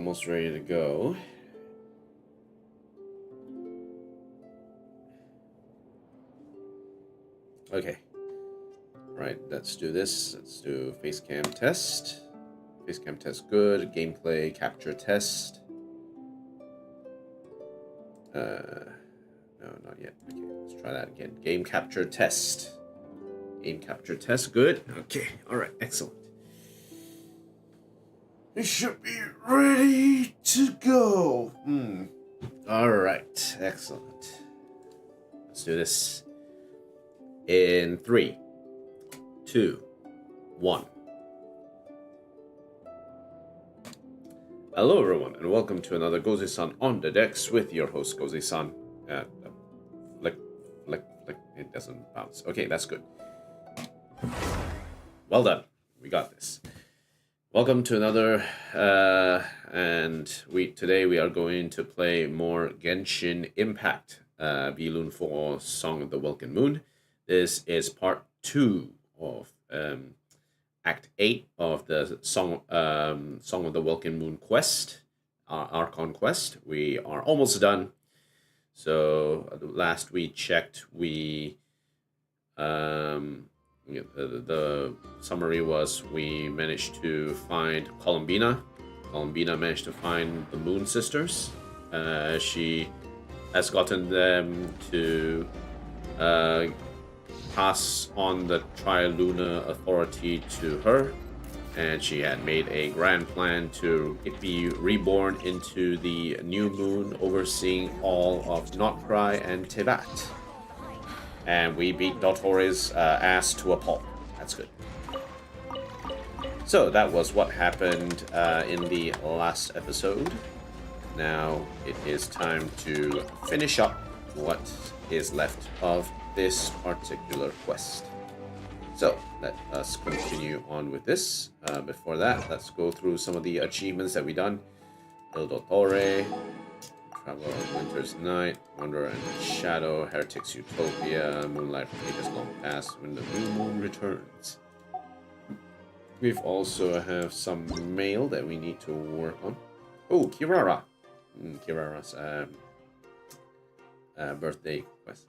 almost ready to go. Okay. Right, let's do this. Let's do face cam test. Face cam test good. Gameplay capture test. No, not yet. Okay, let's try that again. Game capture test. Game capture test good. Okay, alright, excellent. We should be ready to go. Alright, excellent. Let's do this. In 3, 2, 1. Hello everyone, and welcome to another Gozi-san on the decks with your host Gozi-san. Flick, it doesn't bounce. Okay, that's good. Well done, we got this. Welcome to another, today we are going to play more Genshin Impact, vLune for Song of the Welkin Moon. This is part 2 of Act 8 of the Song of the Welkin Moon quest, Archon quest. We are almost done. So last we checked, we the summary was we managed to find Columbina. Columbina managed to find the Moon Sisters. She has gotten them to pass on the Tri-Lunar authority to her, and she had made a grand plan to be reborn into the new moon, overseeing all of Nod-krai and Teyvat. And we beat Dotori's ass to a pulp. That's good. So that was what happened in the last episode. Now it is time to finish up what is left of this particular quest. So let us continue on with this. Before that, let's go through some of the achievements that we done. Il Dottore, Travel of Winter's Night, Wanderer and Shadow, Heretic's Utopia, Moonlight from Ages Long Past, When the New Moon Returns. We've also have some mail that we need to work on. Oh, Kirara. Kirara's birthday quest.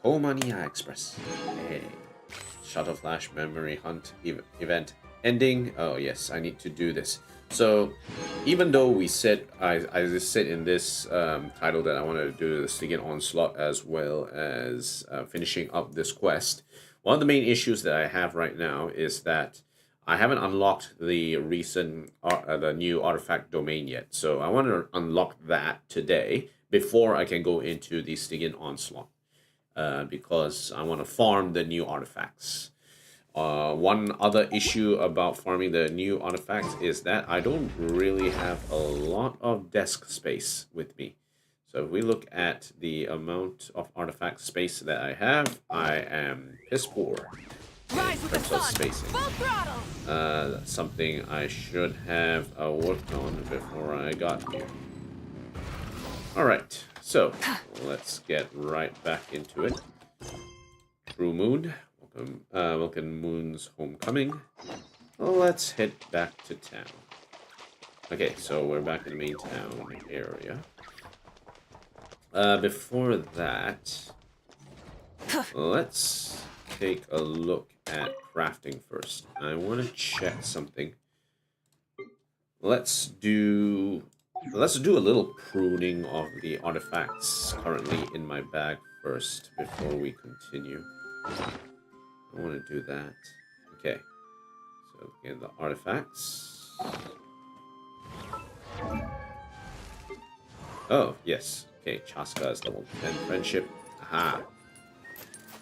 Komania Express. Hey. Shuttle Flash Memory Hunt event ending. Oh yes, I need to do this. So, even though we said I just said in this title that I wanted to do the Stygian Onslaught as well as finishing up this quest, one of the main issues that I have right now is that I haven't unlocked the recent the new artifact domain yet. So I want to unlock that today before I can go into the Stygian Onslaught. Because I want to farm the new artifacts. One other issue about farming the new artifacts is that I don't really have a lot of desk space with me. So if we look at the amount of artifact space that I have, I am piss poor in terms of spacing. That's something I should have worked on before I got here. Alright. So, let's get right back into it. True Moon, Welkin Moon's Homecoming. Let's head back to town. Okay, so we're back in the main town area. Before that, let's take a look at crafting first. I want to check something. Let's do a little pruning of the artifacts currently in my bag first before we continue. I want to do that. Okay. So again, the artifacts. Oh, yes. Okay, Chaska is level 10 friendship. Aha.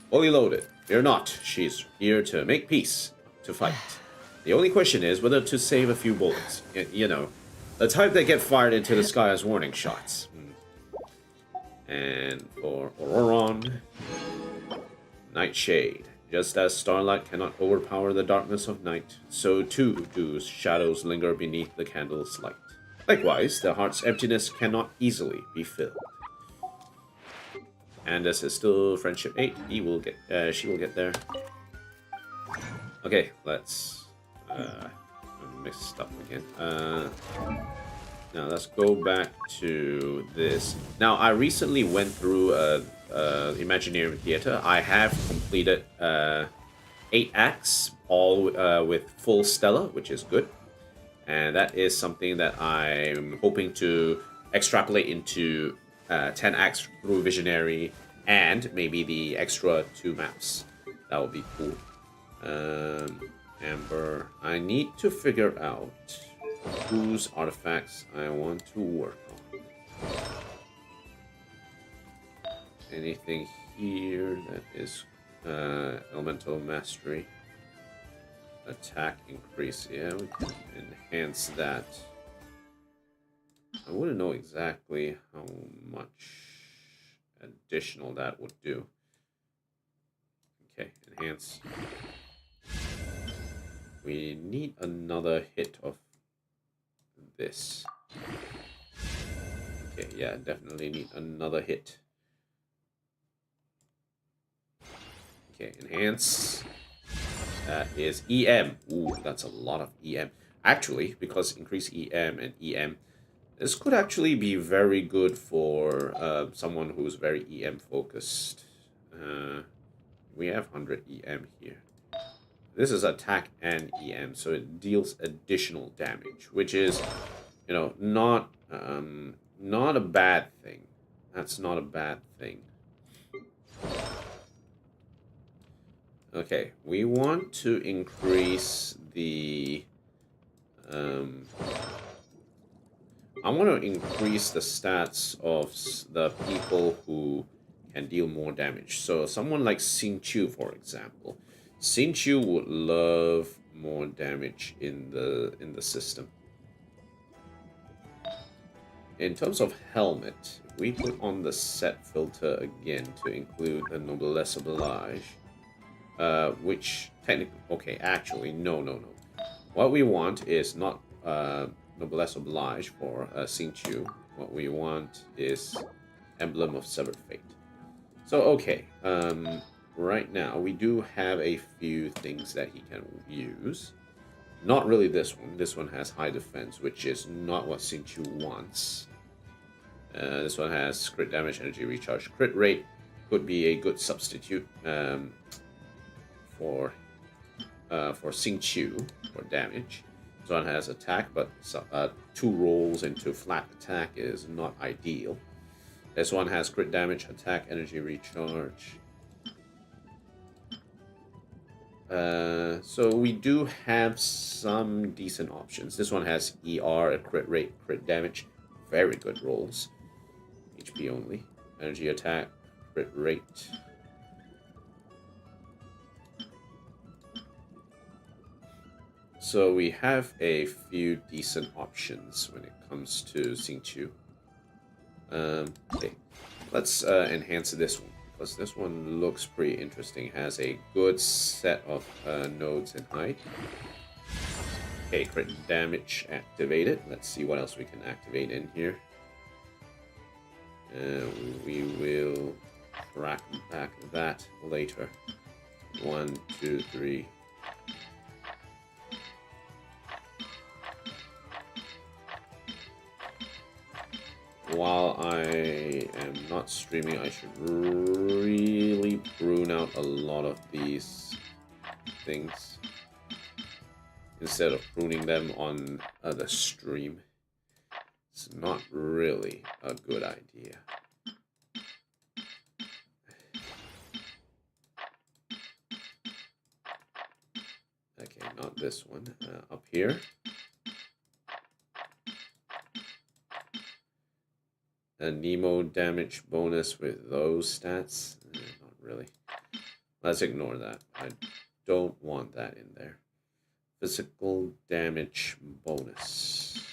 Fully loaded. Fear not. She's here to make peace, to fight. The only question is whether to save a few bullets. You know, the type that get fired into the sky as warning shots. And for Auroron, Nightshade. Just as starlight cannot overpower the darkness of night, so too do shadows linger beneath the candle's light. Likewise, the heart's emptiness cannot easily be filled. And this is still friendship 8. She will get there. Okay, let's mixed up again. Now let's go back to this. Now I recently went through Imaginary Theater. I have completed 8 acts, all with full Stella, which is good. And that is something that I'm hoping to extrapolate into 10 acts through Visionary and maybe the extra 2 maps. That would be cool. Amber, I need to figure out whose artifacts I want to work on. Anything here that is elemental mastery, attack increase. Yeah, we can enhance that. I wouldn't know exactly how much additional that would do. Okay, enhance. We need another hit of this. Okay, yeah, definitely need another hit. Okay, enhance. That is EM. Ooh, that's a lot of EM. Actually, because increase EM and EM, this could actually be very good for someone who's very EM focused. We have 100 EM here. This is attack and EM, so it deals additional damage, which is, you know, not a bad thing. That's not a bad thing. Okay, we want to increase the. I want to increase the stats of the people who can deal more damage. So someone like Xingqiu, for example. Xingqiu would love more damage in the system. In terms of helmet, we put on the set filter again to include the Noblesse Oblige, which technically, okay, actually, no. What we want is not Noblesse Oblige for Xingqiu. What we want is Emblem of Severed Fate. So, okay, right now we do have a few things that he can use. Not really this one. This one has high defense, which is not what Xingqiu wants. This one has crit damage, energy recharge, crit rate. Could be a good substitute for Xingqiu for damage. This one has attack, but 2 rolls into flat attack is not ideal. This one has crit damage, attack, energy recharge. So we do have some decent options. This one has ER, a crit rate, crit damage. Very good rolls. HP only. Energy attack, crit rate. So we have a few decent options when it comes to Xingqiu. Okay, let's enhance this one, because this one looks pretty interesting. It has a good set of nodes in height. Okay, crit damage activated. Let's see what else we can activate in here. We will track back that later. 1, 2, 3. While I am not streaming, I should really prune out a lot of these things instead of pruning them on the stream. It's not really a good idea. Okay, not this one. Up here. A Nemo damage bonus with those stats? Not really. Let's ignore that. I don't want that in there. Physical damage bonus.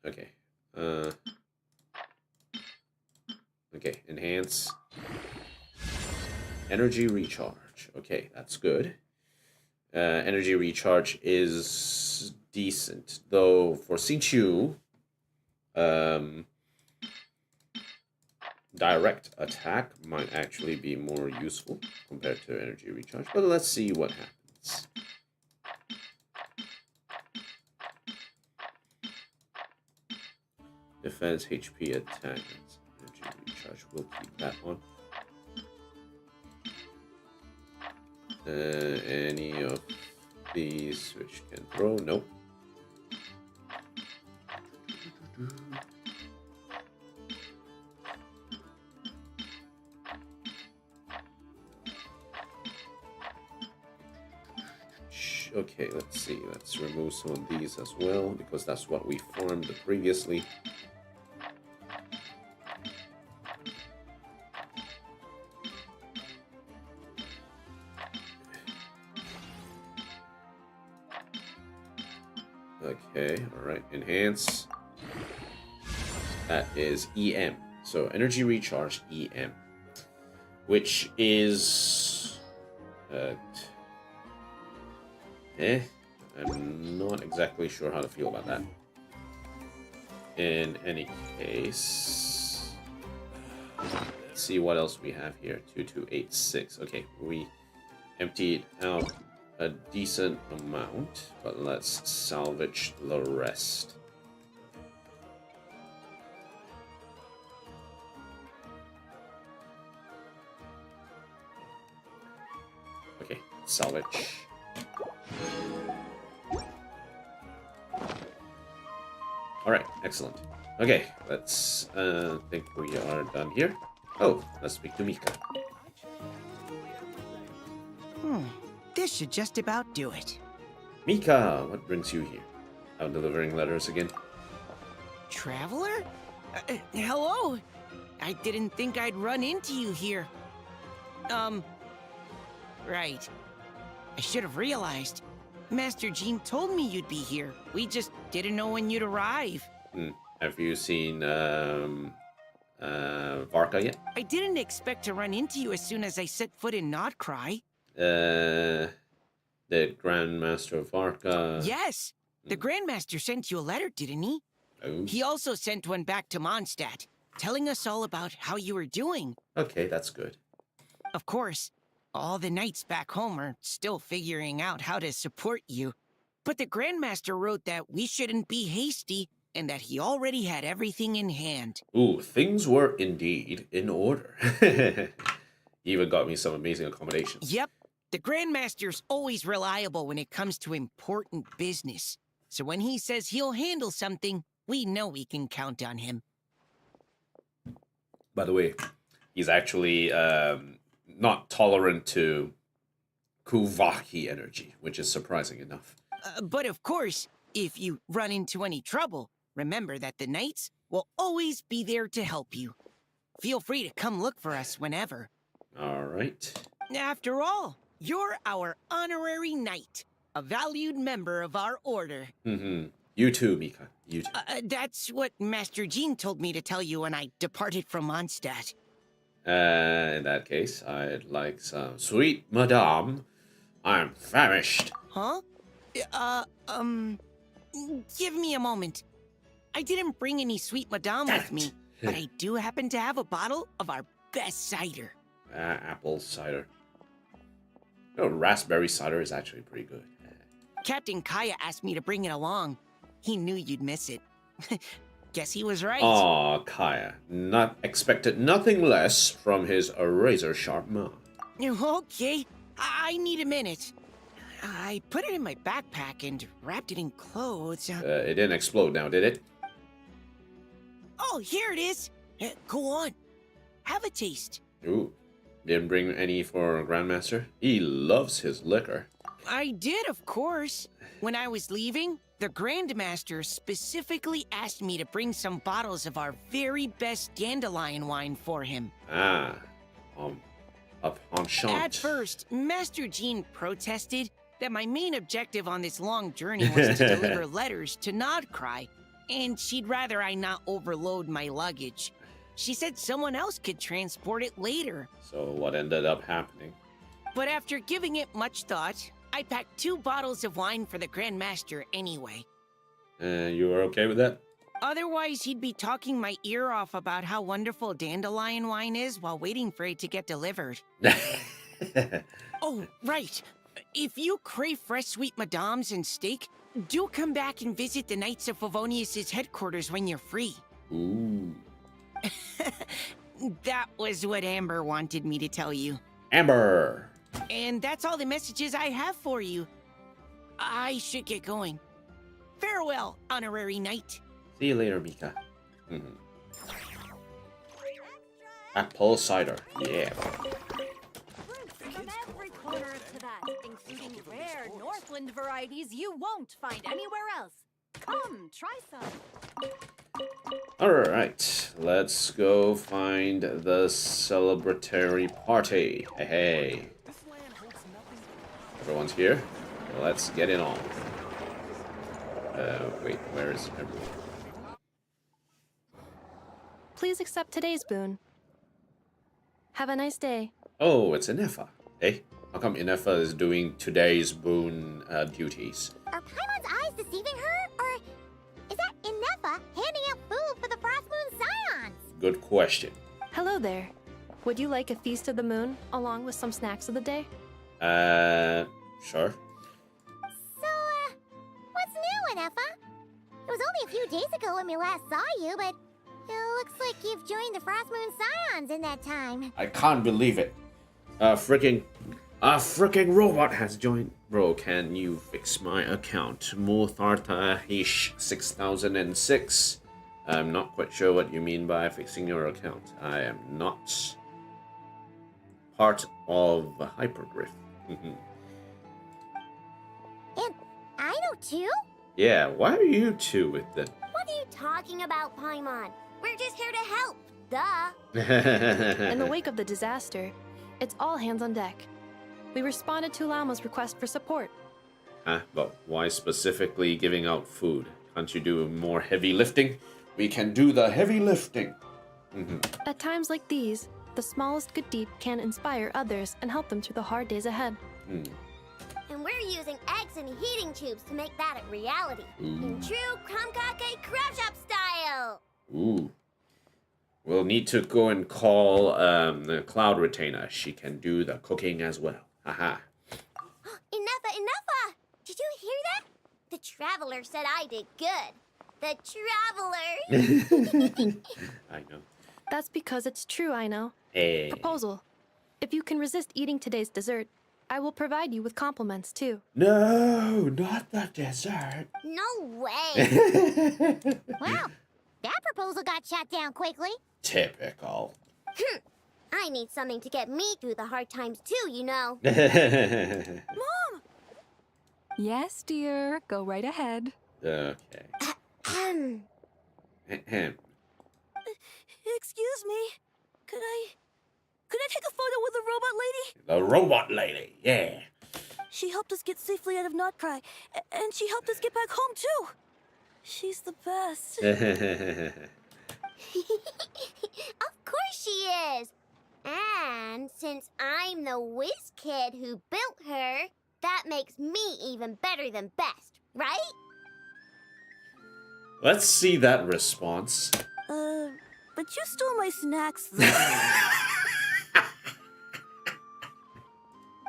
Okay. Okay, enhance. Energy recharge. Okay, that's good. Energy recharge is decent, though for Xingqiu, direct attack might actually be more useful compared to energy recharge. But let's see what happens. Defense, HP, attack, energy recharge. We'll keep that on. Any of these which can throw? Nope. Okay, let's see. Let's remove some of these as well, because that's what we farmed previously. Okay, alright. Enhance. That is EM. So, energy recharge EM. Which is... I'm not exactly sure how to feel about that. In any case, let's see what else we have here. 2286. Okay, we emptied out a decent amount, but let's salvage the rest. Okay, salvage. Alright, excellent. Okay, let's think we are done here. Oh, let's speak to Mika. This should just about do it. Mika, what brings you here? Out delivering letters again? Traveler? Hello? I didn't think I'd run into you here. Right. I should have realized. Master Jean told me you'd be here. We just didn't know when you'd arrive. Have you seen Varka yet? I didn't expect to run into you as soon as I set foot in Nod-krai. The Grandmaster of Varka. Yes! The Grandmaster sent you a letter, didn't he? Oh. He also sent one back to Mondstadt, telling us all about how you were doing. Okay, that's good. Of course, all the knights back home are still figuring out how to support you. But the Grandmaster wrote that we shouldn't be hasty and that he already had everything in hand. Ooh, things were indeed in order. He even got me some amazing accommodations. Yep, the Grandmaster's always reliable when it comes to important business. So when he says he'll handle something, we know we can count on him. By the way, he's actually not tolerant to Kuvaki energy, which is surprising enough. But of course, if you run into any trouble, remember that the knights will always be there to help you. Feel free to come look for us whenever. All right. After all, you're our honorary knight, a valued member of our order. You too, Mika. You too. That's what Master Jean told me to tell you when I departed from Mondstadt. In that case, I'd like some sweet madame. I'm famished. Huh? Give me a moment. I didn't bring any sweet madame with me, but I do happen to have a bottle of our best cider. Apple cider. No, raspberry cider is actually pretty good. Captain Kaya asked me to bring it along. He knew you'd miss it. Guess he was right. Aw, Kaya. Not expected nothing less from his razor-sharp mind. Okay, I need a minute. I put it in my backpack and wrapped it in clothes. It didn't explode now, did it? Oh, here it is. Go on. Have a taste. Ooh. Didn't bring any for Grandmaster? He loves his liquor. I did, of course. When I was leaving, the Grandmaster specifically asked me to bring some bottles of our very best dandelion wine for him. A penchant. At first, Master Jean protested that my main objective on this long journey was to deliver letters to Nod-krai, and she'd rather I not overload my luggage. She said someone else could transport it later. So what ended up happening? But after giving it much thought, I packed 2 bottles of wine for the Grandmaster anyway. You were okay with that? Otherwise, he'd be talking my ear off about how wonderful dandelion wine is while waiting for it to get delivered. Oh, right. If you crave fresh sweet madams and steak, do come back and visit the Knights of Favonius' headquarters when you're free. Ooh. That was what Amber wanted me to tell you. Amber! And that's all the messages I have for you. I should get going. Farewell, honorary knight. See you later, Mika. Apple cider. Yeah. From every corner of Tibet, including rare Northland varieties you won't find anywhere else. Come, try some. Alright, let's go find the celebratory party. Hey. Everyone's here. Let's get it on. Wait, where is everyone? Please accept today's boon. Have a nice day. Oh, it's Inefa. Hey, how come Inefa is doing today's boon duties? Are Paimon's eyes deceiving her? Or is that Inefa handing out food for the Frost Moon Scions? Good question. Hello there. Would you like a feast of the moon along with some snacks of the day? Sure. So, what's new, Inefa? It was only a few days ago when we last saw you, but it looks like you've joined the Frost Moon Scions in that time. I can't believe it. A freaking robot has joined. Bro, can you fix my account? Muthartahish 6006. I'm not quite sure what you mean by fixing your account. I am not part of the hypergriff. And I know too? Yeah, why are you two with the... What are you talking about, Paimon? We're just here to help. Duh. In the wake of the disaster, it's all hands on deck. We responded to Lama's request for support. But why specifically giving out food? Can't you do more heavy lifting? We can do the heavy lifting. At times like these, the smallest good deed can inspire others and help them through the hard days ahead. And we're using eggs and heating tubes to make that a reality. In true Krumkake crab shop style. Ooh. We'll need to go and call the Cloud Retainer. She can do the cooking as well. Haha. Enough! Did you hear that? The Traveler said I did good. The Traveler! I know. That's because it's true, I know. Hey. Proposal. If you can resist eating today's dessert, I will provide you with compliments too. No, not the dessert. No way! Wow, that proposal got shot down quickly. Typical. I need something to get me through the hard times too, you know. Mom! Yes, dear. Go right ahead. Okay. Excuse me. Could I take a photo with the robot lady? The robot lady, yeah. She helped us get safely out of Nod-krai, and she helped us get back home too. She's the best. Of course she is. And since I'm the whiz kid who built her, that makes me even better than best, right? Let's see that response. But you stole my snacks.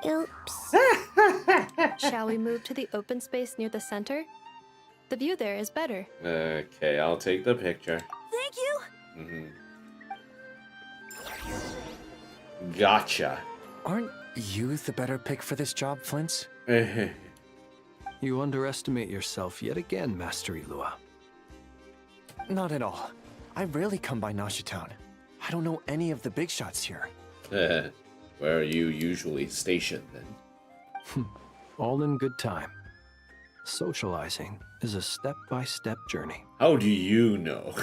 Oops. Shall we move to the open space near the center? The view there is better. Okay, I'll take the picture. Thank you. Gotcha. Aren't you the better pick for this job, Flint's? You underestimate yourself yet again, Master Ilua. Not at all. I rarely come by Nasha Town. I don't know any of the big shots here. Where are you usually stationed then? All in good time. Socializing is a step-by-step journey. How do you know?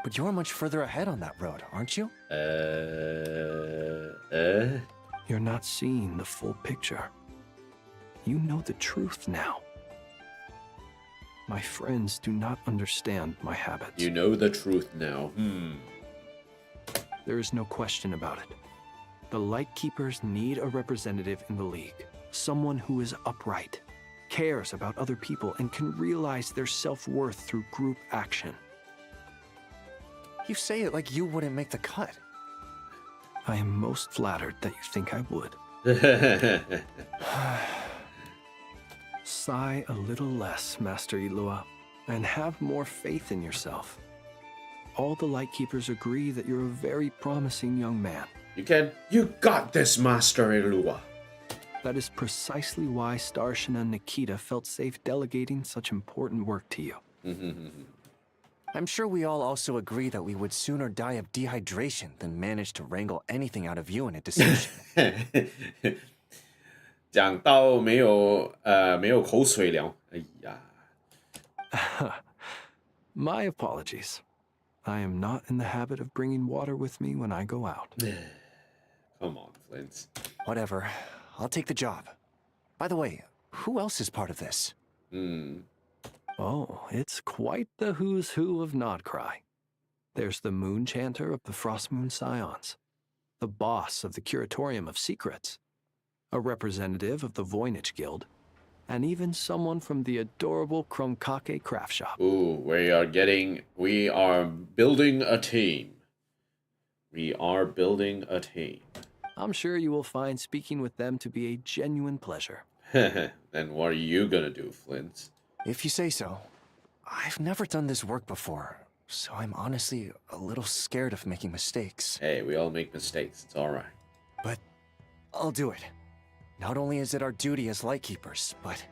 But you're much further ahead on that road, aren't you? You're not seeing the full picture. You know the truth now. My friends do not understand my habits. You know the truth now. There is no question about it. The Lightkeepers need a representative in the League. Someone who is upright, cares about other people, and can realize their self-worth through group action. You say it like you wouldn't make the cut. I am most flattered that you think I would. Sigh a little less, Master Ilua, and have more faith in yourself. All the Lightkeepers agree that you're a very promising young man. You got this, Master Ilua. That is precisely why Starshin and Nikita felt safe delegating such important work to you. I'm sure we all also agree that we would sooner die of dehydration than manage to wrangle anything out of you in a decision. 讲到没有口水了，哎呀。My apologies. I am not in the habit of bringing water with me when I go out. Come on, Flint. Whatever. I'll take the job. By the way, who else is part of this? Oh, it's quite the who's who of Nod-krai. There's the Moon Chanter of the Frost Moon Scions, the boss of the Curatorium of Secrets, a representative of the Voynich Guild, and even someone from the adorable Kromkake craft shop. Ooh, we are building a team. We are building a team. I'm sure you will find speaking with them to be a genuine pleasure. Then what are you gonna do, Flint? If you say so. I've never done this work before, so I'm honestly a little scared of making mistakes. Hey, we all make mistakes. It's alright. But I'll do it. Not only is it our duty as Lightkeepers, but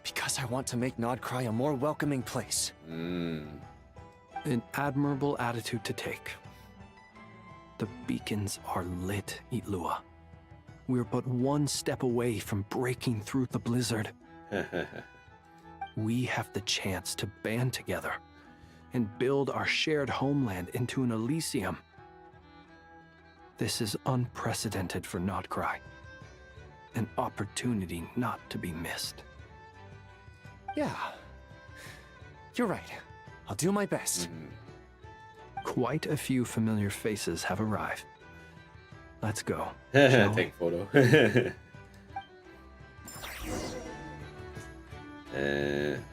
because I want to make Nod-krai a more welcoming place. An admirable attitude to take. The beacons are lit, Ilua. We're but one step away from breaking through the blizzard. We have the chance to band together and build our shared homeland into an Elysium. This is unprecedented for Nod-krai. An opportunity not to be missed. Yeah. You're right. I'll do my best. Quite a few familiar faces have arrived. Let's go. shall we? Take photo.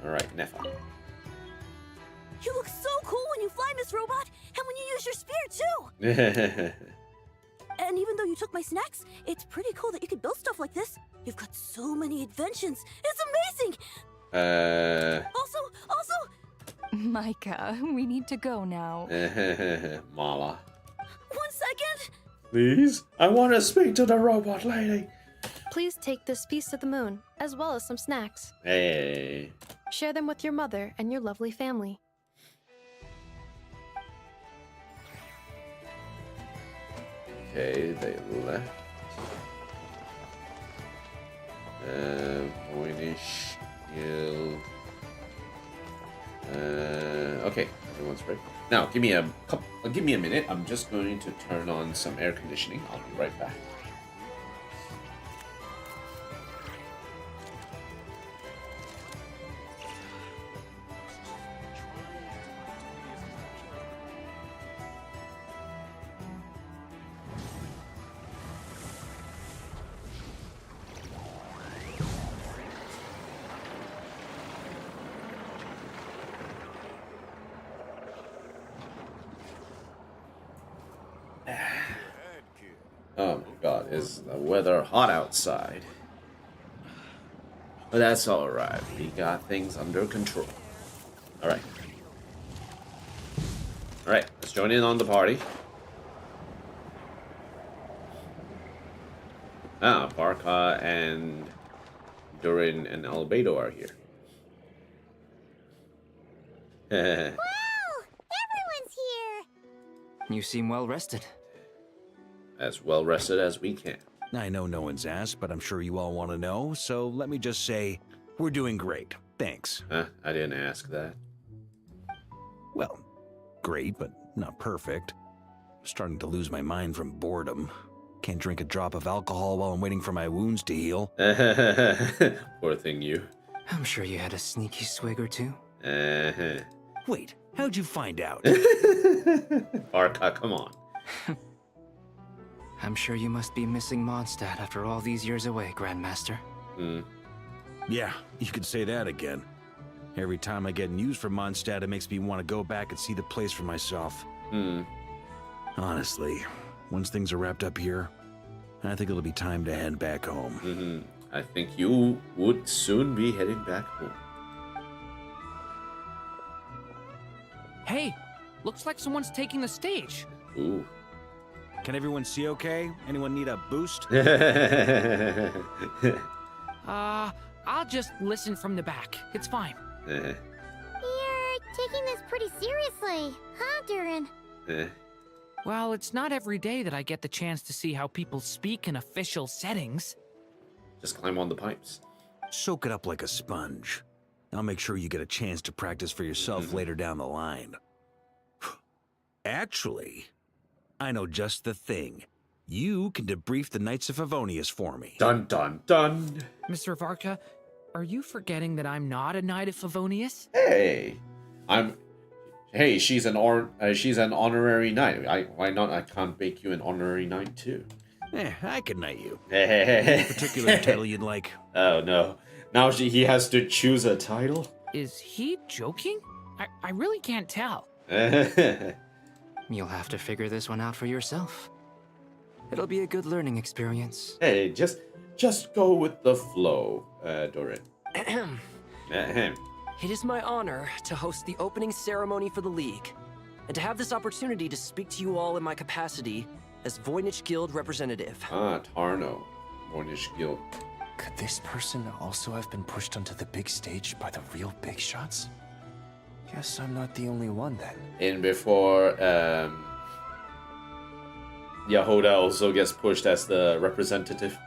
Alright, Nefa. You look so cool when you fly, Miss Robot, and when you use your spear, too! And even though you took my snacks, it's pretty cool that you could build stuff like this. You've got so many inventions. It's amazing! Also... Micah, we need to go now. Mala. 1 second! Please? I want to speak to the robot lady. Please take this piece to the moon, as well as some snacks. Hey. Share them with your mother and your lovely family. Okay, they left. Voynich Guild. Okay, everyone's ready. Now, give me a minute. I'm just going to turn on some air conditioning. I'll be right back. Oh my god, is the weather hot outside? But that's alright, we got things under control. Alright. Alright, let's join in on the party. Ah, Barca and Durin and Albedo are here. Wow! Everyone's here! You seem well rested. As well rested as we can. I know no one's asked, but I'm sure you all want to know, so let me just say, we're doing great. Thanks. Huh? I didn't ask that. Well, great, but not perfect. I'm starting to lose my mind from boredom. Can't drink a drop of alcohol while I'm waiting for my wounds to heal. Poor thing you. I'm sure you had a sneaky swig or two. Wait, how'd you find out? Barca, come on. I'm sure you must be missing Mondstadt after all these years away, Grandmaster. Yeah, you could say that again. Every time I get news from Mondstadt, it makes me want to go back and see the place for myself. Hmm. Honestly, once things are wrapped up here, I think it'll be time to head back home. Mm-hmm. I think you would soon be heading back home. Hey, looks like someone's taking the stage. Ooh. Can everyone see okay? Anyone need a boost? I'll just listen from the back. It's fine. You're taking this pretty seriously, huh, Durin? Well, it's not every day that I get the chance to see how people speak in official settings. Just climb on the pipes. Soak it up like a sponge. I'll make sure you get a chance to practice for yourself later down the line. Actually, I know just the thing. You can debrief the Knights of Favonius for me. Dun dun dun. Mr. Varka, are you forgetting that I'm not a Knight of Favonius? Hey, Hey, she's an honorary knight. Why not? I can't make you an honorary knight too. I can knight you. Any Particular title you'd like? Oh no! Now he has to choose a title. Is he joking? I really can't tell. You'll have to figure this one out for yourself. It'll be a good learning experience. Hey, just go with the flow, Dorin. It is my honor to host the opening ceremony for the League, and to have this opportunity to speak to you all in my capacity as Voynich Guild representative. Ah, Tarno. Voynich Guild. Could this person also have been pushed onto the big stage by the real big shots? Guess I'm not the only one then. And before, Yahoda also gets pushed as the representative.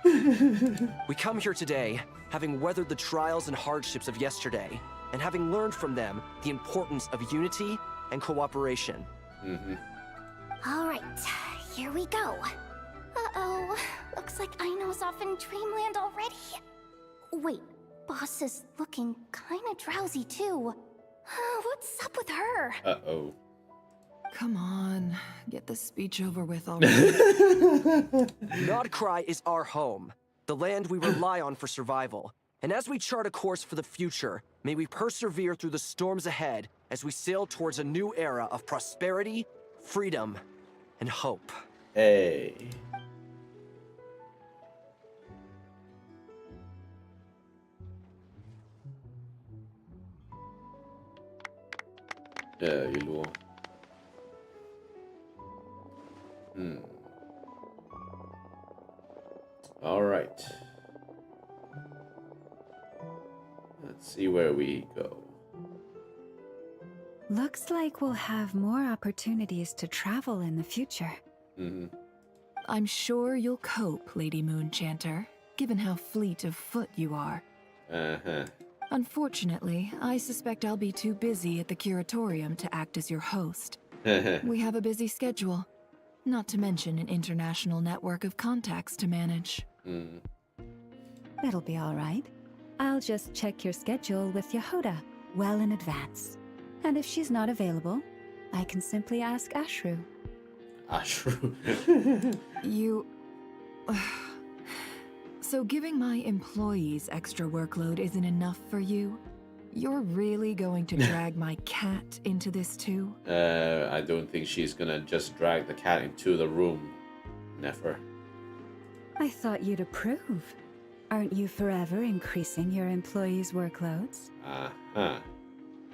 We come here today, having weathered the trials and hardships of yesterday, and having learned from them the importance of unity and cooperation. Mm-hmm. All right, here we go. Uh-oh, looks like Aino's off in Dreamland already. Wait, Boss is looking kinda drowsy too. What's up with her? Uh-oh. Come on, get this speech over with already. Nod-krai is our home, the land we rely on for survival. And as we chart a course for the future, may we persevere through the storms ahead as we sail towards a new era of prosperity, freedom, and hope. Hey. You know. All right. Let's see where we go. Looks like we'll have more opportunities to travel in the future. Mm-hmm. I'm sure you'll cope, Lady Moonchanter, given how fleet of foot you are. Uh-huh. Unfortunately, I suspect I'll be too busy at the curatorium to act as your host. We have a busy schedule, not to mention an international network of contacts to manage. Mm. That'll be all right. I'll just check your schedule with Yahoda well in advance. And if she's not available, I can simply ask Ashru. Ashru. You... So giving my employees extra workload isn't enough for you? You're really going to drag my cat into this too? I don't think she's gonna just drag the cat into the room. Never. I thought you'd approve. Aren't you forever increasing your employees' workloads? Uh-huh.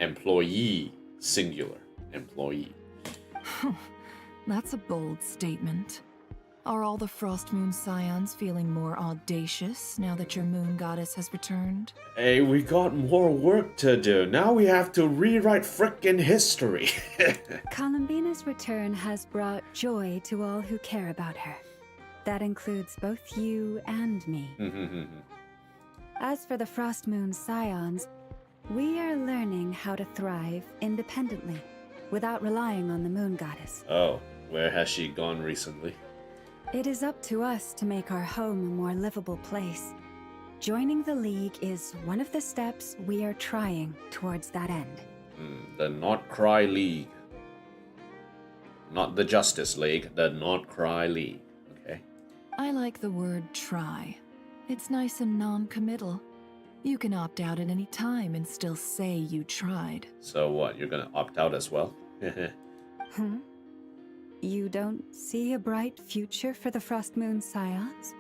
Employee. Singular. Employee. That's a bold statement. Are all the Frost Moon Scions feeling more audacious now that your moon goddess has returned? Hey, we got more work to do. Now we have to rewrite frickin' history. Columbina's return has brought joy to all who care about her. That includes both you and me. As for the Frost Moon Scions, we are learning how to thrive independently, without relying on the moon goddess. Oh, where has she gone recently? It is up to us to make our home a more livable place. Joining the League is one of the steps we are trying towards that end. The Nod-krai League. Not the Justice League, the Nod-krai League. Okay. I like the word try. It's nice and non-committal. You can opt out at any time and still say you tried. So what, you're gonna opt out as well? You don't see a bright future for the Frost Moon Scions?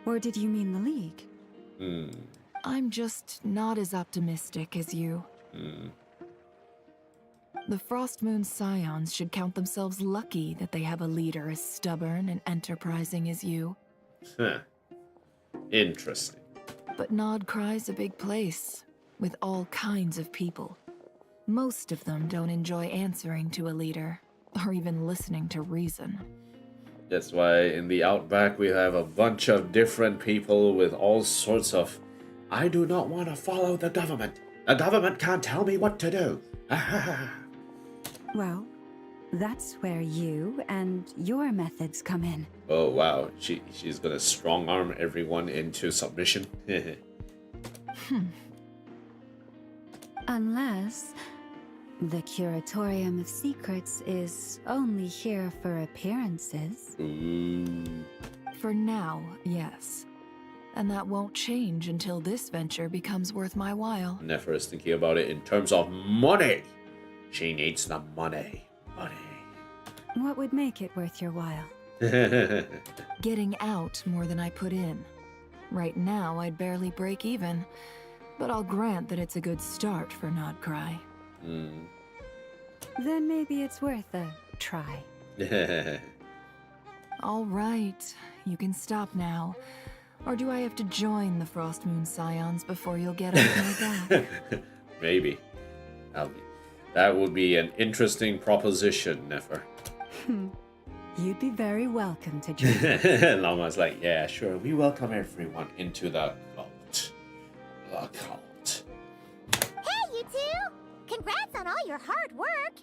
Or did you mean the League? I'm just not as optimistic as you. The Frost Moon Scions should count themselves lucky that they have a leader as stubborn and enterprising as you. Huh. Interesting. But Nod-krai's a big place, with all kinds of people. Most of them don't enjoy answering to a leader, or even listening to reason. That's why in the Outback we have a bunch of different people with all sorts of, I do not want to follow the government. The government can't tell me what to do. Well, that's where you and your methods come in. Oh wow, she's gonna strong arm everyone into submission. Unless the Curatorium of Secrets is only here for appearances. Ooh. For now, yes. And that won't change until this venture becomes worth my while. Nefer is thinking about it in terms of money. She needs the money. Money. What would make it worth your while? Getting out more than I put in. Right now, I'd barely break even. But I'll grant that it's a good start for Nod-krai. Then maybe it's worth a try. All right, you can stop now. Or do I have to join the Frost Moon Scions before you'll get off my back? Maybe. That would be an interesting proposition, Nefer. You'd be very welcome to join. Llama's like, yeah, sure, we welcome everyone into the cult. The cult. Hey, you two! Congrats on all your hard work!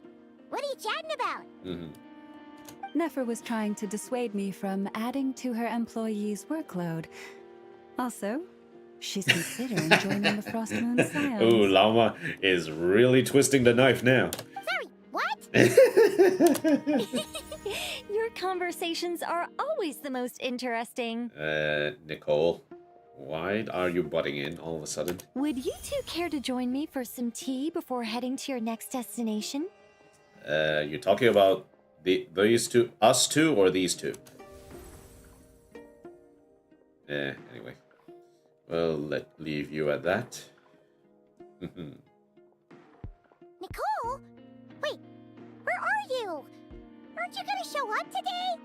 What are you chatting about? Nefer was trying to dissuade me from adding to her employees' workload. Also, she's considering joining the Frost Moon Scions. Ooh, Llama is really twisting the knife now. Sorry, what? Your conversations are always the most interesting. Nicole, why are you butting in all of a sudden? Would you two care to join me for some tea before heading to your next destination? You're talking about these two, us two, or these two? Anyway. Well, leave you at that. Nicole? Wait, where are you? Aren't you gonna show up today?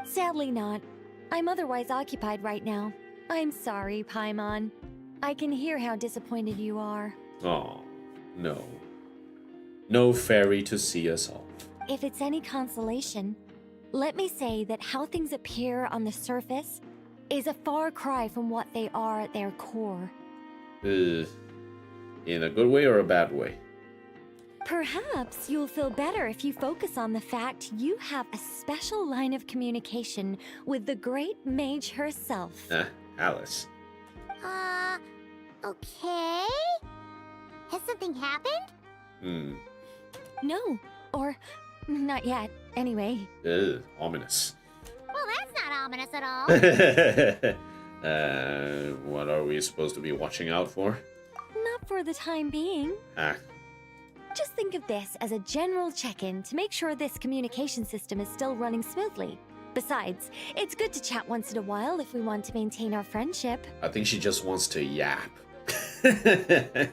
Sadly not. I'm otherwise occupied right now. I'm sorry, Paimon. I can hear how disappointed you are. Oh, no. No ferry to see us off. If it's any consolation, let me say that how things appear on the surface is a far cry from what they are at their core. In a good way or a bad way? Perhaps you'll feel better if you focus on the fact you have a special line of communication with the great mage herself. Alice. Okay? Has something happened? No, or not yet, anyway. Ominous. Well, that's not ominous at all. What are we supposed to be watching out for? Not for the time being. Just think of this as a general check-in to make sure this communication system is still running smoothly. Besides, it's good to chat once in a while if we want to maintain our friendship. I think she just wants to yap. You could have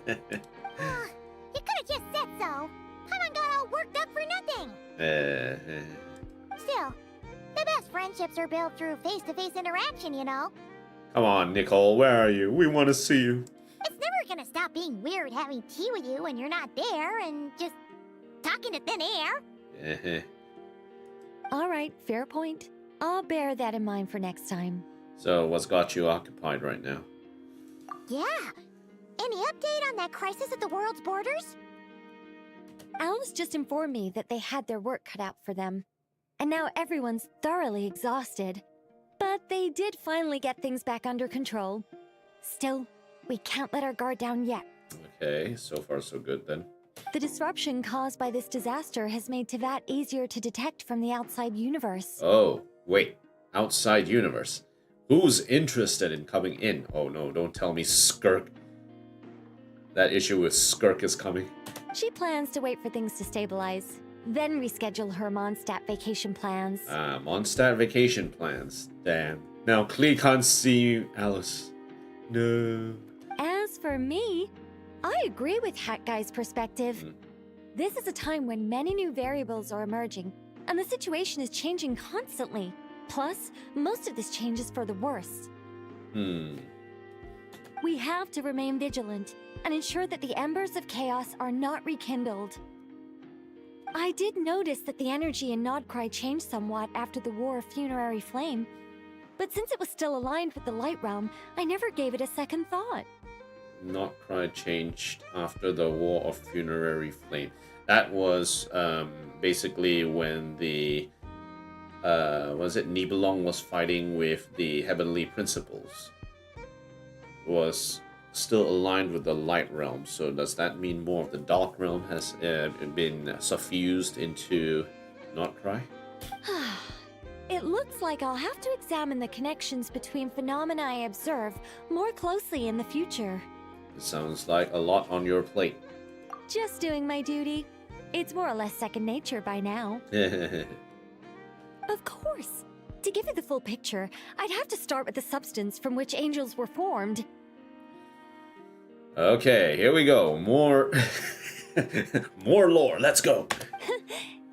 just said so. Paimon got all worked up for nothing. Still, the best friendships are built through face-to-face interaction, you know. Come on, Nicole, where are you? We want to see you. It's never gonna stop being weird having tea with you when you're not there and just talking to thin air. All right, fair point. I'll bear that in mind for next time. So, what's got you occupied right now? Yeah. Any update on that crisis at the world's borders? Alice just informed me that they had their work cut out for them. And now everyone's thoroughly exhausted. But they did finally get things back under control. Still, we can't let our guard down yet. Okay, so far so good then. The disruption caused by this disaster has made Teyvat easier to detect from the outside universe. Oh, wait. Outside universe. Who's interested in coming in? Oh no, don't tell me Skirk. That issue with Skirk is coming. She plans to wait for things to stabilize. then reschedule her Mondstadt vacation plans. Mondstadt vacation plans. Damn. Now Klee can't see Alice. No. As for me, I agree with Hat Guy's perspective. This is a time when many new variables are emerging, and the situation is changing constantly. Plus, most of this change is for the worse. We have to remain vigilant and ensure that the embers of chaos are not rekindled. I did notice that the energy in Nod-krai changed somewhat after the War of Funerary Flame, but since it was still aligned with the Light Realm, I never gave it a second thought. Nod-krai changed after the War of Funerary Flame. That was basically when the was it Nibelung was fighting with the Heavenly Principles. Was still aligned with the Light Realm. So does that mean more of the Dark Realm has been suffused into Nod-krai? It looks like I'll have to examine the connections between phenomena I observe more closely in the future. It sounds like a lot on your plate. Just doing my duty. It's more or less second nature by now. Of course. To give you the full picture, I'd have to start with the substance from which angels were formed. Okay, here we go. More more lore. Let's go.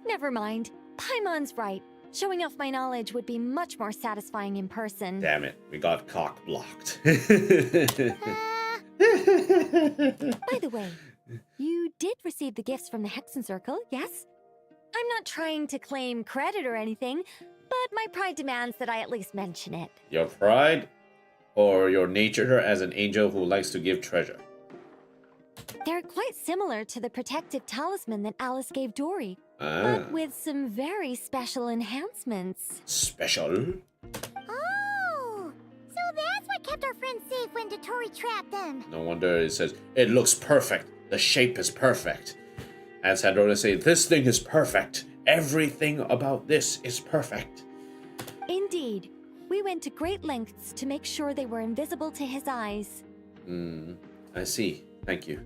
Never mind. Paimon's right. Showing off my knowledge would be much more satisfying in person. Damn it. We got cock blocked. By the way, you did receive the gifts from the Hexen Circle, yes? I'm not trying to claim credit or anything, but my pride demands that I at least mention it. Your pride or your nature as an angel who likes to give treasure? They're quite similar to the protective talisman that Alice gave Dory, but with some very special enhancements. Special? Oh, so that's what kept our friends safe when Dotori trapped them. No wonder it says, it looks perfect. The shape is perfect. As Hadrona said, this thing is perfect. Everything about this is perfect. Indeed. We went to great lengths to make sure they were invisible to his eyes. I see. Thank you.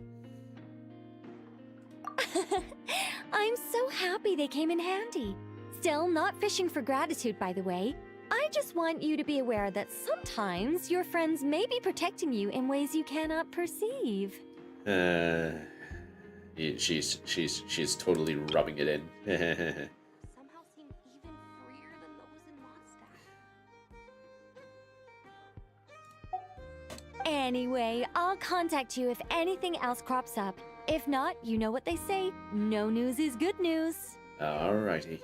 I'm so happy they came in handy. Still, not fishing for gratitude, by the way. I just want you to be aware that sometimes your friends may be protecting you in ways you cannot perceive. She's totally rubbing it in. Somehow seem even freer than those in Mondstadt. Anyway, I'll contact you if anything else crops up. If not, you know what they say, no news is good news. Alrighty.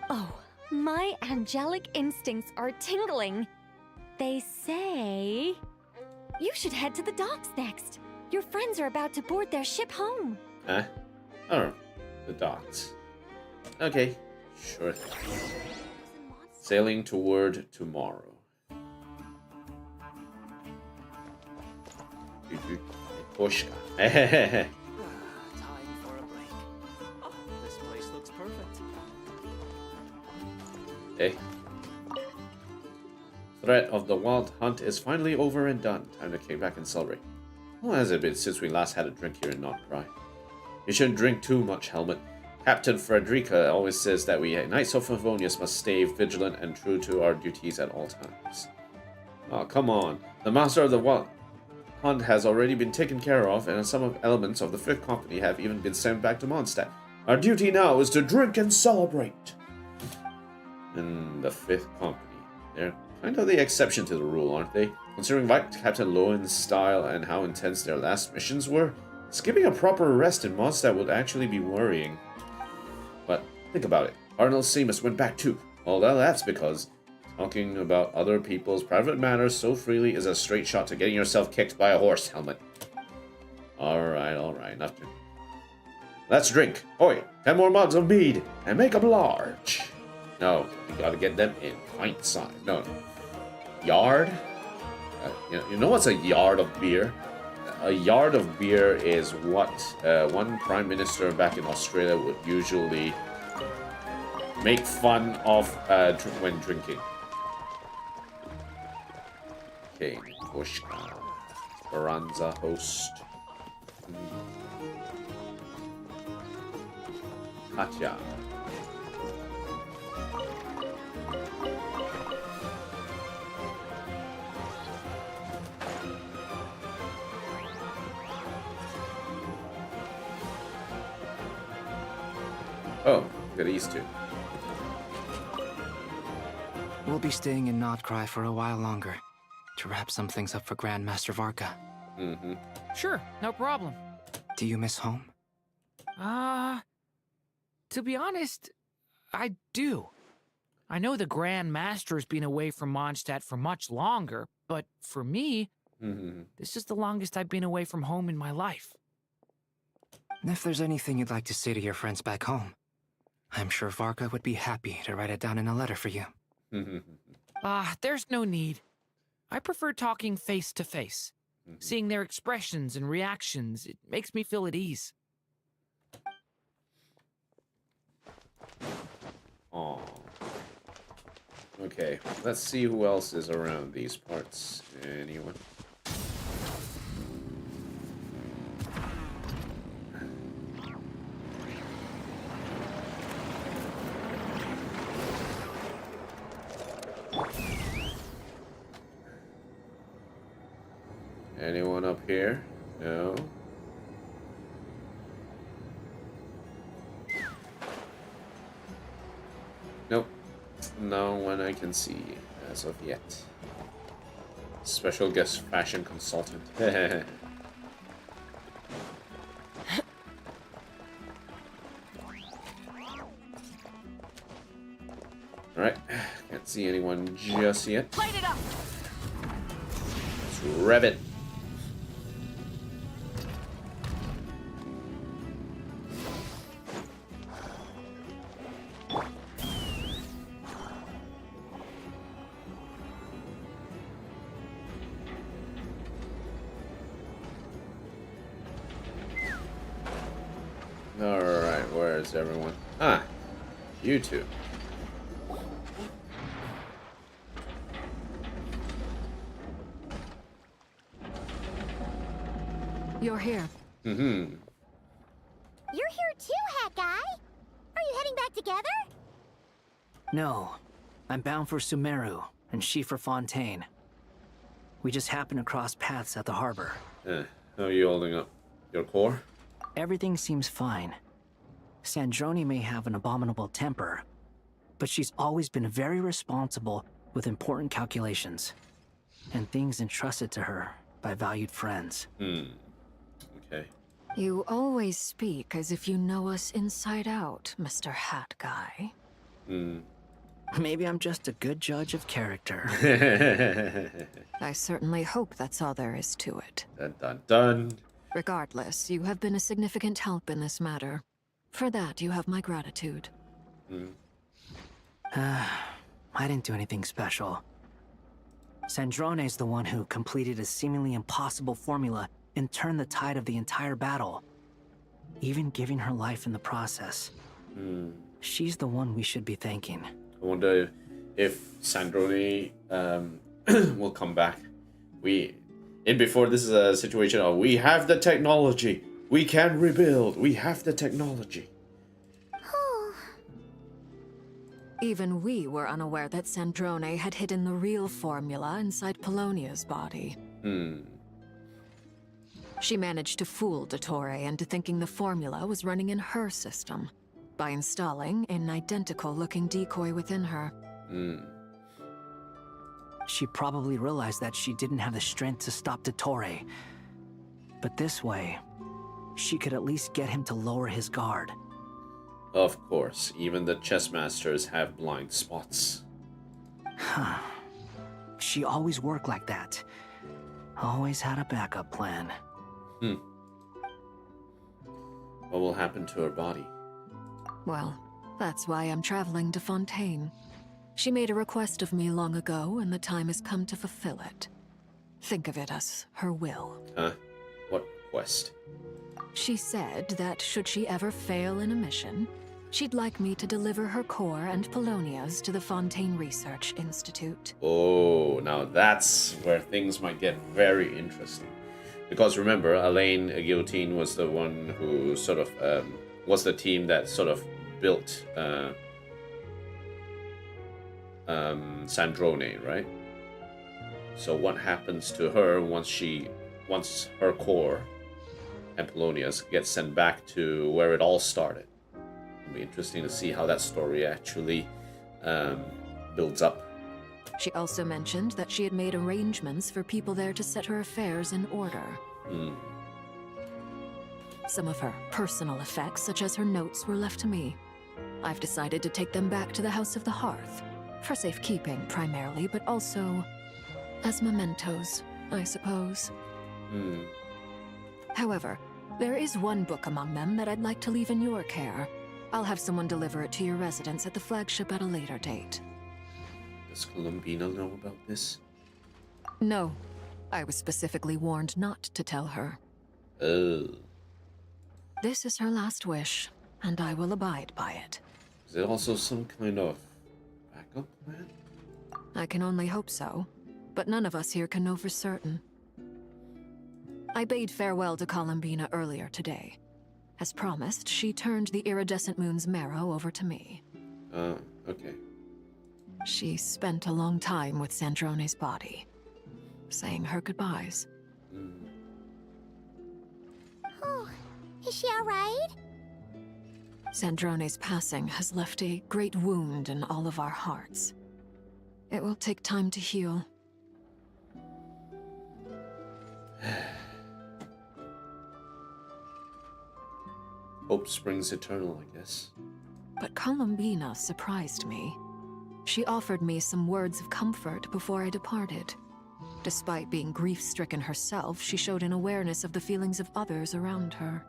Oh, my angelic instincts are tingling. They say you should head to the docks next. Your friends are about to board their ship home. Huh? Oh, the docks. Okay, sure thing. Sailing toward tomorrow. Pushka. Time for a break. Oh, this place looks perfect. Hey. Threat of the wild hunt is finally over and done. Time to kick back and celebrate. How has it been since we last had a drink here in Nod-krai? You shouldn't drink too much, Helmet. Captain Frederica always says that we Knights of Favonius must stay vigilant and true to our duties at all times. Oh, come on. The master of the wild hunt has already been taken care of, and some elements of the 5th Company have even been sent back to Mondstadt. Our duty now is to drink and celebrate. And the 5th Company. They're kind of the exception to the rule, aren't they? Considering Captain Lowen's style and how intense their last missions were, skipping a proper rest in Mondstadt would actually be worrying. But think about it. Cardinal Seamus went back too. Well, that's because talking about other people's private matters so freely is a straight shot to getting yourself kicked by a horse, Helmet. Alright, enough drink. Let's drink. Oi, 10 more mugs of mead, and make 'em large. No, we gotta get them in pint size. No. Yard? You know what's a yard of beer? A yard of beer is what one prime minister back in Australia would usually make fun of when drinking. Okay, Pushka. Baranza host. Katya. Oh, got these two. We'll be staying in Nod-krai for a while longer to wrap some things up for Grandmaster Varka. Mm-hmm. Sure, no problem. Do you miss home? To be honest, I do. I know the Grand Master's been away from Mondstadt for much longer, but for me, this is the longest I've been away from home in my life. If there's anything you'd like to say to your friends back home, I'm sure Varka would be happy to write it down in a letter for you. There's no need. I prefer talking face to face. Seeing their expressions and reactions, it makes me feel at ease. Oh. Okay, let's see who else is around these parts. Anyone? Anyone up here? No. Nope. No one I can see as of yet. Special guest fashion consultant. Alright. Can't see anyone just yet. Light it up. Let's rev it. Alright, where is everyone? Ah, you two. You're here. You're here too, Hat Guy. Are you heading back together? No. I'm bound for Sumeru, and she for Fontaine. We just happened to cross paths at the harbor. How are you holding up? Your core? Everything seems fine. Sandrone may have an abominable temper, but she's always been very responsible with important calculations and things entrusted to her by valued friends. Okay. You always speak as if you know us inside out, Mr. Hat Guy. Maybe I'm just a good judge of character. I certainly hope that's all there is to it. Dun dun dun. Regardless, you have been a significant help in this matter. For that, you have my gratitude. I didn't do anything special. Sandrone's the one who completed a seemingly impossible formula and turned the tide of the entire battle, even giving her life in the process. She's the one we should be thanking. I wonder if Sandrone will come back. Before this is a situation of we have the technology, we can rebuild, we have the technology. Even we were unaware that Sandrone had hidden the real formula inside Polonia's body. She managed to fool Dottore into thinking the formula was running in her system by installing an identical-looking decoy within her. She probably realized that she didn't have the strength to stop Dottore. But this way, she could at least get him to lower his guard. Of course, even the chess masters have blind spots. She always worked like that. Always had a backup plan. What will happen to her body? Well, that's why I'm traveling to Fontaine. She made a request of me long ago, and the time has come to fulfill it. Think of it as her will. What request? She said that should she ever fail in a mission, she'd like me to deliver her core and Polonia's to the Fontaine Research Institute. Oh, now that's where things might get very interesting. Because remember, Alain Guillotine was the one who sort of was the team that sort of built Sandrone, right? So what happens to her once her core and Polonius gets sent back to where it all started? It'll be interesting to see how that story actually builds up. She also mentioned that she had made arrangements for people there to set her affairs in order. Some of her personal effects, such as her notes, were left to me. I've decided to take them back to the House of the Hearth. For safekeeping, primarily, but also as mementos, I suppose. However, there is one book among them that I'd like to leave in your care. I'll have someone deliver it to your residence at the flagship at a later date. Does Columbina know about this? No. I was specifically warned not to tell her. Oh. This is her last wish, and I will abide by it. Is it also some kind of backup plan? I can only hope so, but none of us here can know for certain. I bade farewell to Columbina earlier today. As promised, she turned the iridescent moon's marrow over to me. Okay. She spent a long time with Sandrone's body, saying her goodbyes. Oh, is she alright? Sandrone's passing has left a great wound in all of our hearts. It will take time to heal. Hope springs eternal, I guess. But Columbina surprised me. She offered me some words of comfort before I departed. Despite being grief-stricken herself, she showed an awareness of the feelings of others around her.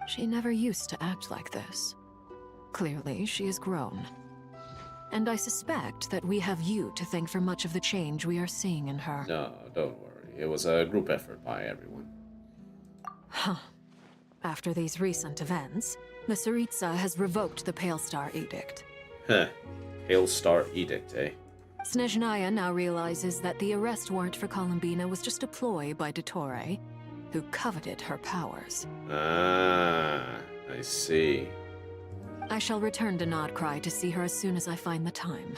She never used to act like this. Clearly, she has grown. And I suspect that we have you to thank for much of the change we are seeing in her. No, don't worry. It was a group effort by everyone. Huh. After these recent events, the Tsaritsa has revoked the Pale Star Edict. Huh. Pale Star Edict, eh? Snezhnaya now realizes that the arrest warrant for Columbina was just a ploy by Dottore, who coveted her powers. Ah, I see. I shall return to Nod-krai to see her as soon as I find the time.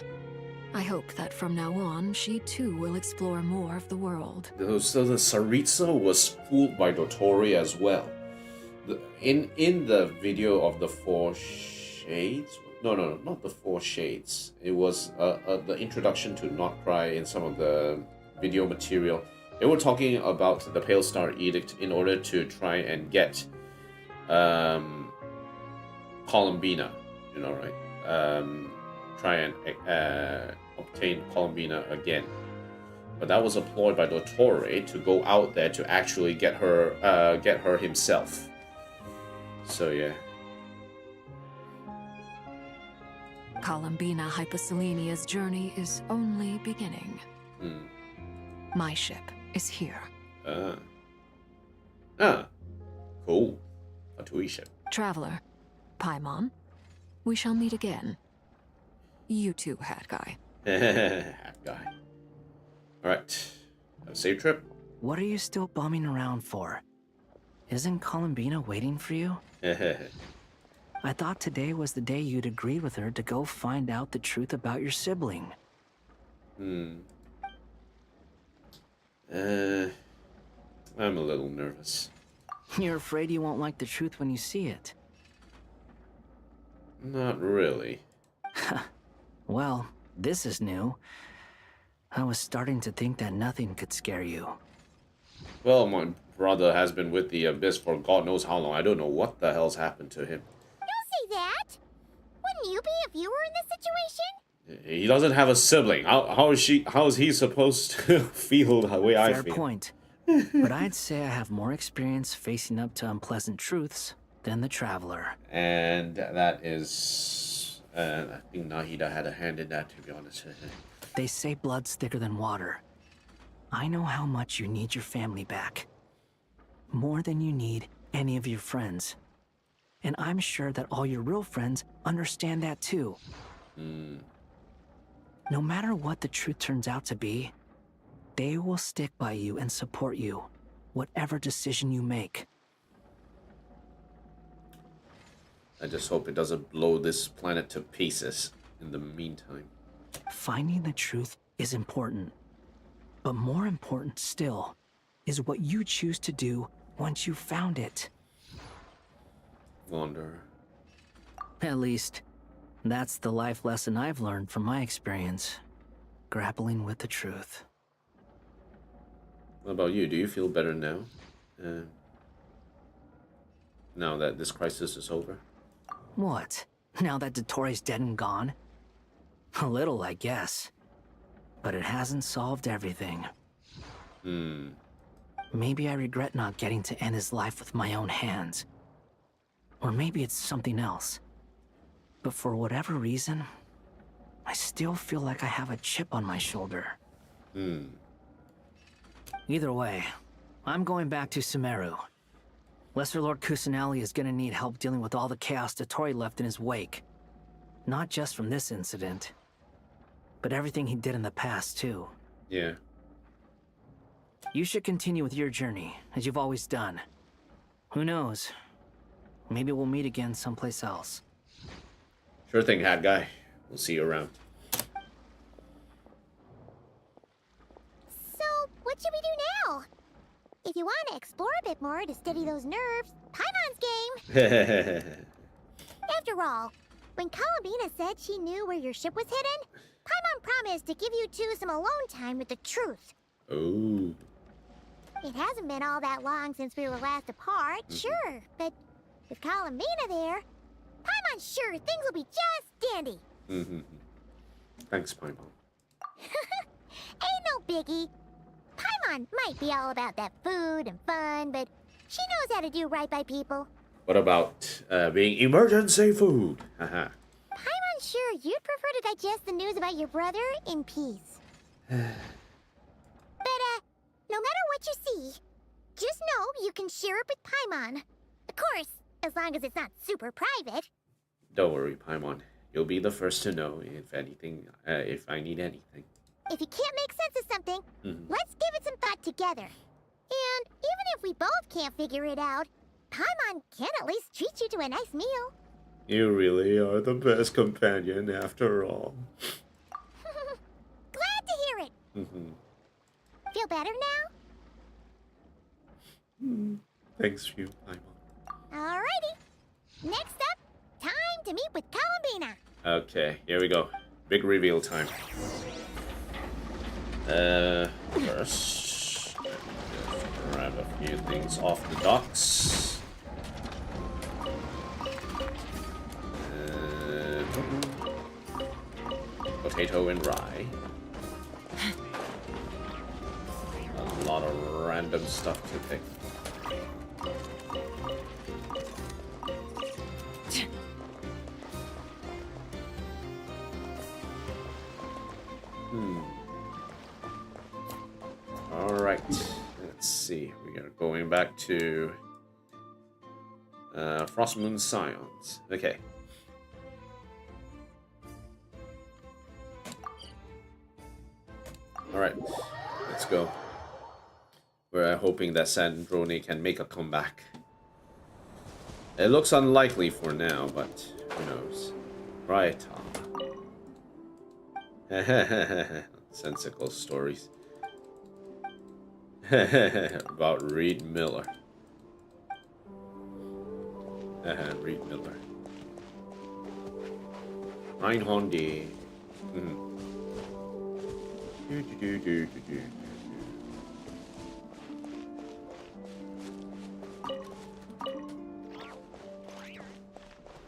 I hope that from now on, she too will explore more of the world. So the Tsaritsa was fooled by Dottore as well. In the video of the Four Shades? No, not the Four Shades. It was the introduction to Nod-krai in some of the video material. They were talking about the Pale Star Edict in order to try and get Columbina, you know, right? Try and obtain Columbina again. But that was a ploy by Dottore to go out there to actually get her himself. So yeah. Columbina Hyposelenia's journey is only beginning. My ship is here. Cool. A Tui ship. Traveler, Paimon, we shall meet again. You too, Hat Guy. Hat Guy. Alright. Have a safe trip. What are you still bumming around for? Isn't Columbina waiting for you? I thought today was the day you'd agreed with her to go find out the truth about your sibling. I'm a little nervous. You're afraid you won't like the truth when you see it. Not really. Well, this is new. I was starting to think that nothing could scare you. Well, my brother has been with the Abyss for God knows how long. I don't know what the hell's happened to him. Don't say that! Wouldn't you be a viewer in this situation? He doesn't have a sibling. How is he supposed to feel the way I feel? Fair point. But I'd say I have more experience facing up to unpleasant truths than the Traveler. And that is... I think Nahida had a hand in that, to be honest. They say blood's thicker than water. I know how much you need your family back. More than you need any of your friends. And I'm sure that all your real friends understand that too. No matter what the truth turns out to be, they will stick by you and support you, whatever decision you make. I just hope it doesn't blow this planet to pieces in the meantime. Finding the truth is important. But more important still is what you choose to do once you've found it. Wanderer. At least, that's the life lesson I've learned from my experience, grappling with the truth. What about you? Do you feel better now? Now that this crisis is over? What? Now that Dottoro's dead and gone? A little, I guess. But it hasn't solved everything. Maybe I regret not getting to end his life with my own hands. Or maybe it's something else. But for whatever reason, I still feel like I have a chip on my shoulder. Either way, I'm going back to Sumeru. Lesser Lord Kusanali is gonna need help dealing with all the chaos Dottori left in his wake. Not just from this incident, but everything he did in the past, too. Yeah. You should continue with your journey, as you've always done. Who knows? Maybe we'll meet again someplace else. Sure thing, hat guy. We'll see you around. So, what should we do now? If you want to explore a bit more to steady those nerves, Paimon's game! After all, when Columbina said she knew where your ship was hidden, Paimon promised to give you two some alone time with the truth. Oh. It hasn't been all that long since we were last apart, sure, but with Columbina there, Paimon's sure things will be just dandy. Thanks, Paimon. Ain't no biggie. Paimon might be all about that food and fun, but she knows how to do right by people. What about being emergency food? Haha. Paimon's sure you'd prefer to digest the news about your brother in peace. But, no matter what you see, just know you can share it with Paimon. Of course, as long as it's not super private. Don't worry, Paimon. You'll be the first to know if anything, if I need anything. If you can't make sense of something, let's give it some thought together. And even if we both can't figure it out, Paimon can at least treat you to a nice meal. You really are the best companion after all. Glad to hear it. Feel better now? Thanks you, Paimon. Alrighty. Next up, time to meet with Columbina. Okay, here we go. Big reveal time. First, grab a few things off the docks. Potato and rye. A lot of random stuff to pick. Alright, let's see. We are going back to Frost Moon Scions. Okay. Alright, let's go. We're hoping that Sandrone can make a comeback. It looks unlikely for now, but who knows. Right, sensical stories. About Reed Miller. Reed Miller. Reinhondi.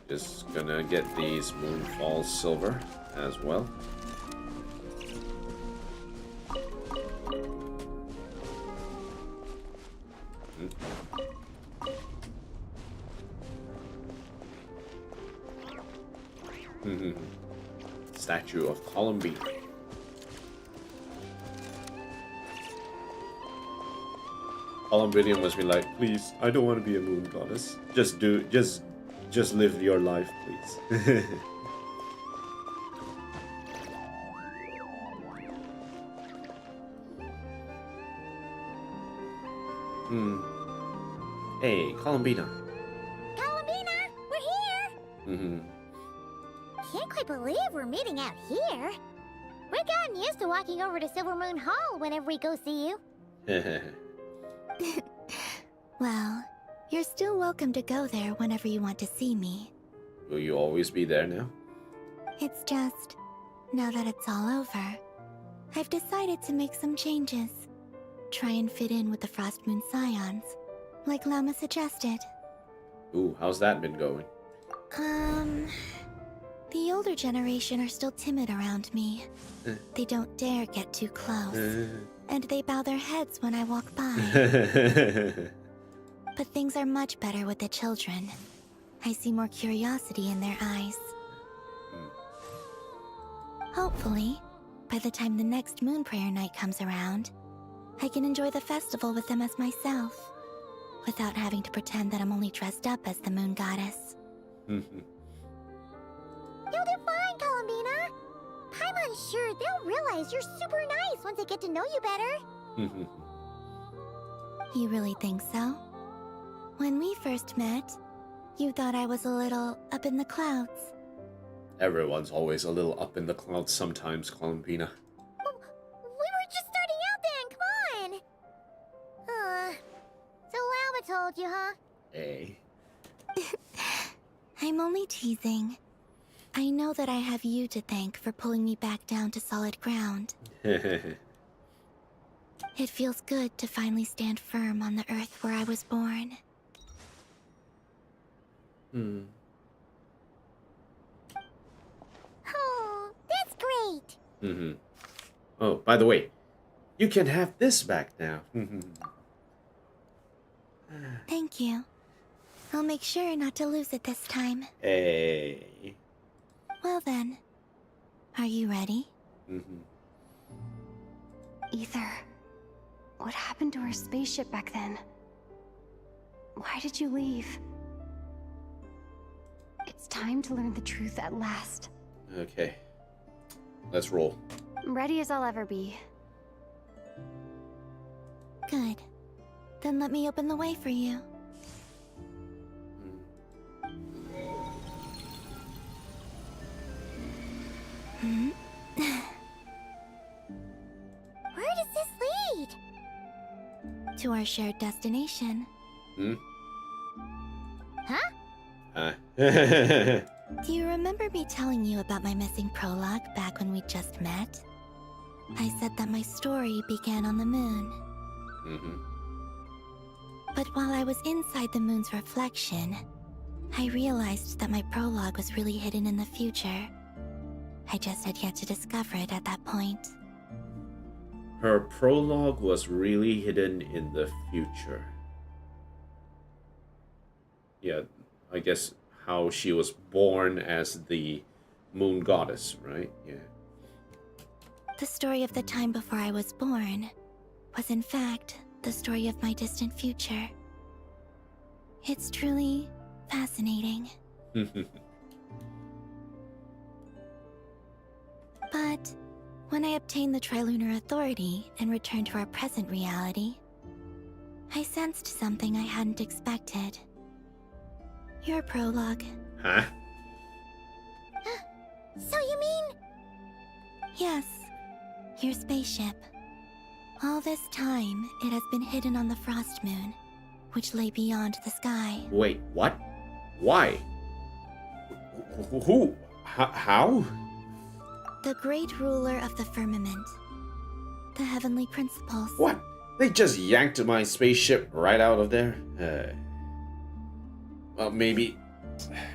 Just gonna get these Moonfall Silver as well. Statue of Columbine. Columbine must be like, please, I don't want to be a moon goddess. Just live your life, please. Hey, Columbina. Columbina, we're here! Can't quite believe we're meeting out here. We've gotten used to walking over to Silver Moon Hall whenever we go see you. Well, you're still welcome to go there whenever you want to see me. Will you always be there now? It's just, now that it's all over, I've decided to make some changes. Try and fit in with the Frost Moon Scions, like Llama suggested. Ooh, how's that been going? The older generation are still timid around me. They don't dare get too close, and they bow their heads when I walk by. But things are much better with the children. I see more curiosity in their eyes. Hopefully, by the time the next Moon Prayer Night comes around, I can enjoy the festival with them as myself, without having to pretend that I'm only dressed up as the Moon Goddess. You'll do fine, Columbina. Paimon's sure they'll realize you're super nice once they get to know you better. You really think so? When we first met, you thought I was a little up in the clouds. Everyone's always a little up in the clouds sometimes, Columbina. We were just starting out then, come on. So Llama told you, huh? Hey. I'm only teasing. I know that I have you to thank for pulling me back down to solid ground. It feels good to finally stand firm on the earth where I was born. Oh, that's great. Oh, by the way, you can have this back now. Thank you. I'll make sure not to lose it this time. Hey. Well then, are you ready? Ether, what happened to our spaceship back then? Why did you leave? It's time to learn the truth at last. Okay. Let's roll. Ready as I'll ever be. Good. Then let me open the way for you. Where does this lead? To our shared destination. Huh? Do you remember me telling you about my missing prologue back when we just met? I said that my story began on the moon. But while I was inside the moon's reflection, I realized that my prologue was really hidden in the future. I just had yet to discover it at that point. Her prologue was really hidden in the future. Yeah, I guess how she was born as the moon goddess, right? Yeah. The story of the time before I was born was in fact the story of my distant future. It's truly fascinating. But when I obtained the Trilunar Authority and returned to our present reality, I sensed something I hadn't expected. Your prologue. Huh? So you mean... Yes, your spaceship. All this time, it has been hidden on the Frost Moon, which lay beyond the sky. Wait, what? Why? Who? How? The great ruler of the firmament. The heavenly principles. What? They just yanked my spaceship right out of there? Well, maybe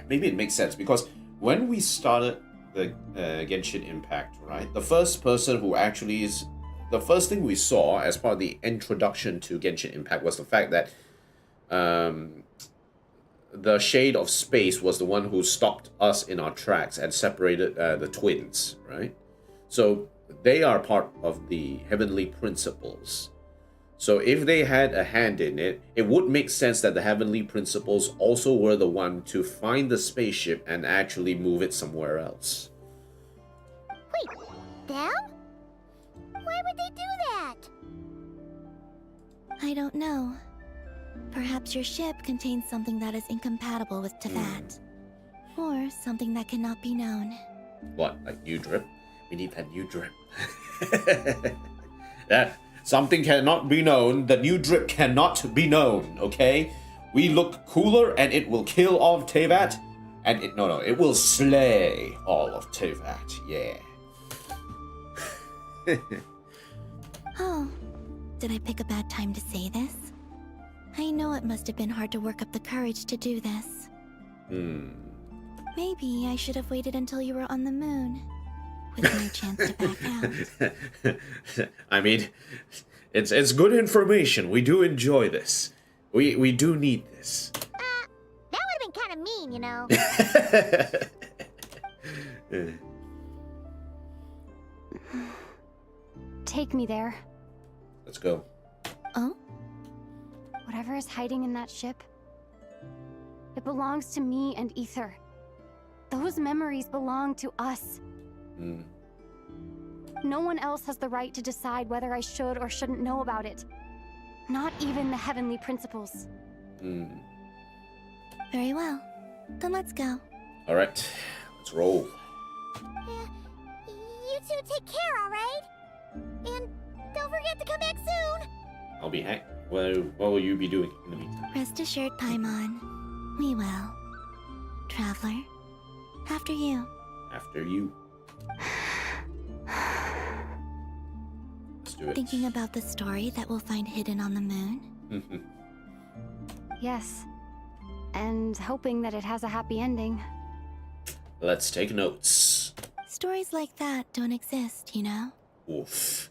it makes sense, because when we started the Genshin Impact, right? The first thing we saw as part of the introduction to Genshin Impact was the fact that the Shade of Space was the one who stopped us in our tracks and separated the twins, right? So they are part of the Heavenly Principles. So if they had a hand in it, it would make sense that the Heavenly Principles also were the one to find the spaceship and actually move it somewhere else. Wait, them? Why would they do that? I don't know. Perhaps your ship contains something that is incompatible with Teyvat. Or something that cannot be known. What, like new drip? We need that new drip. That something cannot be known. The new drip cannot be known, okay? We look cooler and it will kill all of Teyvat. And it it will slay all of Teyvat, yeah. Oh, did I pick a bad time to say this? I know it must have been hard to work up the courage to do this. Maybe I should have waited until you were on the moon. With no chance to back out. I mean, it's good information. We do enjoy this. We do need this. That would have been kind of mean, you know. Take me there. Let's go. Oh? Whatever is hiding in that ship, it belongs to me and Ether. Those memories belong to us. No one else has the right to decide whether I should or shouldn't know about it. Not even the heavenly principles. Very well. Then let's go. All right, let's roll. You two take care, all right? And don't forget to come back soon. I'll be what will you be doing in the meantime? Rest assured, Paimon. We will. Traveler, after you. After you. Let's do it. Thinking about the story that we'll find hidden on the moon? Yes. And hoping that it has a happy ending. Let's take notes. Stories like that don't exist, you know? Oof.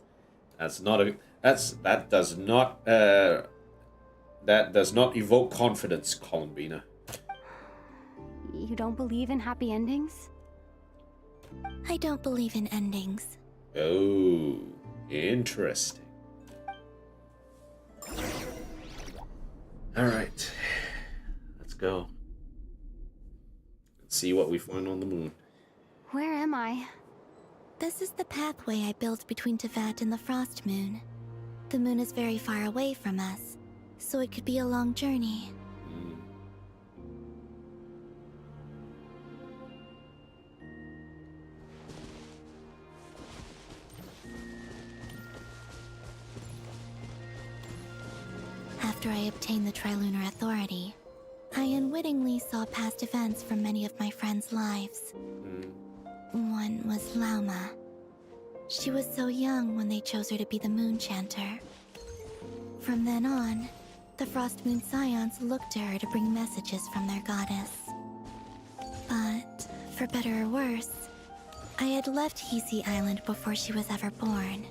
That does not evoke confidence, Columbina. You don't believe in happy endings? I don't believe in endings. Oh, interesting. All right, let's go. Let's see what we find on the moon. Where am I? This is the pathway I built between Teyvat and the Frost Moon. The moon is very far away from us, so it could be a long journey. After I obtained the Trilunar Authority, I unwittingly saw past events from many of my friends' lives. One was Lauma. She was so young when they chose her to be the Moon Chanter. From then on, the Frost Moon Scions looked to her to bring messages from their goddess. But, for better or worse, I had left Hisi Island before she was ever born.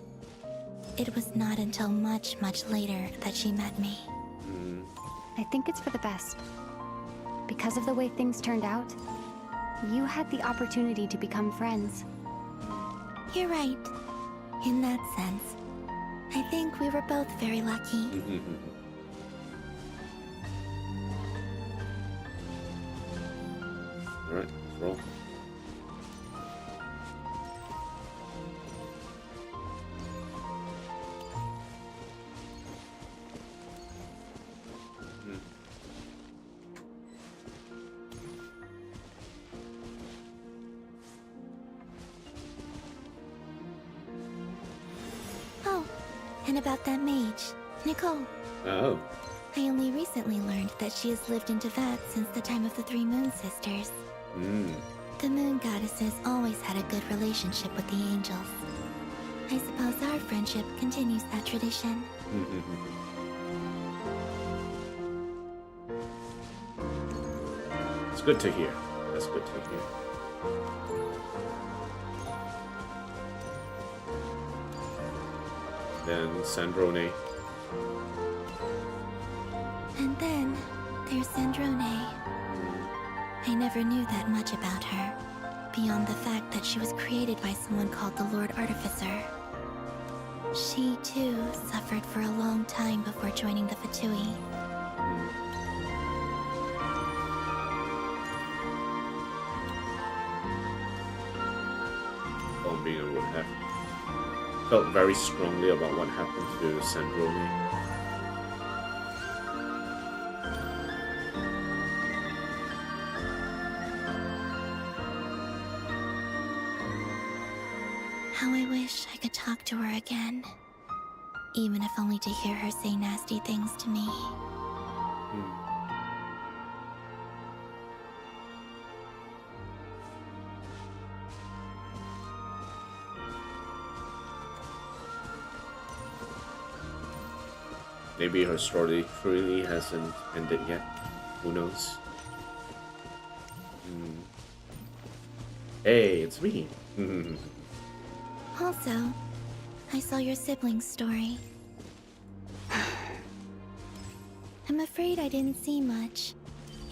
It was not until much, much later that she met me. I think it's for the best. Because of the way things turned out, you had the opportunity to become friends. You're right. In that sense, I think we were both very lucky. All right, let's roll. Oh, and about that mage, Nicole. Oh. I only recently learned that she has lived in Teyvat since the time of the Three Moon Sisters. The Moon Goddesses always had a good relationship with the angels. I suppose our friendship continues that tradition. It's good to hear. That's good to hear. Then Sandrone. And then there's Sandrone. I never knew that much about her, beyond the fact that she was created by someone called the Lord Artificer. She, too, suffered for a long time before joining the Fatui. Columbina would have felt very strongly about what happened to Sandrone. How I wish I could talk to her again. Even if only to hear her say nasty things to me. Maybe her story truly hasn't ended yet. Who knows? Hey, it's me. Also, I saw your sibling's story. I'm afraid I didn't see much.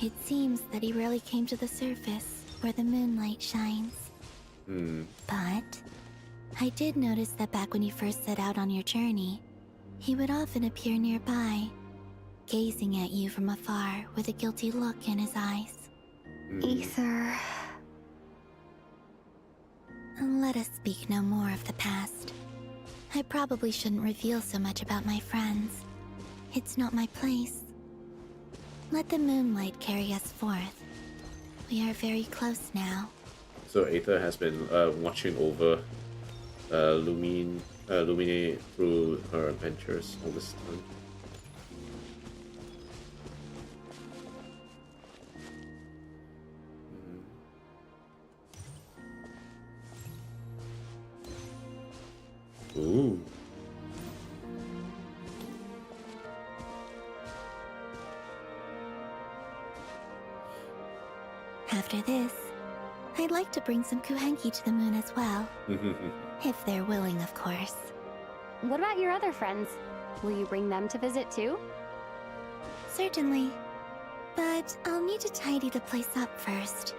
It seems that he rarely came to the surface where the moonlight shines. But I did notice that back when you first set out on your journey, he would often appear nearby, gazing at you from afar with a guilty look in his eyes. Ether. Let us speak no more of the past. I probably shouldn't reveal so much about my friends. It's not my place. Let the moonlight carry us forth. We are very close now. So Aether has been watching over Lumine through her adventures all this time. Ooh. After this, I'd like to bring some kuhenki to the moon as well. If they're willing, of course. What about your other friends? Will you bring them to visit too? Certainly. But I'll need to tidy the place up first.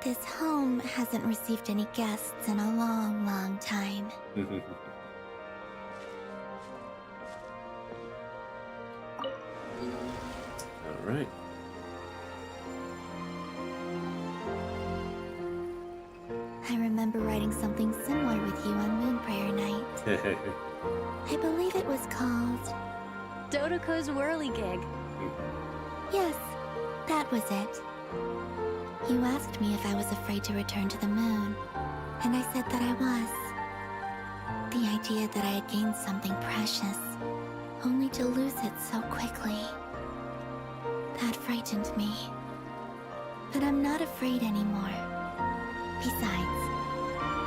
This home hasn't received any guests in a long, long time. All right. I remember writing something similar with you on Moon Prayer Night. I believe it was called... Dodoko's Whirligig. Yes, that was it. You asked me if I was afraid to return to the moon, and I said that I was. The idea that I had gained something precious, only to lose it so quickly. That frightened me. But I'm not afraid anymore. Besides,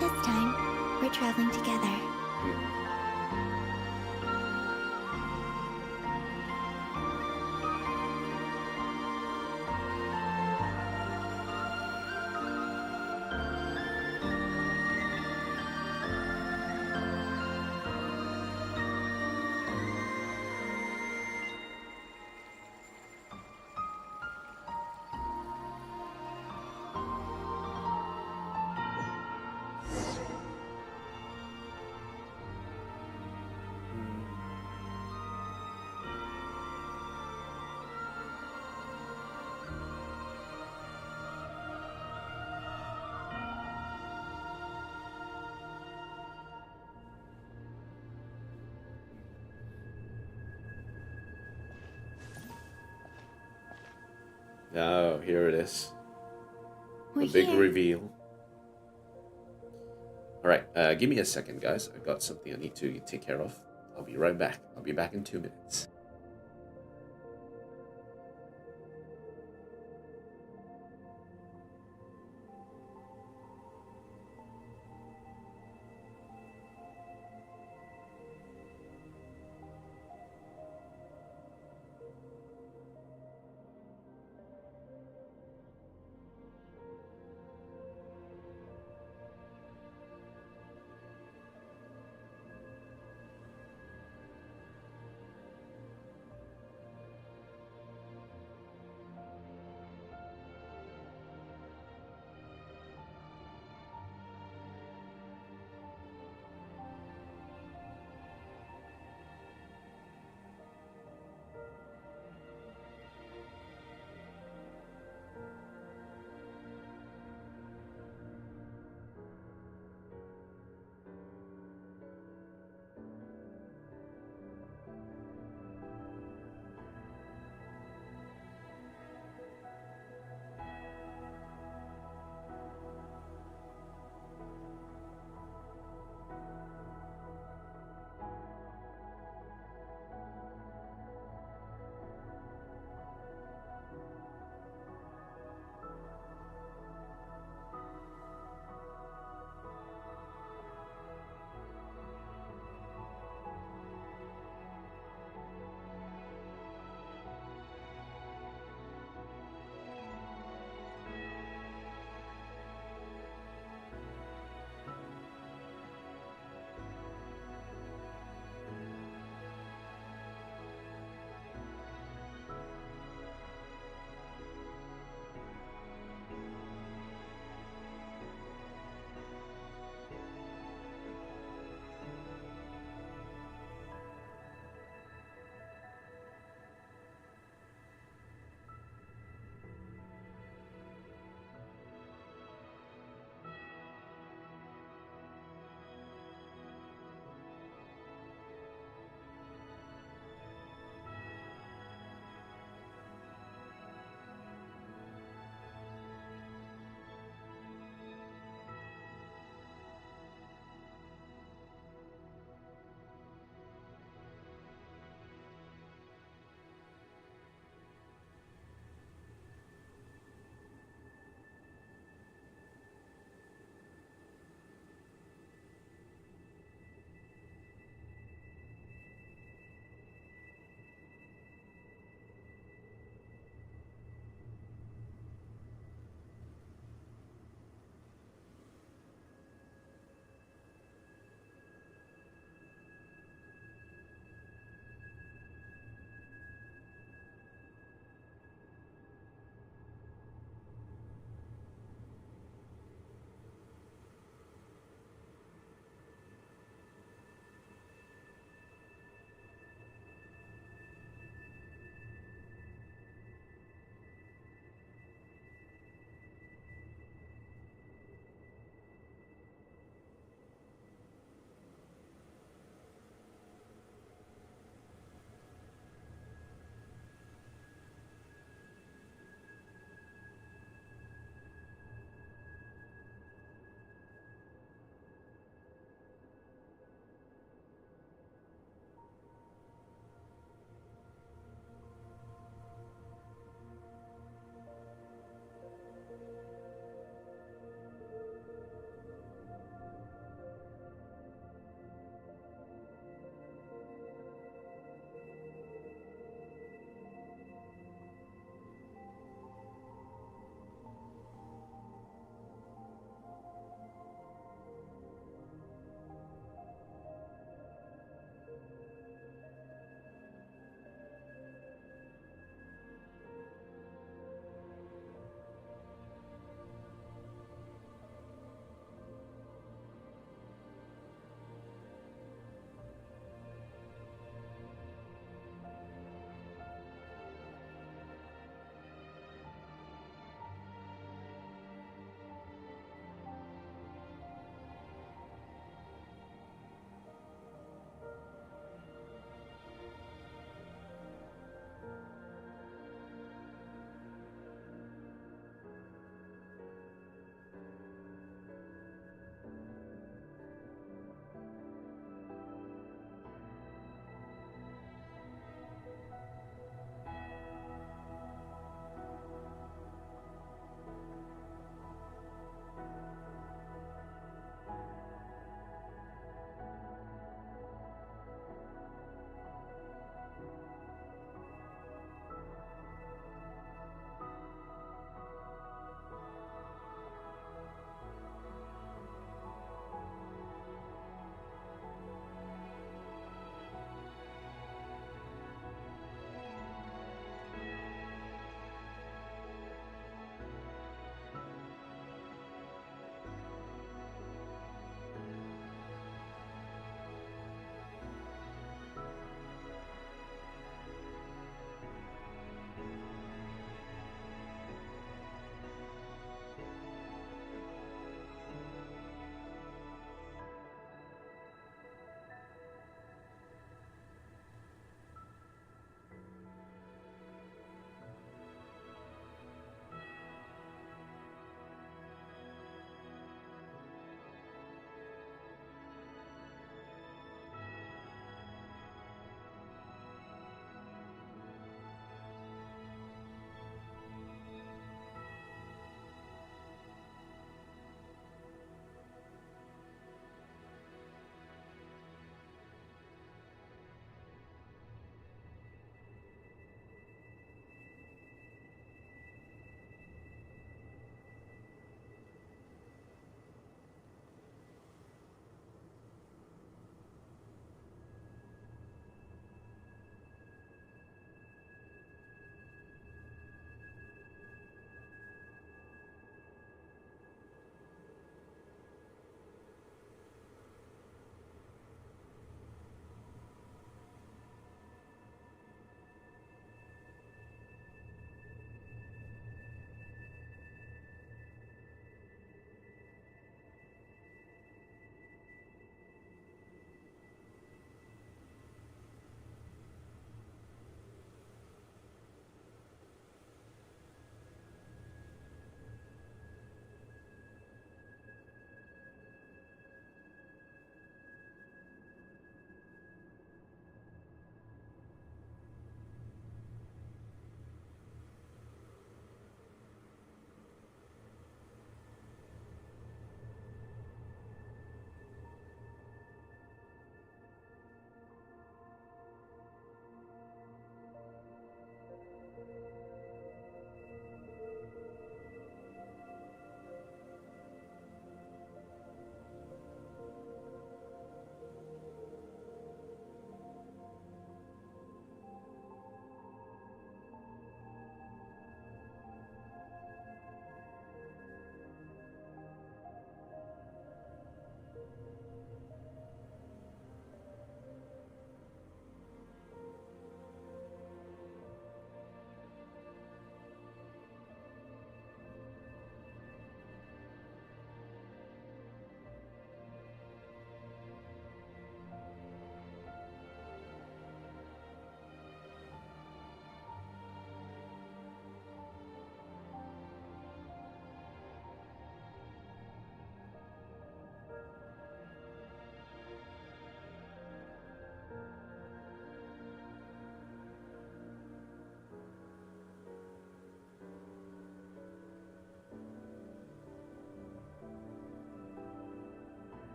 this time, we're traveling together. Oh, here it is. We're The big here. reveal. Alright, give me a second, guys. I've got something I need to take care of. I'll be right back. I'll be back in 2 minutes.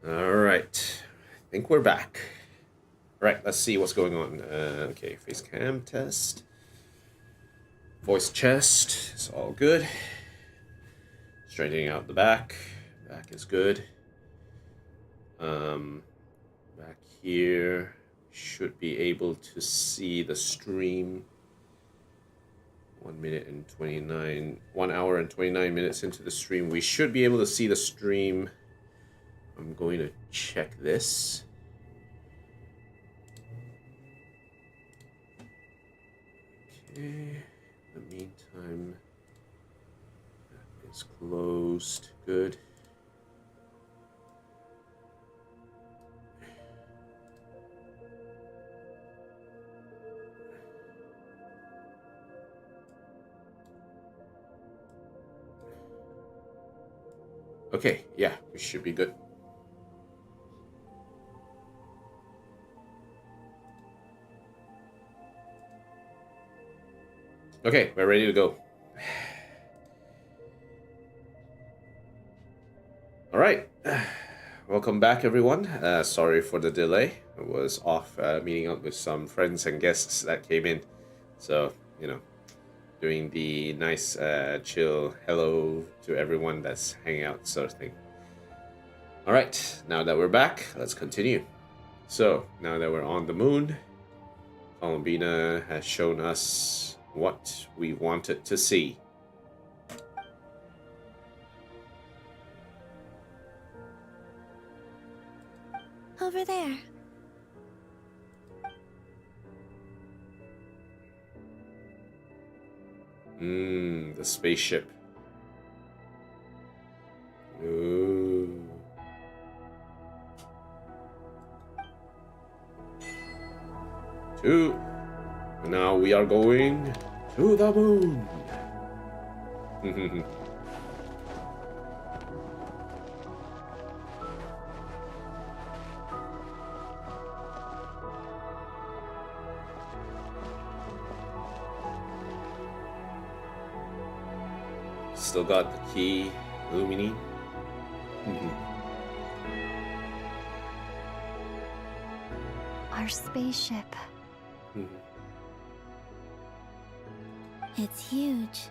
Alright. I think we're back. Right, let's see what's going on. Okay, face cam test. Voice chest. It's all good. Straightening out the back. Back is good. Back here. Should be able to see the stream. 1 minute and 29. 1 hour and 29 minutes into the stream. We should be able to see the stream. I'm going to check this. Okay. In the meantime, that is closed. Good. Okay, yeah, we should be good. Okay, we're ready to go. All right. Welcome back, everyone. Sorry for the delay. I was off meeting up with some friends and guests that came in. So, you know, doing the nice, chill hello to everyone that's hanging out sort of thing. All right, now that we're back, let's continue. So, now that we're on the moon, Columbina has shown us what we wanted to see. Over there. The spaceship. Ooh. Now we are going to the moon. Still got the key, Illumini. Our spaceship. It's huge.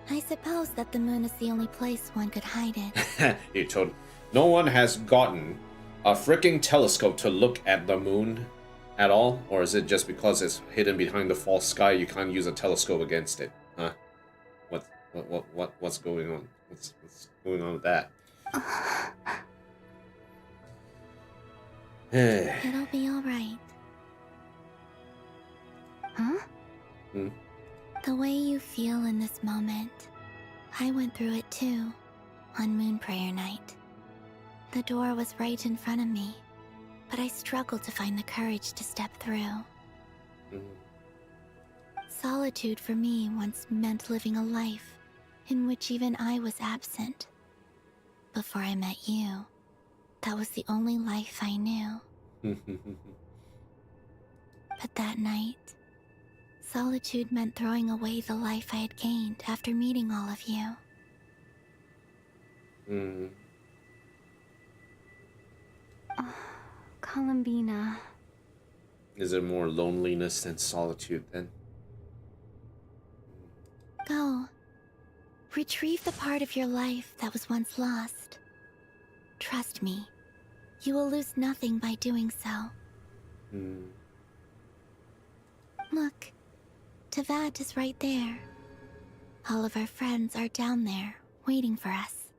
I suppose that the moon is the only place one could hide it. You told no one has gotten a freaking telescope to look at the moon at all, or is it just because it's hidden behind the false sky you can't use a telescope against it? Huh? What's going on? What's going on with that? It'll be all right. Huh? The way you feel in this moment, I went through it too, on Moon Prayer Night. The door was right in front of me, but I struggled to find the courage to step through. Solitude for me once meant living a life in which even I was absent. Before I met you, that was the only life I knew. But that night, solitude meant throwing away the life I had gained after meeting all of you. Columbina. Is there more loneliness than solitude then? Go. Retrieve the part of your life that was once lost. Trust me, you will lose nothing by doing so. Look, Tavad is right there. All of our friends are down there, waiting for us.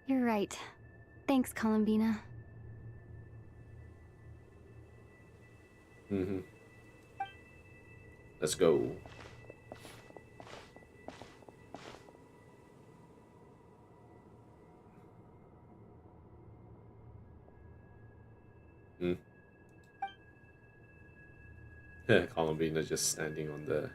You're right. Thanks, Columbina. Let's go. Columbina just standing on the...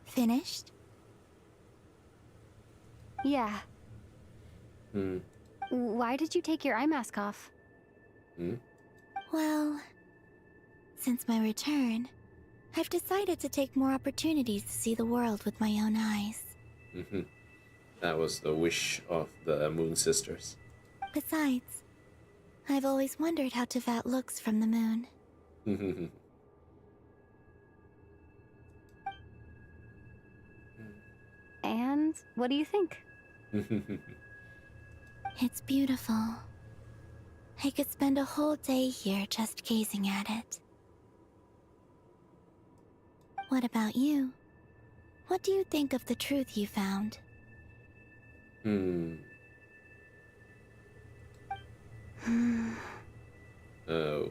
Finished? Yeah. Hmm. Why did you take your eye mask off? Well, since my return, I've decided to take more opportunities to see the world with my own eyes. That was the wish of the Moon Sisters. Besides, I've always wondered how Tevat looks from the moon. And what do you think? It's beautiful. I could spend a whole day here just gazing at it. What about you? What do you think of the truth you found? Oh.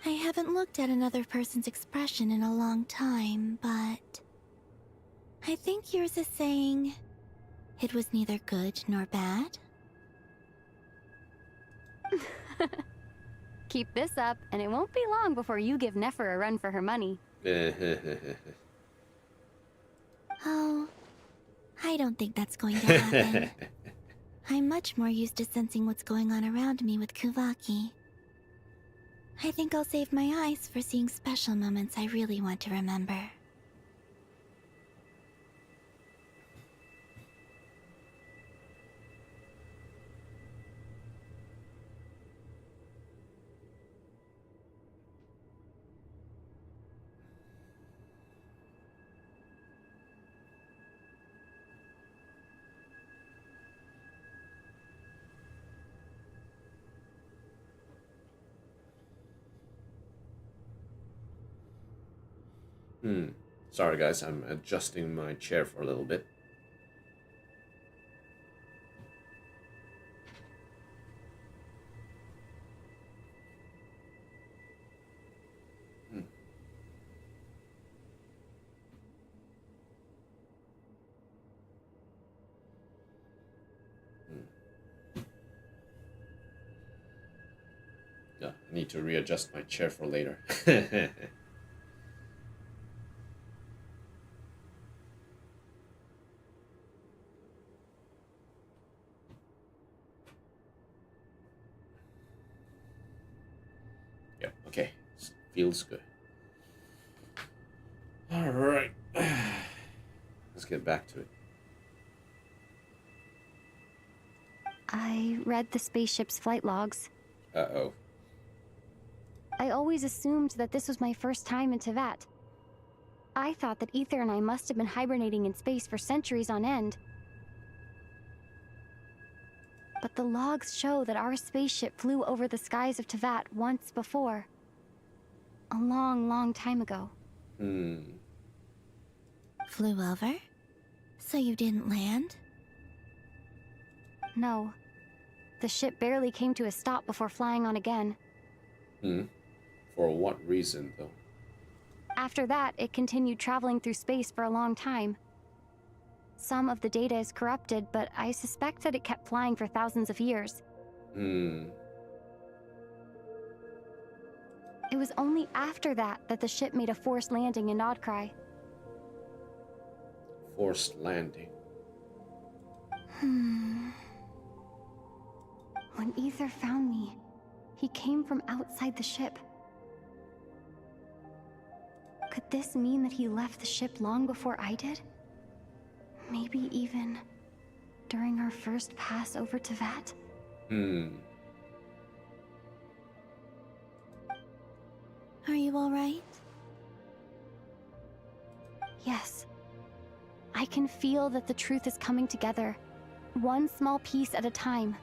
I haven't looked at another person's expression in a long time, but I think yours is saying it was neither good nor bad. Keep this up, and it won't be long before you give Nefer a run for her money. Oh, I don't think that's going to happen. I'm much more used to sensing what's going on around me with Kuvaki. I think I'll save my eyes for seeing special moments I really want to remember. Sorry guys, I'm adjusting my chair for a little bit. Yeah, I need to readjust my chair for later. Yeah, okay. Feels good. Alright. Let's get back to it. I read the spaceship's flight logs. Uh-oh. I always assumed that this was my first time in Tevat. I thought that Ether and I must have been hibernating in space for centuries on end. But the logs show that our spaceship flew over the skies of Tevat once before. A long, long time ago. Flew over? So you didn't land? No. The ship barely came to a stop before flying on again. For what reason, though? After that, it continued traveling through space for a long time. Some of the data is corrupted, but I suspect that it kept flying for thousands of years. It was only after that that the ship made a forced landing in Nod-krai. Forced landing. When Ether found me, he came from outside the ship. Could this mean that he left the ship long before I did? Maybe even during our first pass over Tevat? Are you alright? Yes. I can feel that the truth is coming together, one small piece at a time.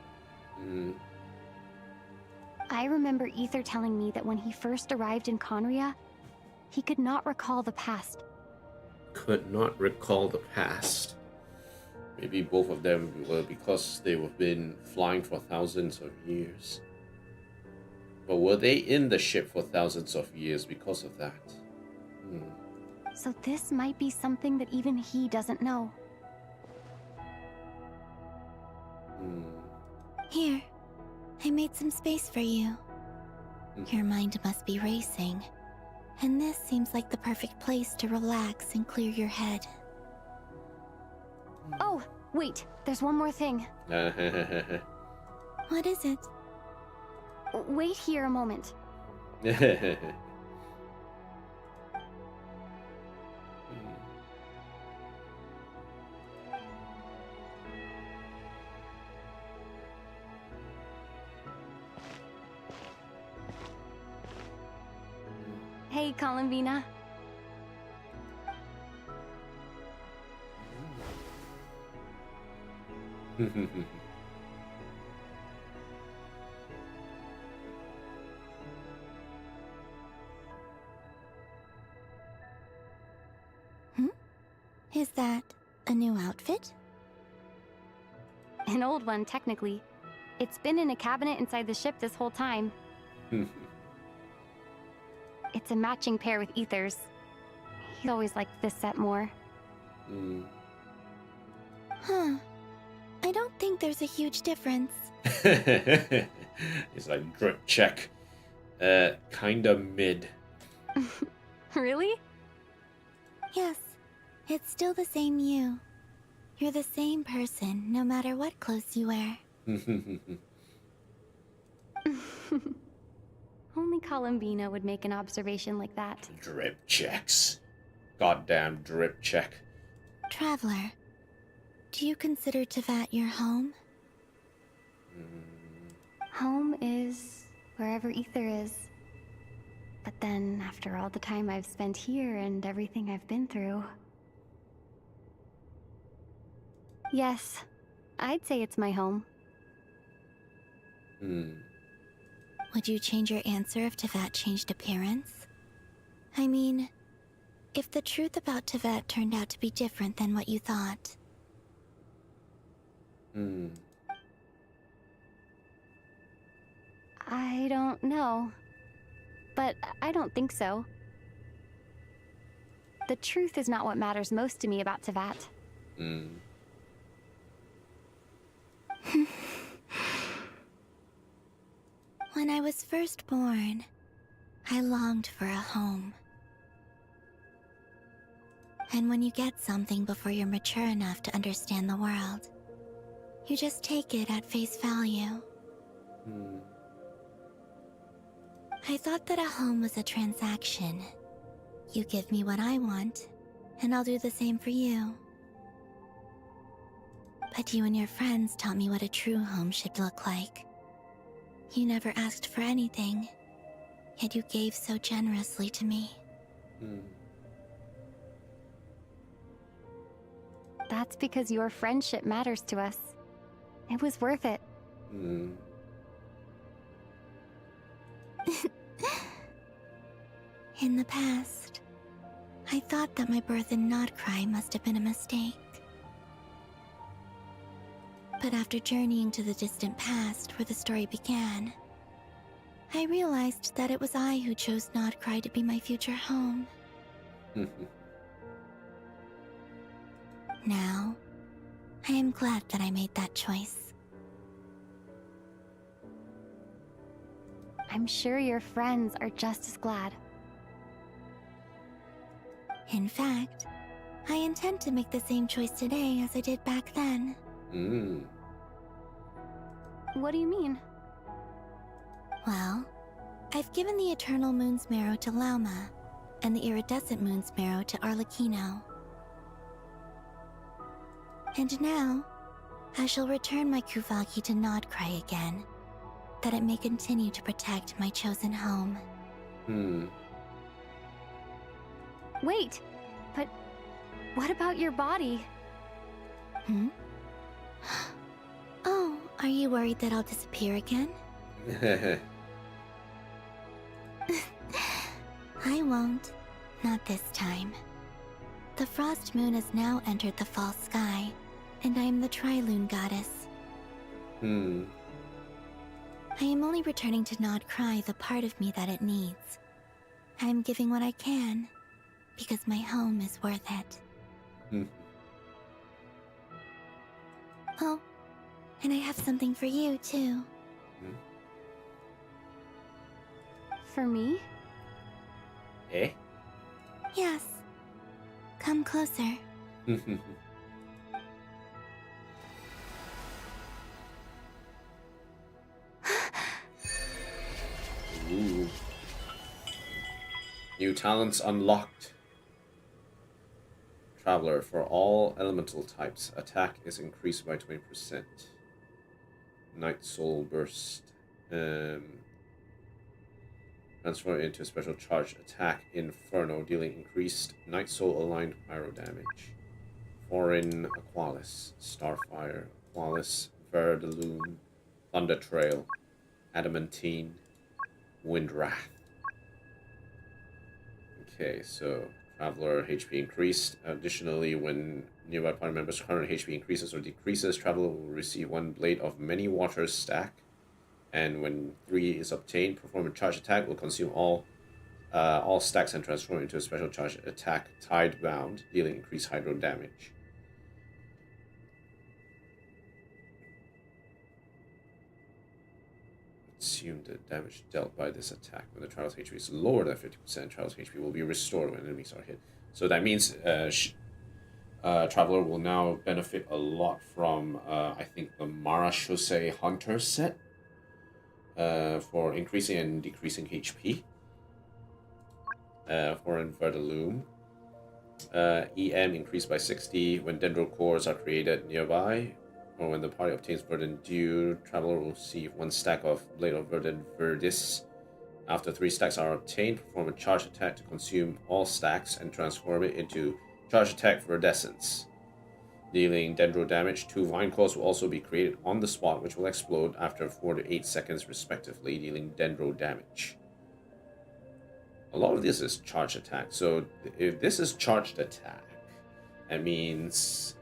I remember Ether telling me that when he first arrived in Conria, he could not recall the past. Could not recall the past. Maybe both of them were because they have been flying for thousands of years. But were they in the ship for thousands of years because of that? So this might be something that even he doesn't know. Here, I made some space for you. Your mind must be racing, and this seems like the perfect place to relax and clear your head. Oh, wait, there's one more thing. What is it? Wait here a moment. Hey, Columbina. Is that a new outfit? An old one, technically. It's been in a cabinet inside the ship this whole time. It's a matching pair with Ether's. He always liked this set more. Huh. I don't think there's a huge difference. It's like drip check. Kinda mid. Really? Yes. It's still the same you. You're the same person, no matter what clothes you wear. Only Columbina would make an observation like that. Drip checks. Goddamn drip check. Traveler, do you consider Tevat your home? Home is wherever Ether is. But then, after all the time I've spent here and everything I've been through... Yes, I'd say it's my home. Would you change your answer if Tevat changed appearance? I mean, if the truth about Tevat turned out to be different than what you thought. I don't know. But I don't think so. The truth is not what matters most to me about Tevat. When I was first born, I longed for a home. And when you get something before you're mature enough to understand the world, you just take it at face value. I thought that a home was a transaction. You give me what I want, and I'll do the same for you. But you and your friends taught me what a true home should look like. You never asked for anything, yet you gave so generously to me. That's because your friendship matters to us. It was worth it. In the past, I thought that my birth in Nod-krai must have been a mistake. But after journeying to the distant past where the story began, I realized that it was I who chose Nod-krai to be my future home. Now, I am glad that I made that choice. I'm sure your friends are just as glad. In fact, I intend to make the same choice today as I did back then. What do you mean? Well, I've given the Eternal Moon's Marrow to Lauma, and the Iridescent Moon's Marrow to Arlecchino. And now, I shall return my Kuvagi to Nod-krai again, that it may continue to protect my chosen home. Wait, but what about your body? Oh, are you worried that I'll disappear again? I won't. Not this time. The Frost Moon has now entered the false sky, and I am the Trilune goddess. I am only returning to Nod-krai the part of me that it needs. I am giving what I can, because my home is worth it. Hmm. Oh, and I have something for you, too. For me? Eh? Yes. Come closer. Ooh. New talents unlocked. Traveler, for all elemental types, attack is increased by 20%. Night Soul Burst. Transform into a special charge attack Inferno, dealing increased Night Soul aligned pyro damage. Foreign Aqualis, Starfire, Aqualis, vLune, Thunder Trail, Adamantine, Wind Wrath. Okay, so Traveler HP increased. Additionally, when nearby party members' current HP increases or decreases, Traveler will receive one blade of many waters stack. And when 3 is obtained, perform a charge attack will consume all stacks and transform into a special charge attack Tide Bound, dealing increased hydro damage. Assume the damage dealt by this attack when the Traveler's HP is lower than 50%, Traveler's HP will be restored when enemies are hit. So that means Traveler will now benefit a lot from, I think, the Marashose Hunter set for increasing and decreasing HP. For vLune. EM increased by 60 when dendro cores are created nearby, or when the party obtains Verdant Dew. Traveler will receive 1 stack of Blade of Verdant Verdis. After 3 stacks are obtained, perform a charge attack to consume all stacks and transform it into charge attack Verdescence, dealing dendro damage. 2 vine cores will also be created on the spot, which will explode after 4 to 8 seconds respectively, dealing dendro damage. A lot of this is charge attack. So if this is charged attack, that means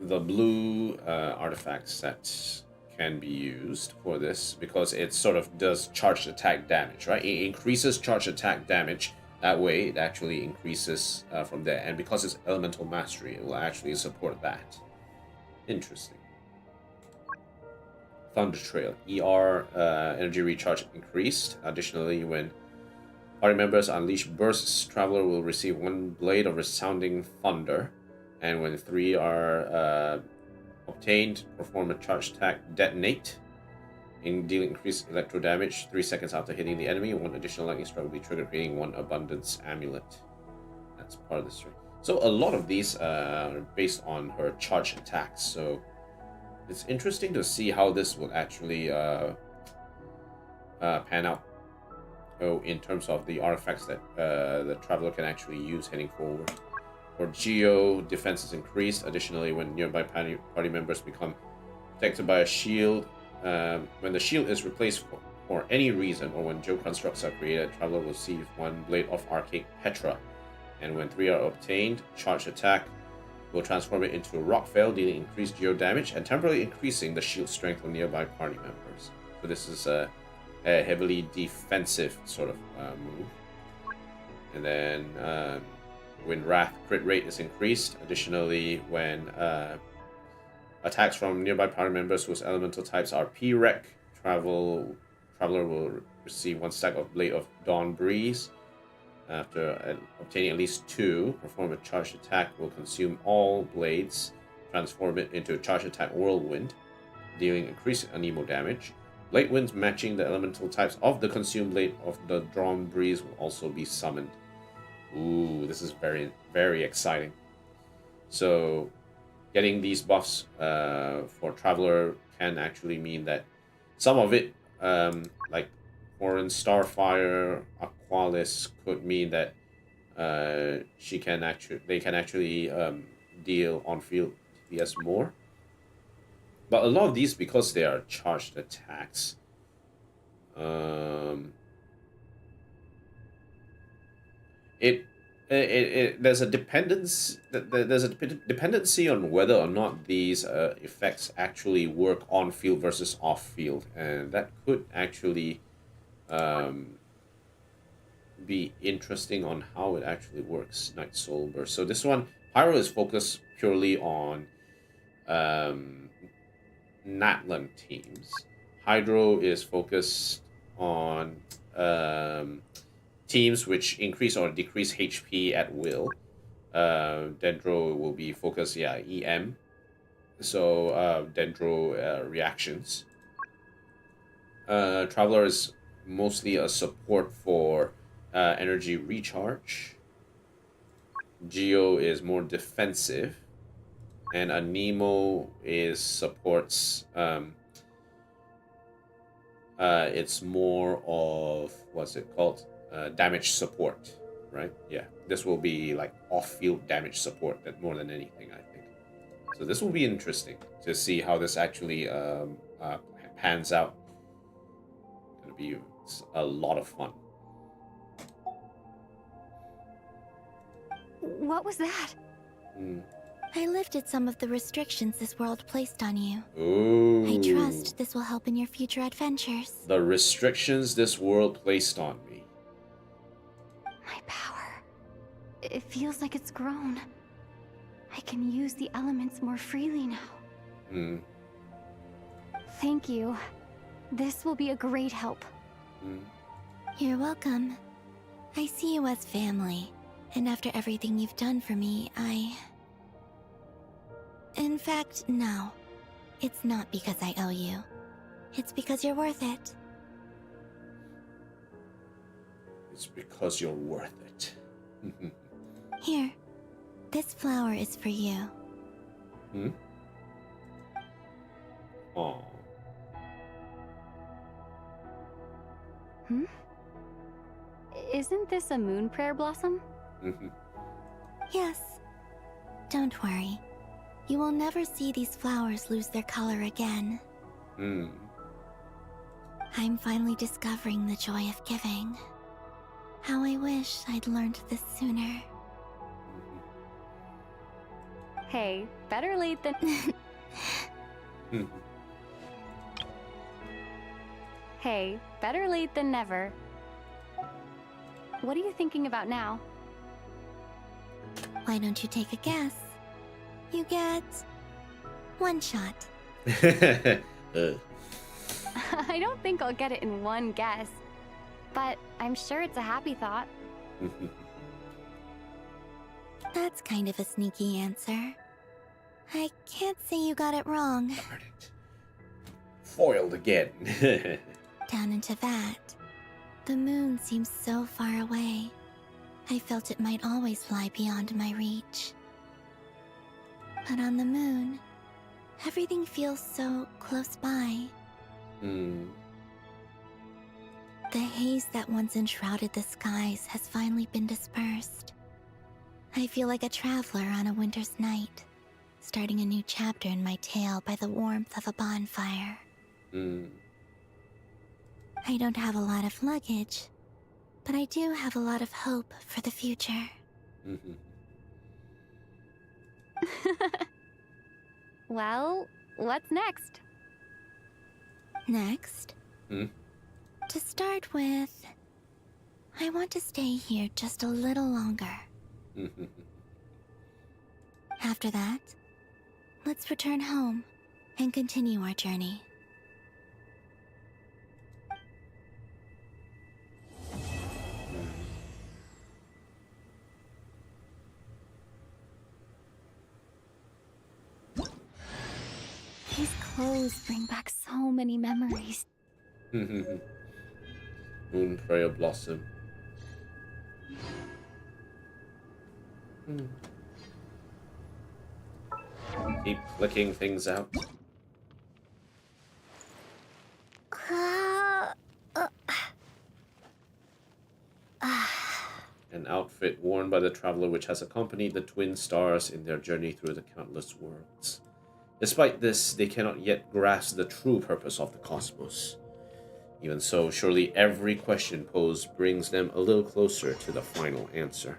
the blue artifact set can be used for this because it sort of does charged attack damage, right? It increases charged attack damage. That way, it actually increases from there. And because it's elemental mastery, it will actually support that. Interesting. Thunder Trail. ER energy recharge increased. Additionally, when party members unleash bursts, Traveler will receive 1 blade of resounding thunder. And when 3 are obtained, perform a charge attack Detonate, in dealing increased electro damage 3 seconds after hitting the enemy. 1 additional lightning strike will be triggered, creating 1 abundance amulet. That's part of the story. So a lot of these are based on her charge attacks. So it's interesting to see how this will actually pan out. Oh, in terms of the artifacts that the Traveler can actually use heading forward. For Geo, defense is increased. Additionally, when nearby party members become protected by a shield, when the shield is replaced for any reason, or when Geo constructs are created, Traveler will receive 1 blade of Arcade Petra. And when 3 are obtained, charge attack will transform it into a rock fail, dealing increased geo damage and temporarily increasing the shield strength of nearby party members. So this is a heavily defensive sort of move. And then when Wrath crit rate is increased. Additionally, when attacks from nearby party members whose elemental types are P-Rec, Traveler will receive 1 stack of Blade of Dawn Breeze. After obtaining at least 2, perform a charge attack will consume all blades, transform it into a charge attack Whirlwind, dealing increased anemo damage. Blade winds matching the elemental types of the consumed blade of the Dawn Breeze will also be summoned. Ooh, this is very, very exciting. So, getting these buffs for Traveler can actually mean that some of it, like Foreign Starfire, Aqualis, could mean that they can actually deal on field DPS more. But a lot of these, because they are charged attacks, there's a dependency on whether or not these effects actually work on field versus off field, and that could actually be interesting on how it actually works. Night Soul Burst. So this one, Pyro is focused purely on Natlan teams. Hydro is focused on teams which increase or decrease HP at will. Dendro will be focused, yeah, EM. So Dendro reactions. Traveler is mostly a support for energy recharge. Geo is more defensive, and a Nemo is supports. It's more of what's it called? Damage support, right? Yeah, this will be like off-field damage support that more than anything, I think. So this will be interesting to see how this actually pans out. Gonna be a lot of fun. What was that? I lifted some of the restrictions this world placed on you. Ooh. I trust this will help in your future adventures. The restrictions this world placed on me. My power. It feels like it's grown. I can use the elements more freely now. Thank you. This will be a great help. You're welcome. I see you as family, and after everything you've done for me, In fact, no. It's not because I owe you. It's because you're worth it. It's because you're worth it. Here. This flower is for you. Aww. Isn't this a moon prayer blossom? Yes. Don't worry. You will never see these flowers lose their color again. I'm finally discovering the joy of giving. How I wish I'd learned this sooner. Hey, better late than... Hey, better late than never. What are you thinking about now? Why don't you take a guess? You get... one shot. I don't think I'll get it in one guess. But I'm sure it's a happy thought. That's kind of a sneaky answer. I can't say you got it wrong. Darn it. Foiled again. Down into that. The moon seems so far away. I felt it might always lie beyond my reach. But on the moon, everything feels so close by. The haze that once enshrouded the skies has finally been dispersed. I feel like a traveler on a winter's night, starting a new chapter in my tale by the warmth of a bonfire. I don't have a lot of luggage, but I do have a lot of hope for the future. Well, what's next? Next? To start with, I want to stay here just a little longer. After that, let's return home and continue our journey. These clothes bring back so many memories. Moon prayer blossom. Keep clicking things out. An outfit worn by the traveler which has accompanied the twin stars in their journey through the countless worlds. Despite this, they cannot yet grasp the true purpose of the cosmos. Even so, surely every question posed brings them a little closer to the final answer.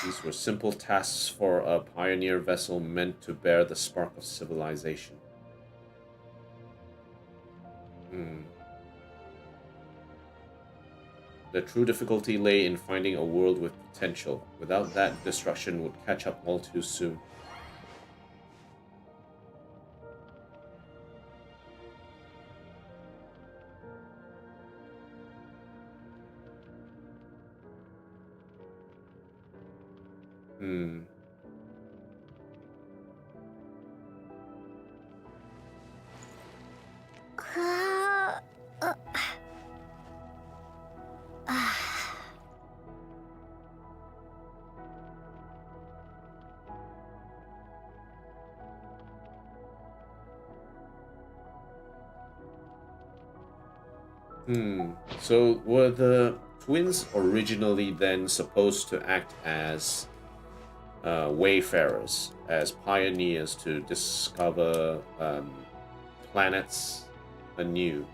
These were simple tasks for a pioneer vessel meant to bear the spark of civilization. The true difficulty lay in finding a world with potential. Without that, destruction would catch up all too soon. So were the twins originally then supposed to act as wayfarers, as pioneers to discover planets anew?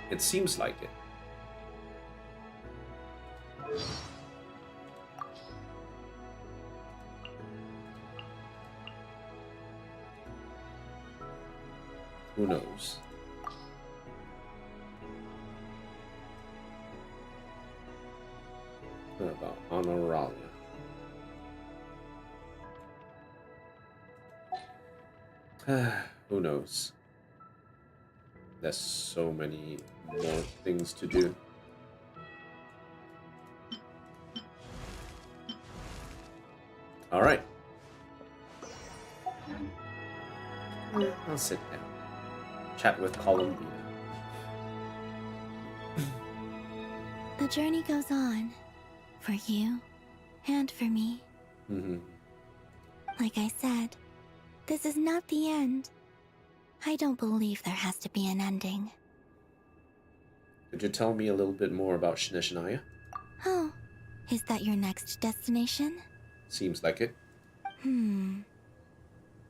It seems like it. Who knows? What about Honoralia? Who knows? There's so many more things to do. All right. I'll sit down. Chat with Columbina. The journey goes on. For you. And for me. Like I said, this is not the end. I don't believe there has to be an ending. Could you tell me a little bit more about Sneshnaya? Oh, is that your next destination? Seems like it.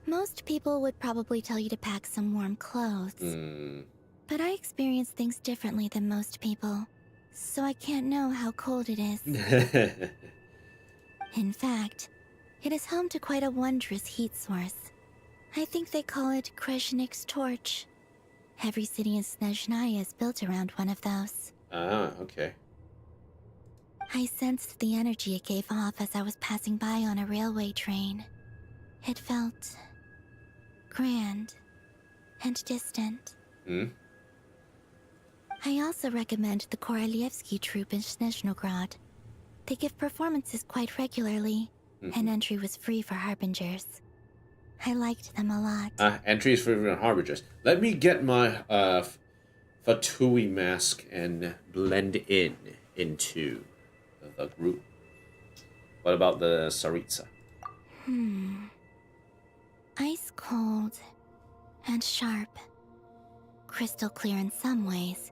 Most people would probably tell you to pack some warm clothes. But I experience things differently than most people, so I can't know how cold it is. In fact, it is home to quite a wondrous heat source. I think they call it Kreshnik's torch. Every city in Snezhnaya is built around one of those. Ah, okay. I sensed the energy it gave off as I was passing by on a railway train. It felt grand and distant. I also recommend the Korolievsky troupe in Snezhnograd. They give performances quite regularly, and entry was free for harbingers. I liked them a lot. Entries for harbingers. Let me get my Fatui mask and blend into the group. What about the Tsaritsa? Ice cold and sharp. Crystal clear in some ways,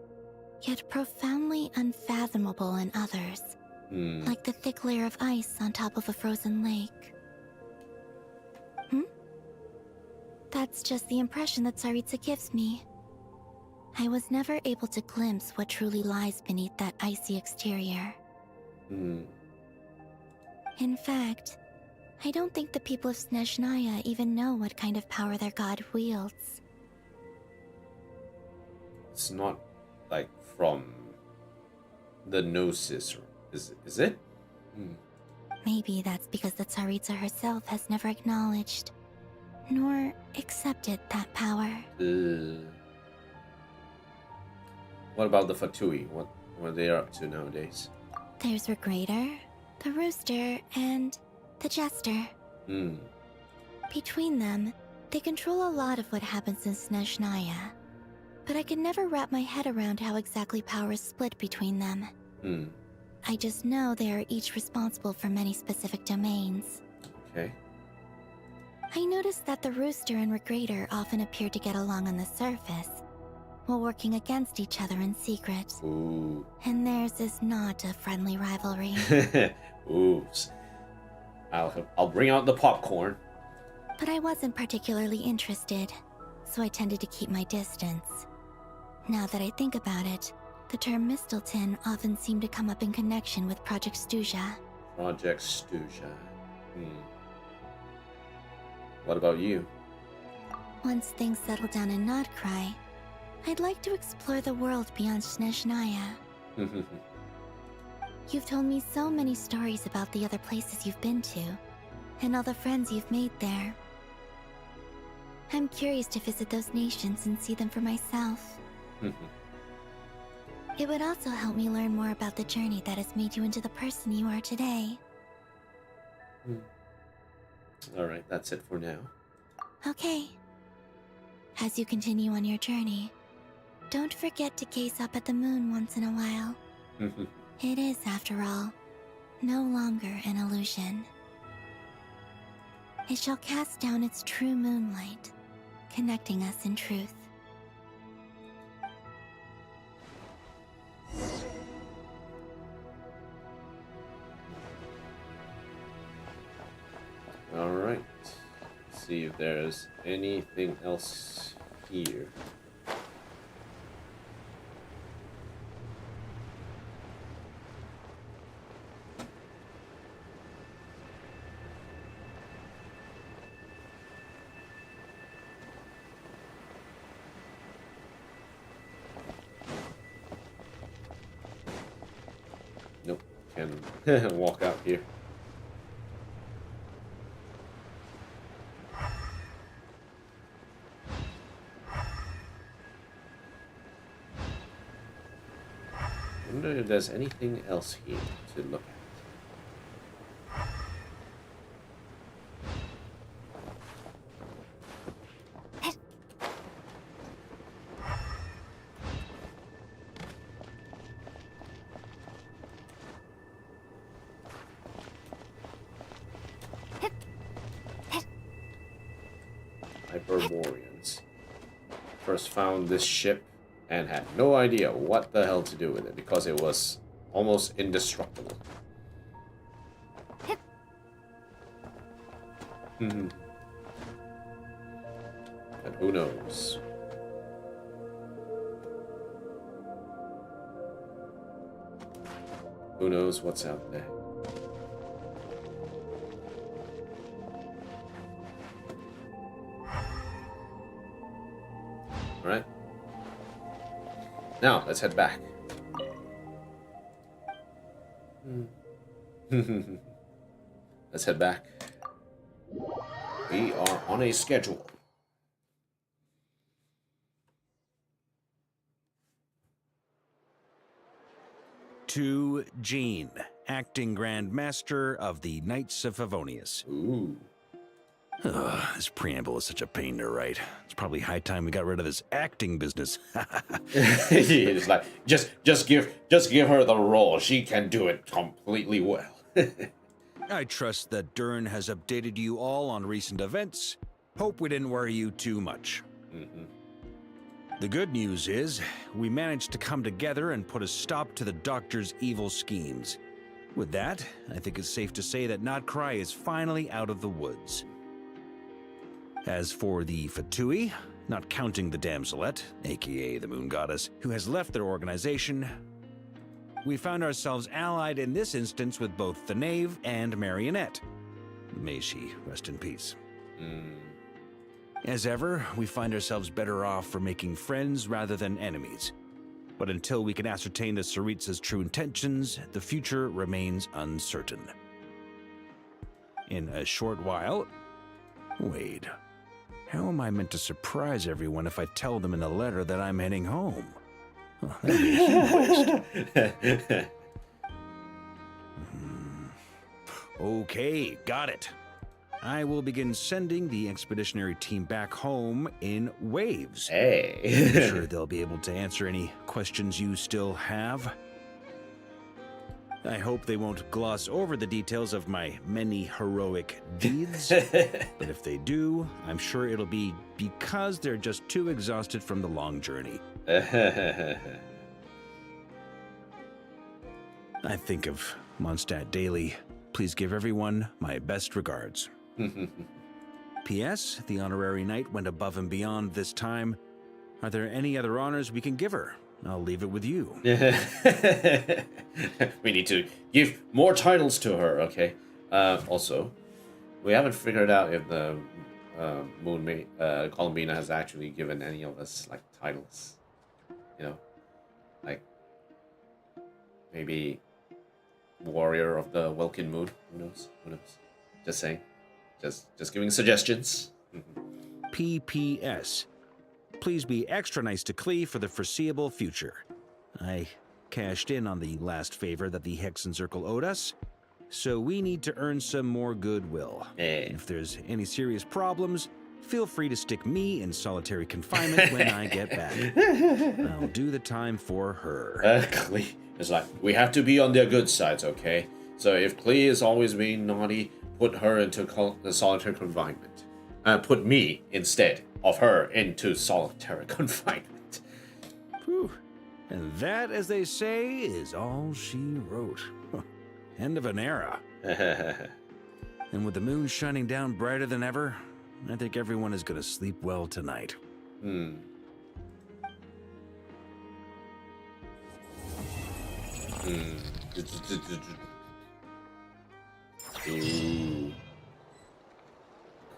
yet profoundly unfathomable in others. Like the thick layer of ice on top of a frozen lake. That's just the impression that Tsaritsa gives me. I was never able to glimpse what truly lies beneath that icy exterior. In fact, I don't think the people of Snezhnaya even know what kind of power their god wields. It's not like from the Gnosis, is it? Maybe that's because the Tsaritsa herself has never acknowledged nor accepted that power. What about the Fatui? What are they up to nowadays? There's Regrator, the Rooster, and the Jester. Between them, they control a lot of what happens in Snezhnaya. But I can never wrap my head around how exactly power is split between them. I just know they are each responsible for many specific domains. Okay. I noticed that the Rooster and Regrator often appear to get along on the surface, while working against each other in secret. And theirs is not a friendly rivalry. Oops. I'll bring out the popcorn. But I wasn't particularly interested, so I tended to keep my distance. Now that I think about it, The term Mistelton often seemed to come up in connection with Project Stuja. Project Stuja. What about you? Once things settle down in Nod-krai, I'd like to explore the world beyond Snezhnaya. You've told me so many stories about the other places you've been to, and all the friends you've made there. I'm curious to visit those nations and see them for myself. It would also help me learn more about the journey that has made you into the person you are today. Alright, that's it for now. Okay. As you continue on your journey, don't forget to gaze up at the moon once in a while. It is, after all, no longer an illusion. It shall cast down its true moonlight, connecting us in truth. Alright. See if there's anything else here. Nope, can walk out here. I wonder if there's anything else here to look at. Hyperboreans. First found this ship and had no idea what the hell to do with it because it was almost indestructible. But who knows? Who knows what's out there? All right. Now, let's head back. Let's head back. We are on a schedule. To Jean, acting Grand Master of the Knights of Favonius. Ooh. This preamble is such a pain to write. It's probably high time we got rid of this acting business. It's like just give her the role. She can do it completely well. I trust that Dern has updated you all on recent events. Hope we didn't worry you too much. The good news is, we managed to come together and put a stop to the Doctor's evil schemes. With that, I think it's safe to say that Nod-krai is finally out of the woods. As for the Fatui, not counting the Damselette, aka the Moon Goddess, who has left their organization, we found ourselves allied in this instance with both the Knave and Marionette. May she rest in peace. As ever, we find ourselves better off for making friends rather than enemies. But until we can ascertain the Tsaritsa's true intentions, the future remains uncertain. In a short while... Wait. How am I meant to surprise everyone if I tell them in a letter that I'm heading home? Oh, that'd be a huge waste. Okay, got it. I will begin sending the expeditionary team back home in waves. Hey. I'm sure they'll be able to answer any questions you still have. I hope they won't gloss over the details of my many heroic deeds. But if they do, I'm sure it'll be because they're just too exhausted from the long journey. I think of Mondstadt daily. Please give everyone my best regards. P.S. The honorary knight went above and beyond this time. Are there any other honors we can give her? I'll leave it with you. We need to give more titles to her, okay? Also, we haven't figured out if the Columbina has actually given any of us, like, titles. You know? Like, maybe Warrior of the Welkin Moon. Who knows? Who knows? Just saying. Just giving suggestions. PPS. Please be extra nice to Klee for the foreseeable future. I cashed in on the last favor that the Hexen Circle owed us, so we need to earn some more goodwill. If there's any serious problems, feel free to stick me in solitary confinement when I get back. I'll do the time for her. Klee is like, we have to be on their good sides, okay? So if Klee is always being naughty, put her into solitary confinement. Put me, instead of her, into solitary confinement. Whew. And that, as they say, is all she wrote. End of an era. And with the moon shining down brighter than ever, I think everyone is going to sleep well tonight. Ooh.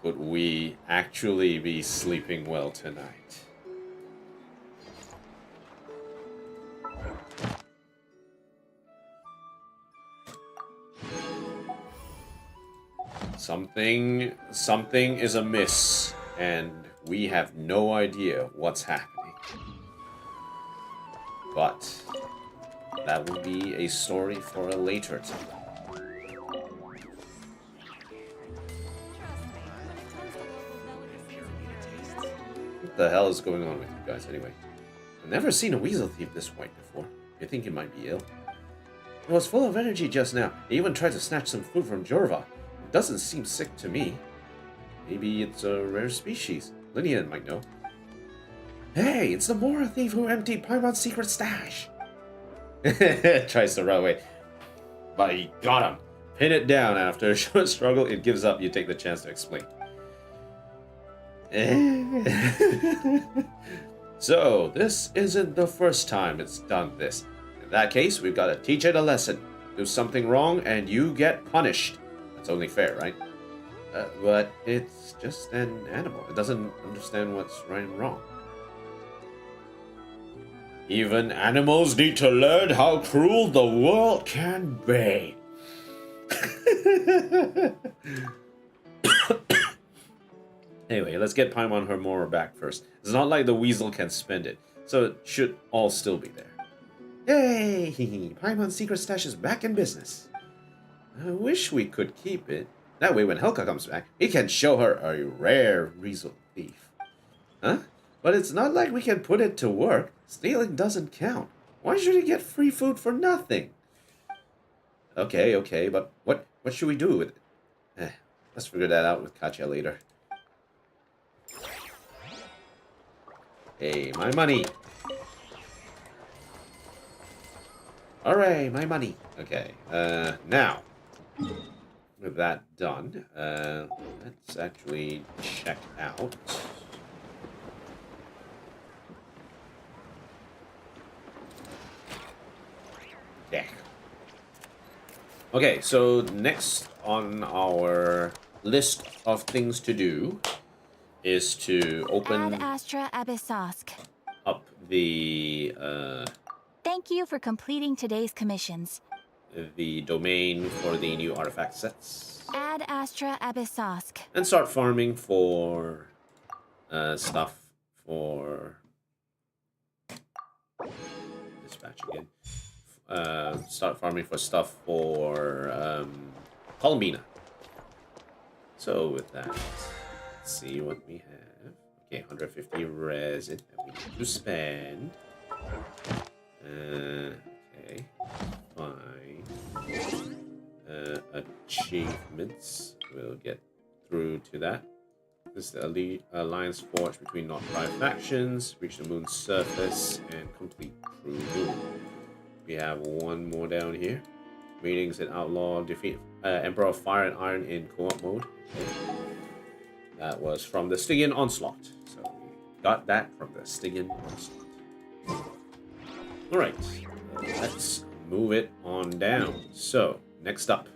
Could we actually be sleeping well tonight? Something is amiss, and we have no idea what's happening. But that will be a story for a later time. What the hell is going on with you guys anyway? I've never seen a weasel thief this white before. You think he might be ill? It was full of energy just now. He even tried to snatch some food from Jorva. It doesn't seem sick to me. Maybe it's a rare species. Linian might know. Hey, it's the Mora thief who emptied Paimon's secret stash. Tries to run away. But he got him. Pin it down. After a short struggle, it gives up. You take the chance to explain. So, this isn't the first time it's done this. In that case, we've got to teach it a lesson. Do something wrong and you get punished. That's only fair, right? But it's just an animal. It doesn't understand what's right and wrong. Even animals need to learn how cruel the world can be. Anyway, let's get Paimon her Mora back first. It's not like the weasel can spend it, so it should all still be there. Yay! Paimon's secret stash is back in business. I wish we could keep it. That way when Helka comes back, we can show her a rare weasel thief. Huh? But it's not like we can put it to work. Stealing doesn't count. Why should it get free food for nothing? Okay, but what should we do with it? Let's figure that out with Katya later. Hey, my money. Alright, my money. Okay, now, with that done, let's actually check out. Yeah. Okay, so next on our list of things to do is to open Ad Astra Abyssosk. up the Thank you for completing today's commissions. the domain for the new artifact sets. Ad Astra Abyssosk. And start farming for stuff for dispatch again. Start farming for stuff for Columbina. So with that, let's see what we have. Okay, 150 resin that we need to spend. Okay, fine. Achievements. We'll get through to that. This is the elite alliance forge between Nod-krai factions. Reach the moon's surface and complete True Moon. We have one more down here. Meetings in Outlaw. Defeat Emperor of Fire and Iron in co-op mode. Okay. That was from the Stygian Onslaught. So we got that from the Stygian Onslaught. Alright, let's move it on down. So, next up,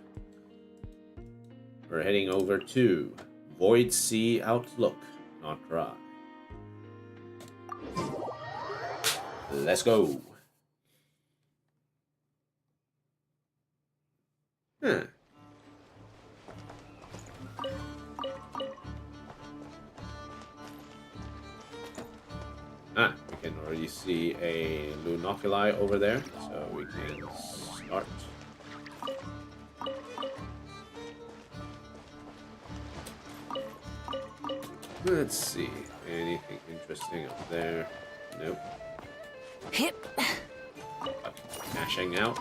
we're heading over to Void Sea Outlook, Nod-krai. Let's go. Huh. Ah, we can already see a Nod-krai over there, so we can start. Let's see, anything interesting up there? Nope. Hip. Mashing out.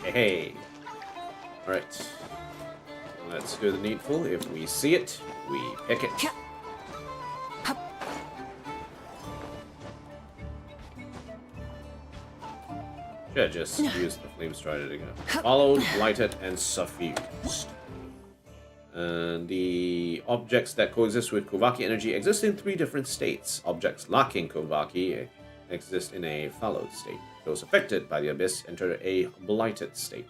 Hey. Alright. Let's do the needful. If we see it, we pick it. Should have just used the flame strider to go. Followed, blighted, and suffused. The objects that coexist with Kuvaki energy exist in 3 different states. Objects lacking Kuvaki exist in a followed state. Those affected by the abyss enter a blighted state.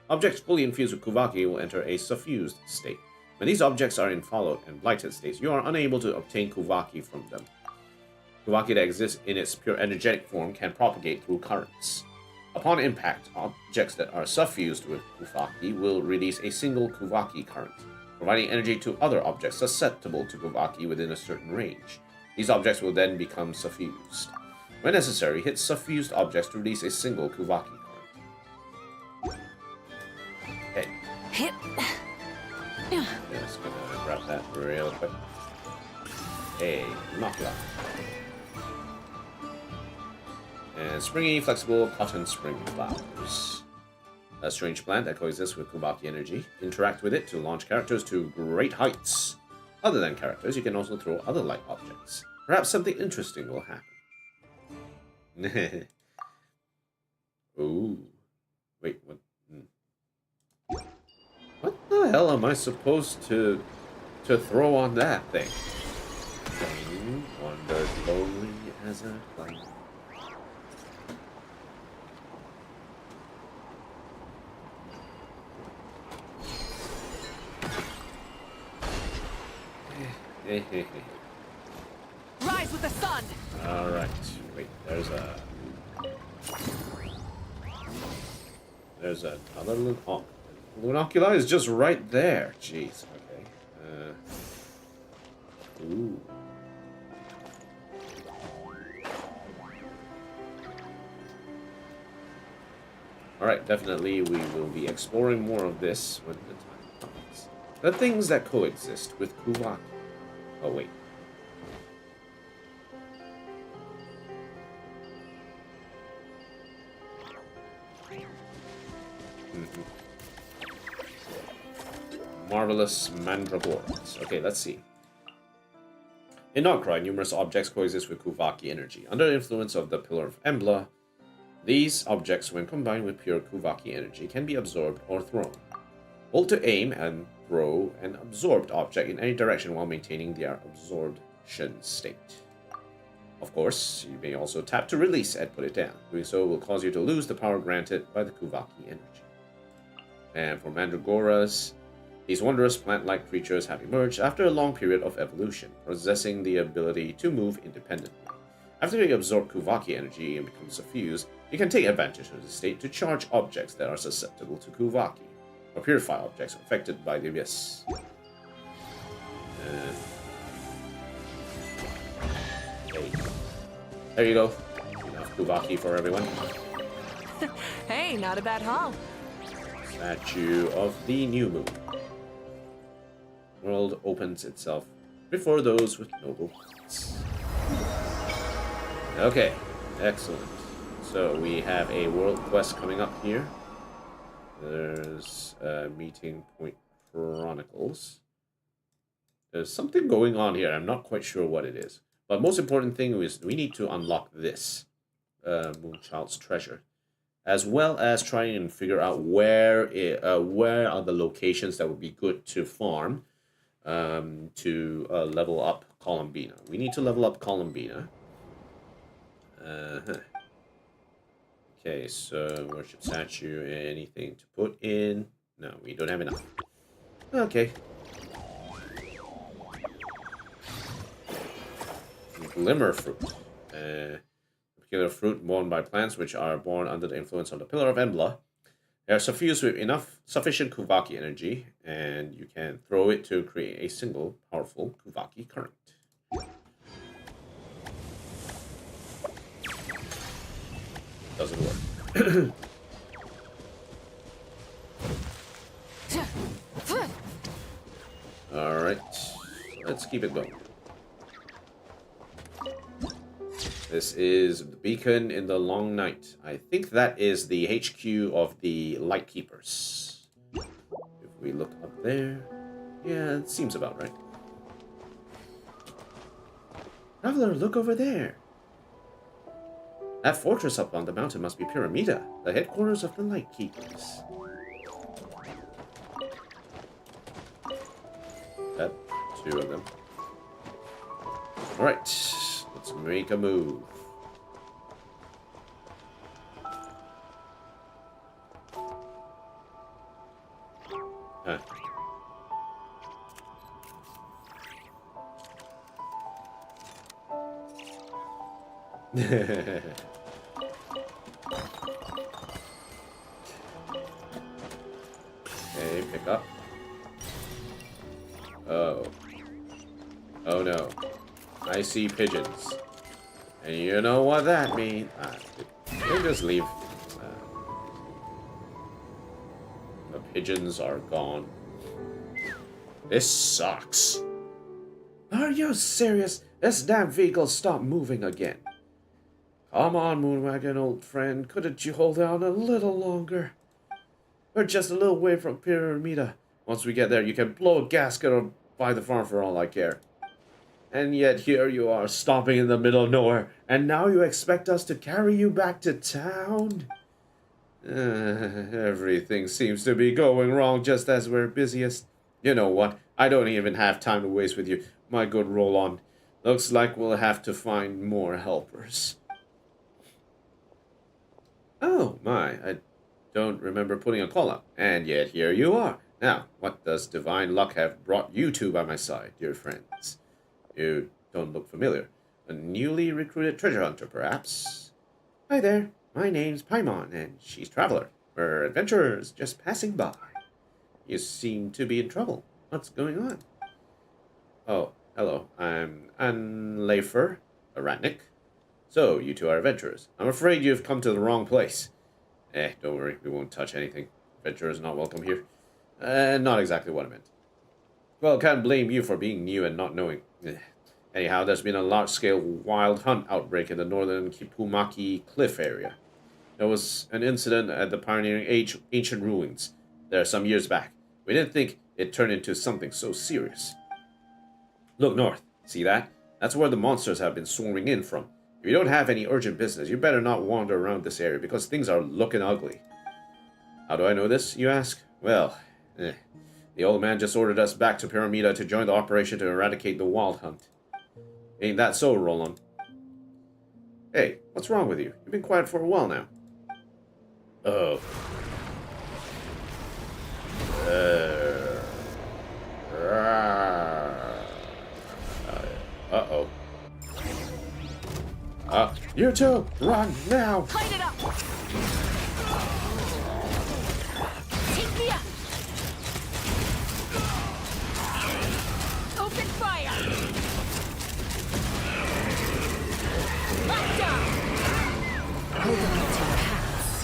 Objects fully infused with Kuvaki will enter a suffused state. When these objects are in followed and blighted states, you are unable to obtain Kuvaki from them. Kuvaki that exists in its pure energetic form can propagate through currents. Upon impact, objects that are suffused with Kuvaki will release a single Kuvaki current, providing energy to other objects susceptible to Kuvaki within a certain range. These objects will then become suffused. When necessary, hit suffused objects to release a single Kuvaki current. Okay. Hip. Just gonna grab that real quick. Hey, Nod-krai. And springy, flexible cotton spring flowers. A strange plant that coexists with Kuvaki energy. Interact with it to launch characters to great heights. Other than characters, you can also throw other light objects. Perhaps something interesting will happen. Ooh. Wait, what? What the hell am I supposed to throw on that thing? Wandered lonely as a cloud. Rise with the sun. All right. Wait, there's another Nod-krai is just right there. Jeez. Okay. Ooh. All right. Definitely, we will be exploring more of this when the time comes. The things that coexist with Kuvaki. Oh wait. Marvelous mandragoras. Okay, let's see. In Nod-krai, numerous objects coexist with Kuvaki energy. Under the influence of the Pillar of Embla, these objects, when combined with pure Kuvaki energy, can be absorbed or thrown. Hold to aim and throw an absorbed object in any direction while maintaining their absorption state. Of course, you may also tap to release and put it down. Doing so will cause you to lose the power granted by the Kuvaki energy. And for mandragoras, these wondrous plant-like creatures have emerged after a long period of evolution, possessing the ability to move independently. After you absorb Kuvaki energy and become suffused, you can take advantage of the state to charge objects that are susceptible to Kuvaki, or purify objects affected by the abyss. Hey. There you go. Enough Kuvaki for everyone. Hey, not a bad haul. Statue of the New Moon. World opens itself before those with noble hearts. Okay, excellent. So we have a world quest coming up here. There's Meeting Point Chronicles. There's something going on here. I'm not quite sure what it is. But most important thing is we need to unlock this Moonchild's treasure, as well as trying and figure out where are the locations that would be good to farm to level up Columbina. We need to level up Columbina. Okay, so worship statue, anything to put in? No, we don't have enough. Okay. Glimmer fruit. Particular fruit born by plants which are born under the influence of the Pillar of Embla. They are suffused with sufficient Kuvaki energy, and you can throw it to create a single powerful Kuvaki current. Doesn't work. Alright, let's keep it going. This is the beacon in the long night. I think that is the HQ of the Light Keepers. If we look up there, yeah, it seems about right. Traveler, look over there. That fortress up on the mountain must be Pyramida, the headquarters of the Light Keepers. That, two of them. Alright, let's make a move. Huh. Okay, pick up. Oh. Oh no. I see pigeons. And you know what that means. We'll just leave. The pigeons are gone. This sucks. Are you serious? This damn vehicle stopped moving again. Come on, Moonwagon, old friend. Couldn't you hold out a little longer? We're just a little way from Pyramida. Once we get there, you can blow a gasket or buy the farm for all I care. And yet here you are, stopping in the middle of nowhere, and now you expect us to carry you back to town? Everything seems to be going wrong just as we're busiest. You know what? I don't even have time to waste with you, my good Roll-On. Looks like we'll have to find more helpers. Oh my, I don't remember putting a call up, and yet here you are. Now, what does divine luck have brought you to by my side, dear friends? You don't look familiar. A newly recruited treasure hunter, perhaps? Hi there, my name's Paimon, and she's Traveler. We're adventurers just passing by. You seem to be in trouble. What's going on? Oh, hello, I'm Anleifer, a Ratnik. So, you two are adventurers. I'm afraid you've come to the wrong place. Don't worry, we won't touch anything. Adventurers not welcome here. Not exactly what I meant. Well, can't blame you for being new and not knowing. Anyhow, there's been a large-scale wild hunt outbreak in the northern Kipumaki cliff area. There was an incident at the pioneering ancient ruins there some years back. We didn't think it turned into something so serious. Look north. See that? That's where the monsters have been swarming in from. If you don't have any urgent business, you better not wander around this area because things are looking ugly. How do I know this, you ask? Well, the old man just ordered us back to Pyramida to join the operation to eradicate the wild hunt. Ain't that so, Roland? Hey, what's wrong with you? You've been quiet for a while now. Oh. Uh-oh. You two, run now! Light it up! Take me up! Open fire! Lockdown! Hold on to your hats.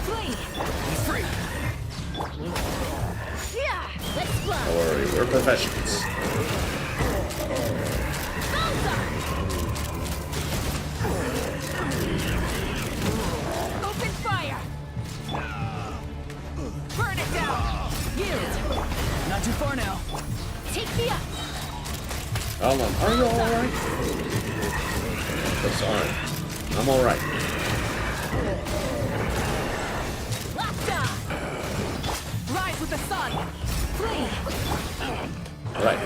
Flee! Free! Yeah! Let's fly! Don't worry, we're professionals. Open fire! Burn it down! Yield! Not too far now. Take me up! Hold on, are you alright? That's alright. I'm alright. Lockdown! Rise with the sun! Flee! Alright.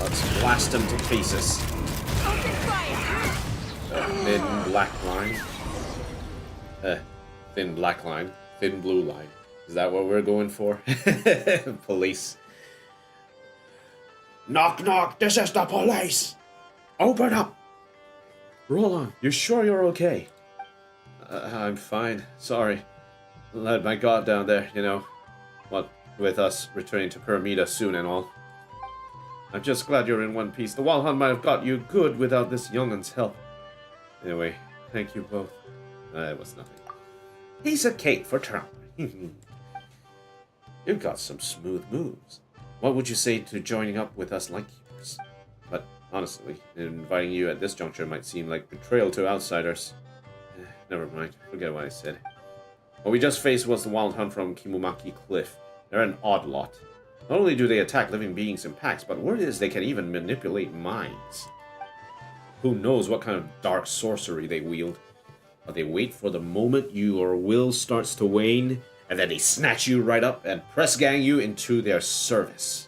Let's blast them to pieces. Thin black line. Thin black line. Thin blue line. Is that what we're going for? Police. Knock, knock. This is the police. Open up. Roll on. You sure you're okay? I'm fine. Sorry. Let my guard down there, you know. What with us returning to Pyramida soon and all. I'm just glad you're in one piece. The Wild Hunt might have got you good without this youngun's help. Anyway, thank you both. It was nothing. He's a cake for trauma. You've got some smooth moves. What would you say to joining up with us Lightkeepers? But honestly, inviting you at this juncture might seem like betrayal to outsiders. Never mind, forget what I said. What we just faced was the Wild Hunt from Kimumaki Cliff. They're an odd lot. Not only do they attack living beings in packs, but word is they can even manipulate minds. Who knows what kind of dark sorcery they wield. But they wait for the moment your will starts to wane, and then they snatch you right up and press gang you into their service.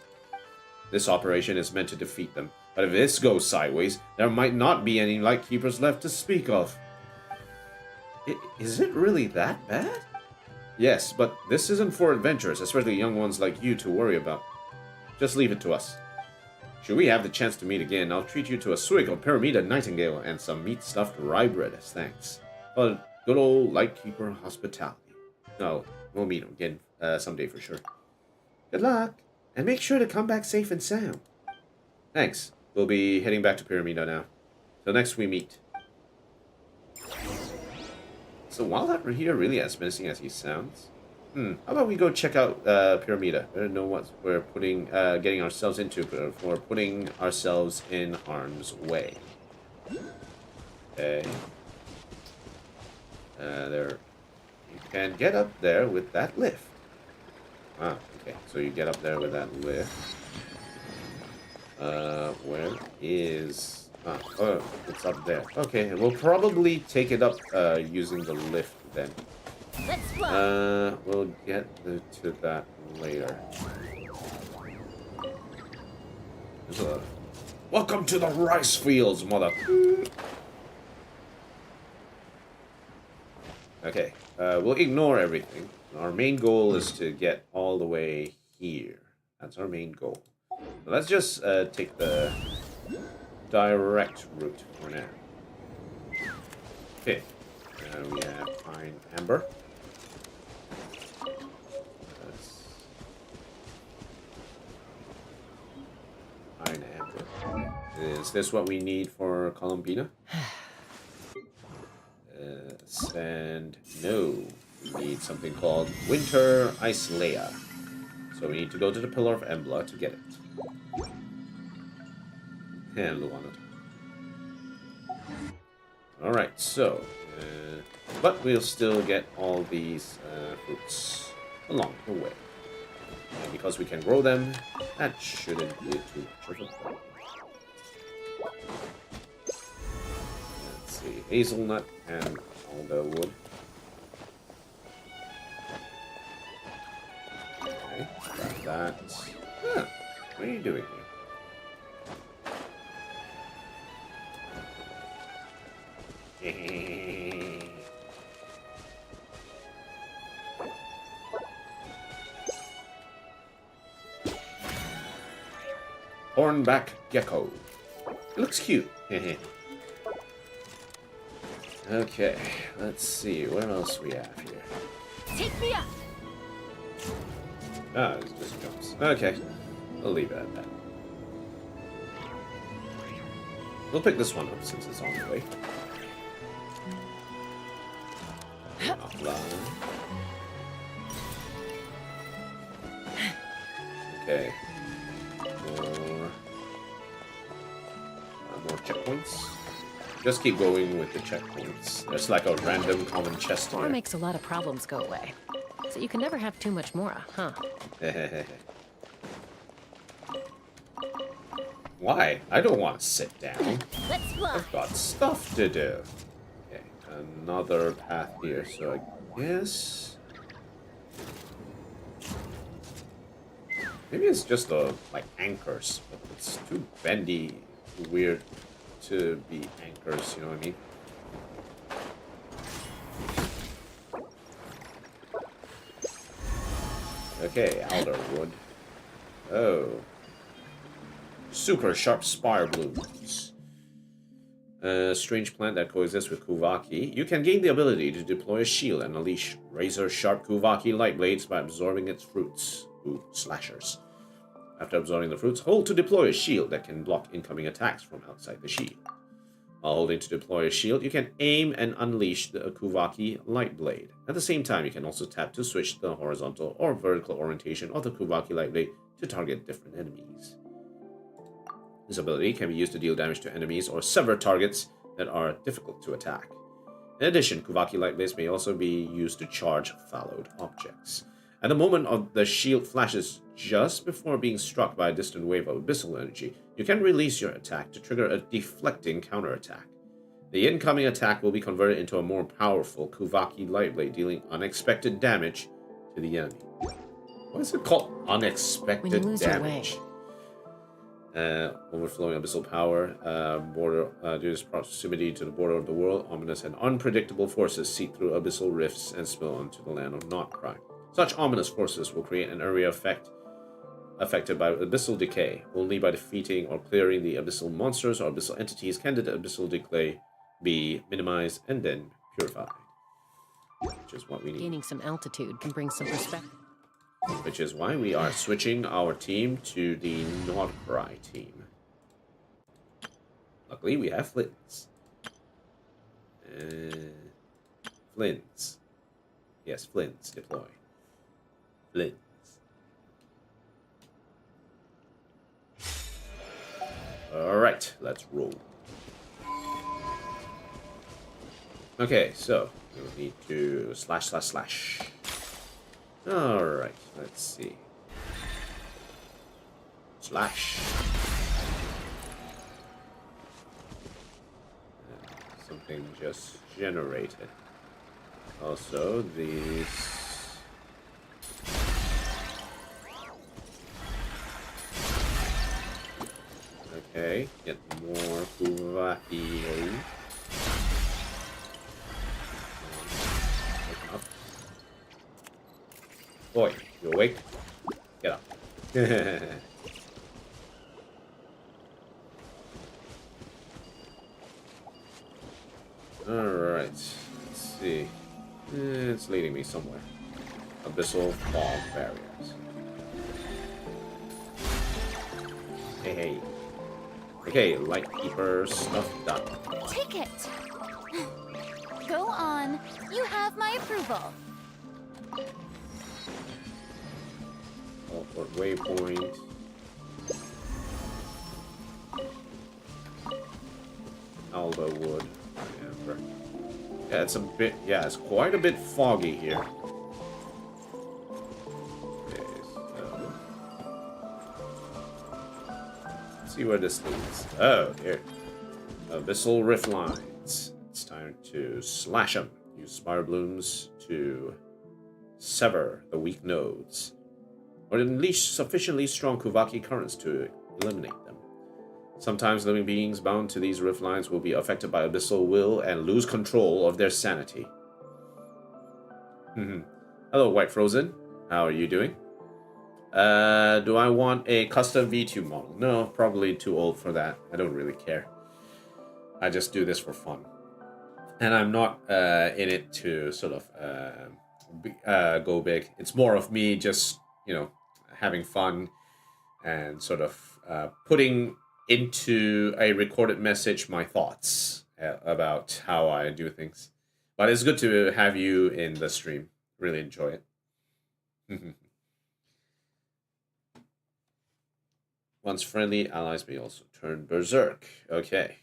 This operation is meant to defeat them, but if this goes sideways, there might not be any Lightkeepers left to speak of. Is it really that bad? Yes, but this isn't for adventurers, especially young ones like you, to worry about. Just leave it to us. Should we have the chance to meet again, I'll treat you to a swig of Pyramida Nightingale and some meat-stuffed rye bread as thanks. But good old Lightkeeper hospitality. No, we'll meet again someday for sure. Good luck, and make sure to come back safe and sound. Thanks. We'll be heading back to Pyramida now. Till next we meet. So Wild Hunt here really as menacing as he sounds. How about we go check out Pyramida? I don't know what we're putting, getting ourselves into, but we're putting ourselves in harm's way. Okay. There. You can get up there with that lift. Ah, okay. So you get up there with that lift. Where is... oh, it's up there. Okay, we'll probably take it up using the lift then. Let's fly. We'll get to that later. Welcome to the rice fields, mother. Okay, we'll ignore everything. Our main goal is to get all the way here. That's our main goal. So let's just take the direct route for now. Okay. We have Pine Amber. Pine Amber. Is this what we need for Columbina? And no. We need something called Winter Islea. So we need to go to the Pillar of Embla to get it. And Luana. Alright, so... but we'll still get all these fruits along the way. And because we can grow them, that shouldn't be too much of a problem. Let's see, hazelnut and alder wood. Okay, got that. Huh, what are you doing here? Hornback gecko. It looks cute. Okay, let's see. What else we have here? Take me up. Ah, it's just jumps. Okay, we'll leave it at that. We'll pick this one up since it's on the way. Offline. Okay. More checkpoints. Just keep going with the checkpoints. There's like a random common chest here. Ore makes a lot of problems go away. So you can never have too much Mora, huh? Why? I don't want to sit down. Let's fly. I've got stuff to do. Okay, another path here, so I guess... maybe it's just like anchors, but with It's too bendy, weird to be anchors, you know what I mean? Okay, Alderwood. Oh. Super sharp spire blooms. A strange plant that coexists with Kuvaki. You can gain the ability to deploy a shield and unleash razor-sharp Kuvaki light blades by absorbing its fruits. Ooh, slashers. After absorbing the fruits, hold to deploy a shield that can block incoming attacks from outside the shield. While holding to deploy a shield, you can aim and unleash the Kuvaki light blade. At the same time, you can also tap to switch the horizontal or vertical orientation of the Kuvaki light blade to target different enemies. This ability can be used to deal damage to enemies or sever targets that are difficult to attack. In addition, Kuvaki light blades may also be used to charge followed objects. At the moment of the shield flashes just before being struck by a distant wave of abyssal energy, you can release your attack to trigger a deflecting counterattack. The incoming attack will be converted into a more powerful Kuvaki light blade, dealing unexpected damage to the enemy. What is it called? Unexpected when you lose damage. Your way. Overflowing abyssal power, due to its proximity to the border of the world, ominous and unpredictable forces seep through abyssal rifts and spill onto the land of Nod-krai. Such ominous forces will create an area affected by abyssal decay. Only by defeating or clearing the abyssal monsters or abyssal entities can the abyssal decay be minimized and then purified. Which is what we need. Gaining some altitude can bring some perspective. Which is why we are switching our team to the Nod-krai team. Luckily, we have Flints. Flints. Yes, Flints. Deploy. Flints. Alright, let's roll. Okay, so we need to slash. Alright, let's see. Slash. Something just generated. Also, these... Okay, get more Kuvaki. Wake up. Boy, you awake? Get up. Alright, let's see. It's leading me somewhere. Abyssal fog barriers. Hey. Okay, Lightkeeper stuff done. Take it. Go on. You have my approval. Teleport waypoint. Alderwood. Yeah, it's a bit. Yeah, it's quite a bit foggy here. Okay, so let's see where this leads. Oh, here. Abyssal rift lines. It's time to slash them. Use spire blooms to sever the weak nodes, or unleash sufficiently strong Kuvaki currents to eliminate them. Sometimes living beings bound to these rift lines will be affected by abyssal will and lose control of their sanity. Hello, White Frozen. How are you doing? Do I want a custom V2 model? No, probably too old for that. I don't really care. I just do this for fun. And I'm not in it to sort of go big. It's more of me just, you know, having fun and sort of putting into a recorded message my thoughts about how I do things. But it's good to have you in the stream. Really enjoy it. Once friendly, allies may also turn berserk. Okay.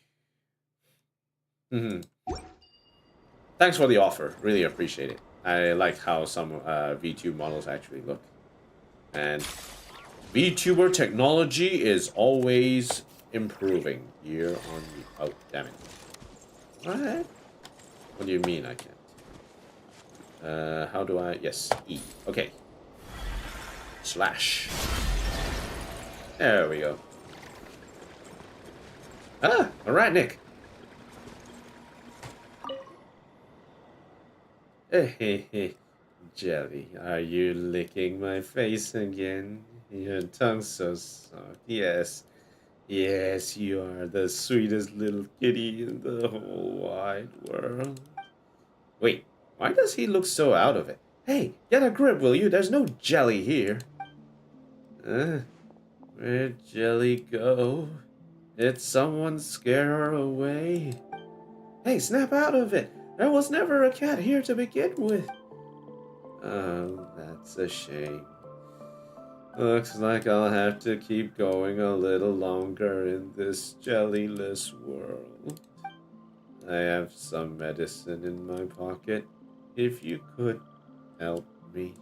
Thanks for the offer. Really appreciate it. I like how some V2 models actually look. And VTuber technology is always improving year on year. Oh, damn it. What? What do you mean I can't? How do I? Yes, E. Okay. Slash. There we go. Ah, arachnic. Hey, Jelly, are you licking my face again? Your tongue's so soft. Yes, yes, you are the sweetest little kitty in the whole wide world. Wait, why does he look so out of it? Hey, get a grip, will you? There's no jelly here. Where'd Jelly go? Did someone scare her away? Hey, snap out of it! There was never a cat here to begin with. Oh, that's a shame. Looks like I'll have to keep going a little longer in this jellyless world. I have some medicine in my pocket. If you could help me.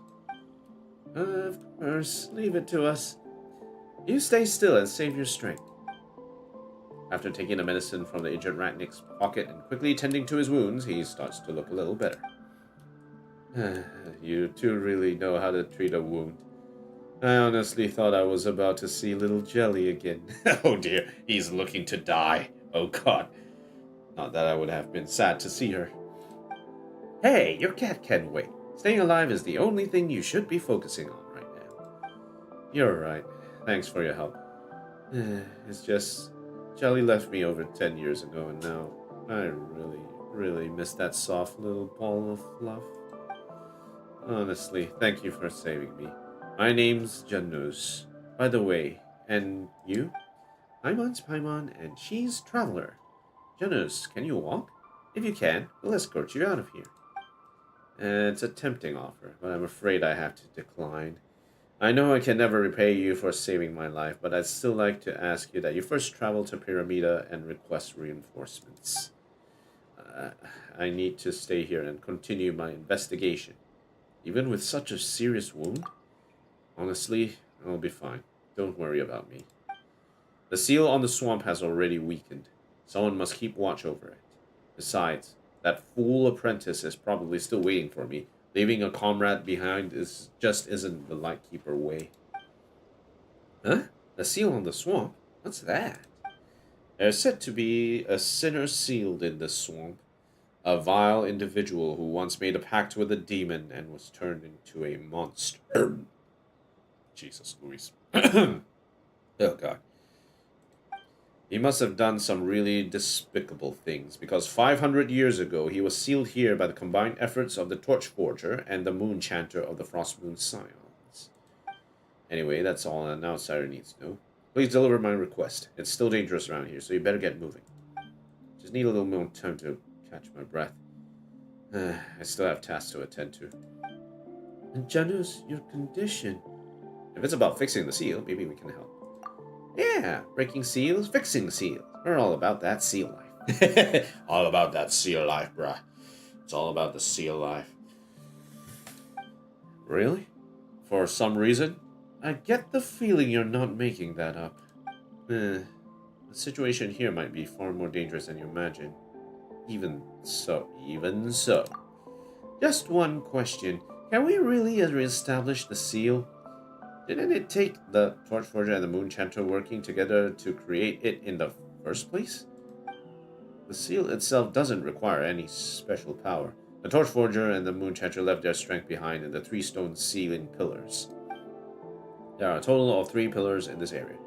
Of course, leave it to us. You stay still and save your strength. After taking the medicine from the injured Ratnik's pocket and quickly tending to his wounds, he starts to look a little better. You two really know how to treat a wound. I honestly thought I was about to see little Jelly again. Oh dear, he's looking to die. Oh god. Not that I would have been sad to see her. Hey, your cat can wait. Staying alive is the only thing you should be focusing on right now. You're right. Thanks for your help. It's just, Jelly left me over 10 years ago, and now I really miss that soft little ball of fluff. Honestly, thank you for saving me. My name's Janus. By the way, and you? Paimon's Paimon, and she's Traveler. Janus, can you walk? If you can, we'll escort you out of here. It's a tempting offer, but I'm afraid I have to decline. I know I can never repay you for saving my life, but I'd still like to ask you that you first travel to Pyramida and request reinforcements. I need to stay here and continue my investigation. Even with such a serious wound? Honestly, I'll be fine. Don't worry about me. The seal on the swamp has already weakened. Someone must keep watch over it. Besides, that fool apprentice is probably still waiting for me. Leaving a comrade behind just isn't the Lightkeeper way. Huh? The seal on the swamp? What's that? There's said to be a sinner sealed in the swamp. A vile individual who once made a pact with a demon and was turned into a monster. Jesus, Louise. Oh, God. He must have done some really despicable things, because 500 years ago he was sealed here by the combined efforts of the Torchforger and the Moon Chanter of the Frostmoon Scions. Anyway, that's all an outsider needs to know. Please deliver my request. It's still dangerous around here, so you better get moving. Just need a little more time to catch my breath. I still have tasks to attend to. And Janus, your condition. If it's about fixing the seal, maybe we can help. Yeah, breaking seals, fixing seals. We're all about that seal life. All about that seal life, bruh. It's all about the seal life. Really? For some reason? I get the feeling you're not making that up. The situation here might be far more dangerous than you imagine. Even so. Just one question. Can we really reestablish the seal? Didn't it take the Torchforger and the Moon Chanter working together to create it in the first place? The seal itself doesn't require any special power. The Torchforger and the Moon Chanter left their strength behind in the 3 stone sealing pillars. There are a total of 3 pillars in this area.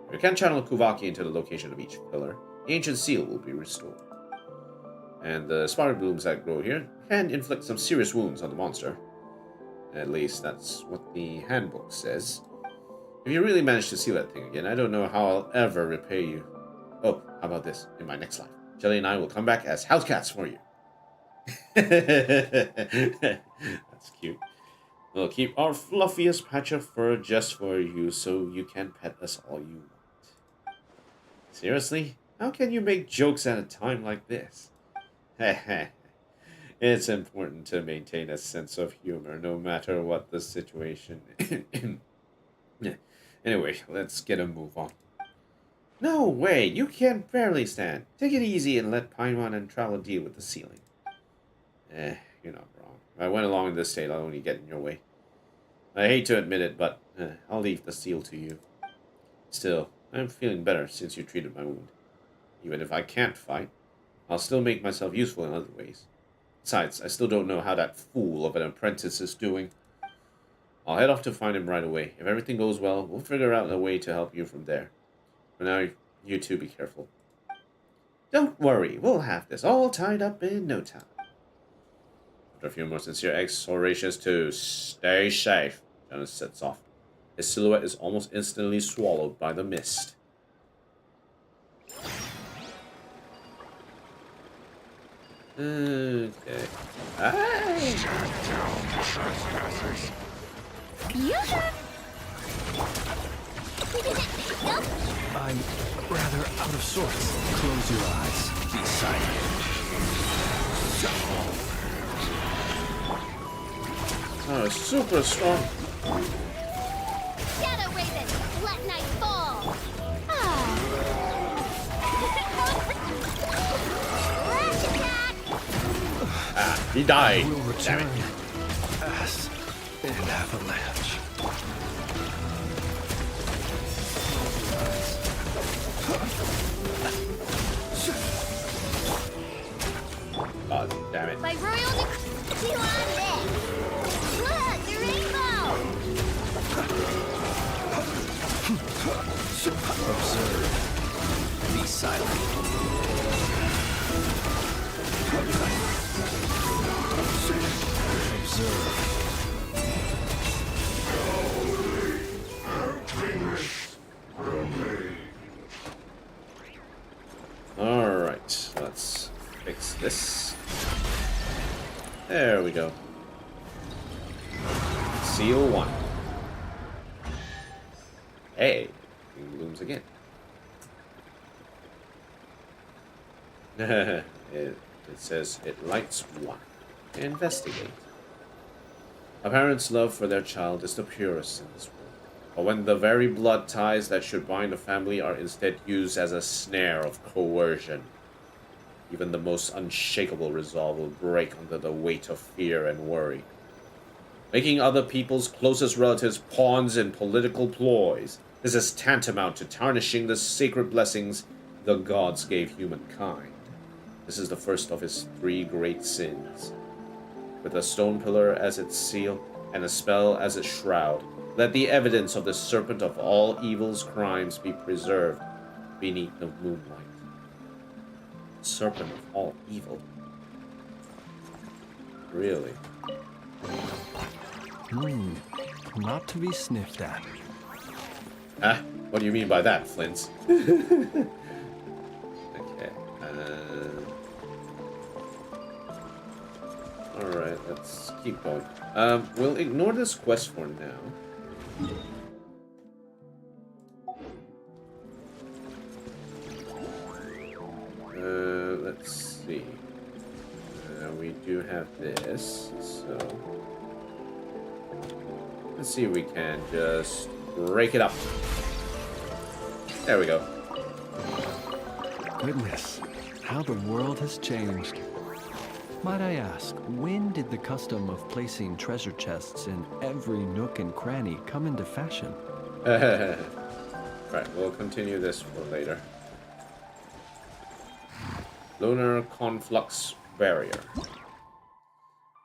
If you can channel Kuvaki into the location of each pillar, the ancient seal will be restored. And the spark blooms that grow here can inflict some serious wounds on the monster. At least that's what the handbook says. If you really manage to seal that thing again, I don't know how I'll ever repay you. Oh, how about this? In my next life, Jelly and I will come back as house cats for you. That's cute. We'll keep our fluffiest patch of fur just for you so you can pet us all you want. Seriously? How can you make jokes at a time like this? It's important to maintain a sense of humor no matter what the situation. Anyway, let's get a move on. No way, you can barely stand. Take it easy and let Paimon and Travel deal with the ceiling. You're not wrong. If I went along in this state, I'll only get in your way. I hate to admit it, but I'll leave the seal to you. Still, I'm feeling better since you treated my wound. Even if I can't fight, I'll still make myself useful in other ways. Besides, I still don't know how that fool of an apprentice is doing. I'll head off to find him right away. If everything goes well, we'll figure out a way to help you from there. For now, you two be careful. Don't worry, we'll have this all tied up in no time. After a few more sincere exhortations to stay safe, Jonas sets off. His silhouette is almost instantly swallowed by the mist. Okay. I'm rather out of sorts. Close your eyes. Be silent. Oh, it's super strong. Shadow Raven, let night fall. Ah, he died. We'll return as an avalanche. God damn it. By royal decree on this. Look, the rainbow. Observe. Be silent. Alright, let's fix this. There we go. Seal 1. Hey, it blooms again. it says it lights 1. Investigate. A parent's love for their child is the purest in this world. But when the very blood ties that should bind a family are instead used as a snare of coercion, even the most unshakable resolve will break under the weight of fear and worry. Making other people's closest relatives pawns in political ploys, this is tantamount to tarnishing the sacred blessings the gods gave humankind. This is the first of his 3 great sins. With a stone pillar as its seal and a spell as its shroud, let the evidence of the serpent of all evil's crimes be preserved beneath the moonlight. Serpent of all evil? Really? Not to be sniffed at. Huh? What do you mean by that, Flint? Okay. Alright, let's keep going. We'll ignore this quest for now. Let's see. We do have this, so... Let's see if we can just break it up. There we go. Goodness, how the world has changed. Might I ask, when did the custom of placing treasure chests in every nook and cranny come into fashion? Right, we'll continue this for later. Lunar Conflux Barrier.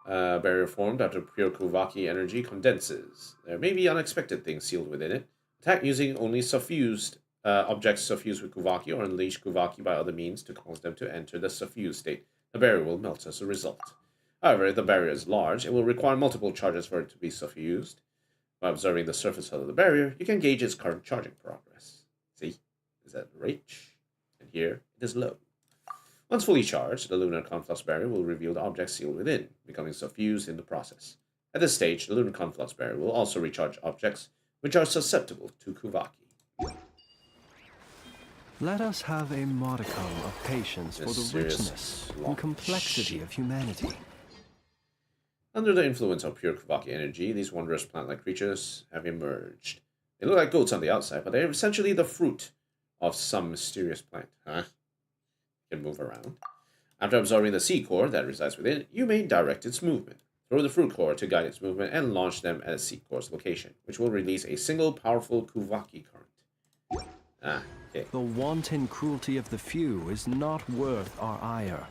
Barrier formed after pure Kuvaki energy condenses. There may be unexpected things sealed within it. Attack using only suffused objects suffused with Kuvaki or unleash Kuvaki by other means to cause them to enter the suffused state. The barrier will melt as a result. However, if the barrier is large, it will require multiple charges for it to be suffused. By observing the surface of the barrier, you can gauge its current charging progress. See? Is that rich? And here, it is low. Once fully charged, the Lunar Conflux Barrier will reveal the objects sealed within, becoming suffused in the process. At this stage, the Lunar Conflux Barrier will also recharge objects which are susceptible to Kuvaki. Let us have a modicum of patience for the richness and complexity of humanity. Under the influence of pure Kuvaki energy, these wondrous plant-like creatures have emerged. They look like goats on the outside, but they are essentially the fruit of some mysterious plant. Huh? You can move around. After absorbing the seed core that resides within it, you may direct its movement. Throw the fruit core to guide its movement and launch them at a seed core's location, which will release a single powerful Kuvaki current. The wanton cruelty of the few is not worth our ire.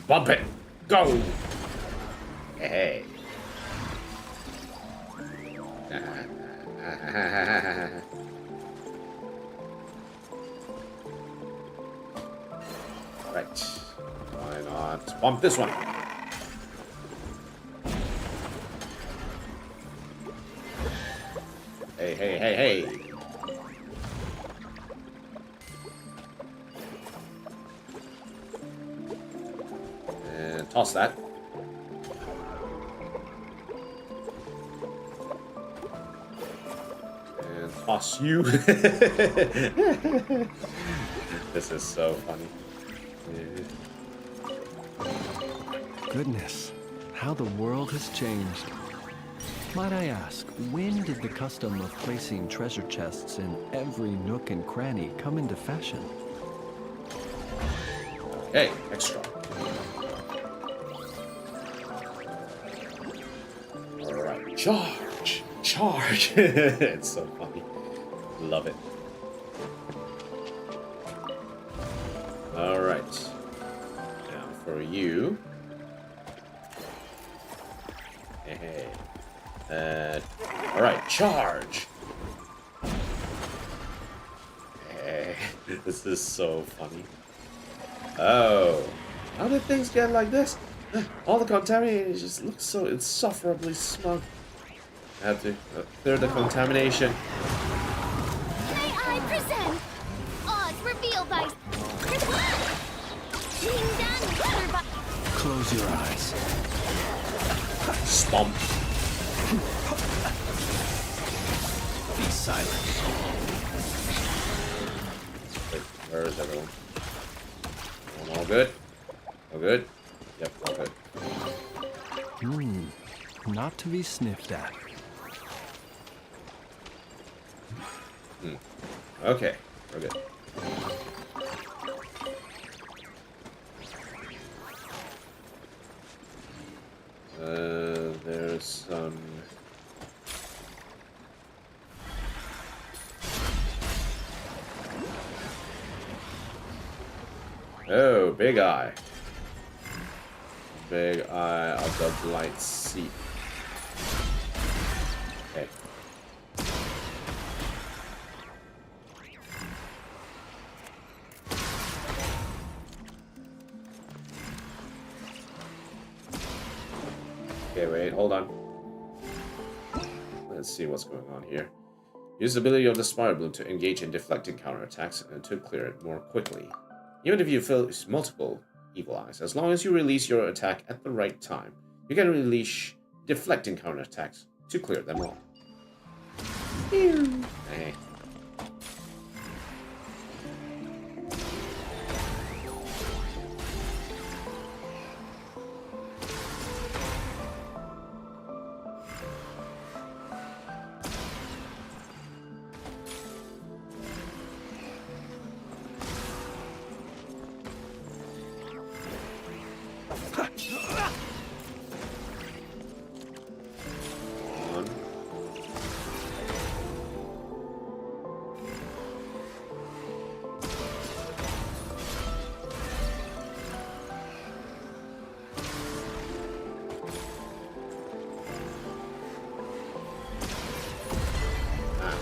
Bump it! Go! Hey. Right. Why not bump this one? Hey, hey, hey, hey. And toss that. And toss you. This is so funny. Goodness, how the world has changed. Might I ask, when did the custom of placing treasure chests in every nook and cranny come into fashion? Hey, extra. Alright, charge! Charge! It's so funny. Love it. Alright. Now for you. Hey. Alright, charge! Hey, this is so funny. Oh. How did things get like this? All the contamination just looks so insufferably smug. I have to clear the contamination. May I present Oz revealed by being done by Close your eyes. Stomp. Be silent. Wait, where is everyone? All good? All good? Yep, all good. Not to be sniffed at. Okay, we're good. There's some... Oh, big eye. Big eye of the blight seep. Okay. Okay, wait, hold on. Let's see what's going on here. Use the ability of the Spire Bloom to engage in deflecting counterattacks and to clear it more quickly. Even if you face multiple evil eyes, as long as you release your attack at the right time, you can release deflecting counterattacks to clear them all. Hey.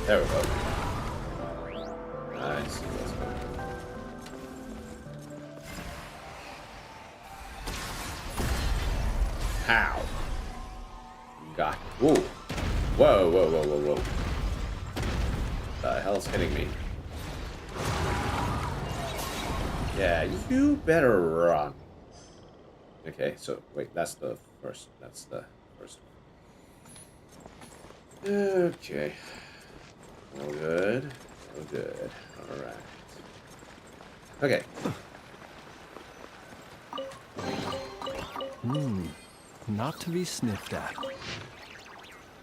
There we go. I see what's going on. How? Got. Ooh. Whoa, whoa, whoa, whoa, whoa. The hell's hitting me? Yeah, you better run. Okay, so wait, that's the first. That's the first one. Okay. All good. All good. Alright. Okay. Not to be sniffed at.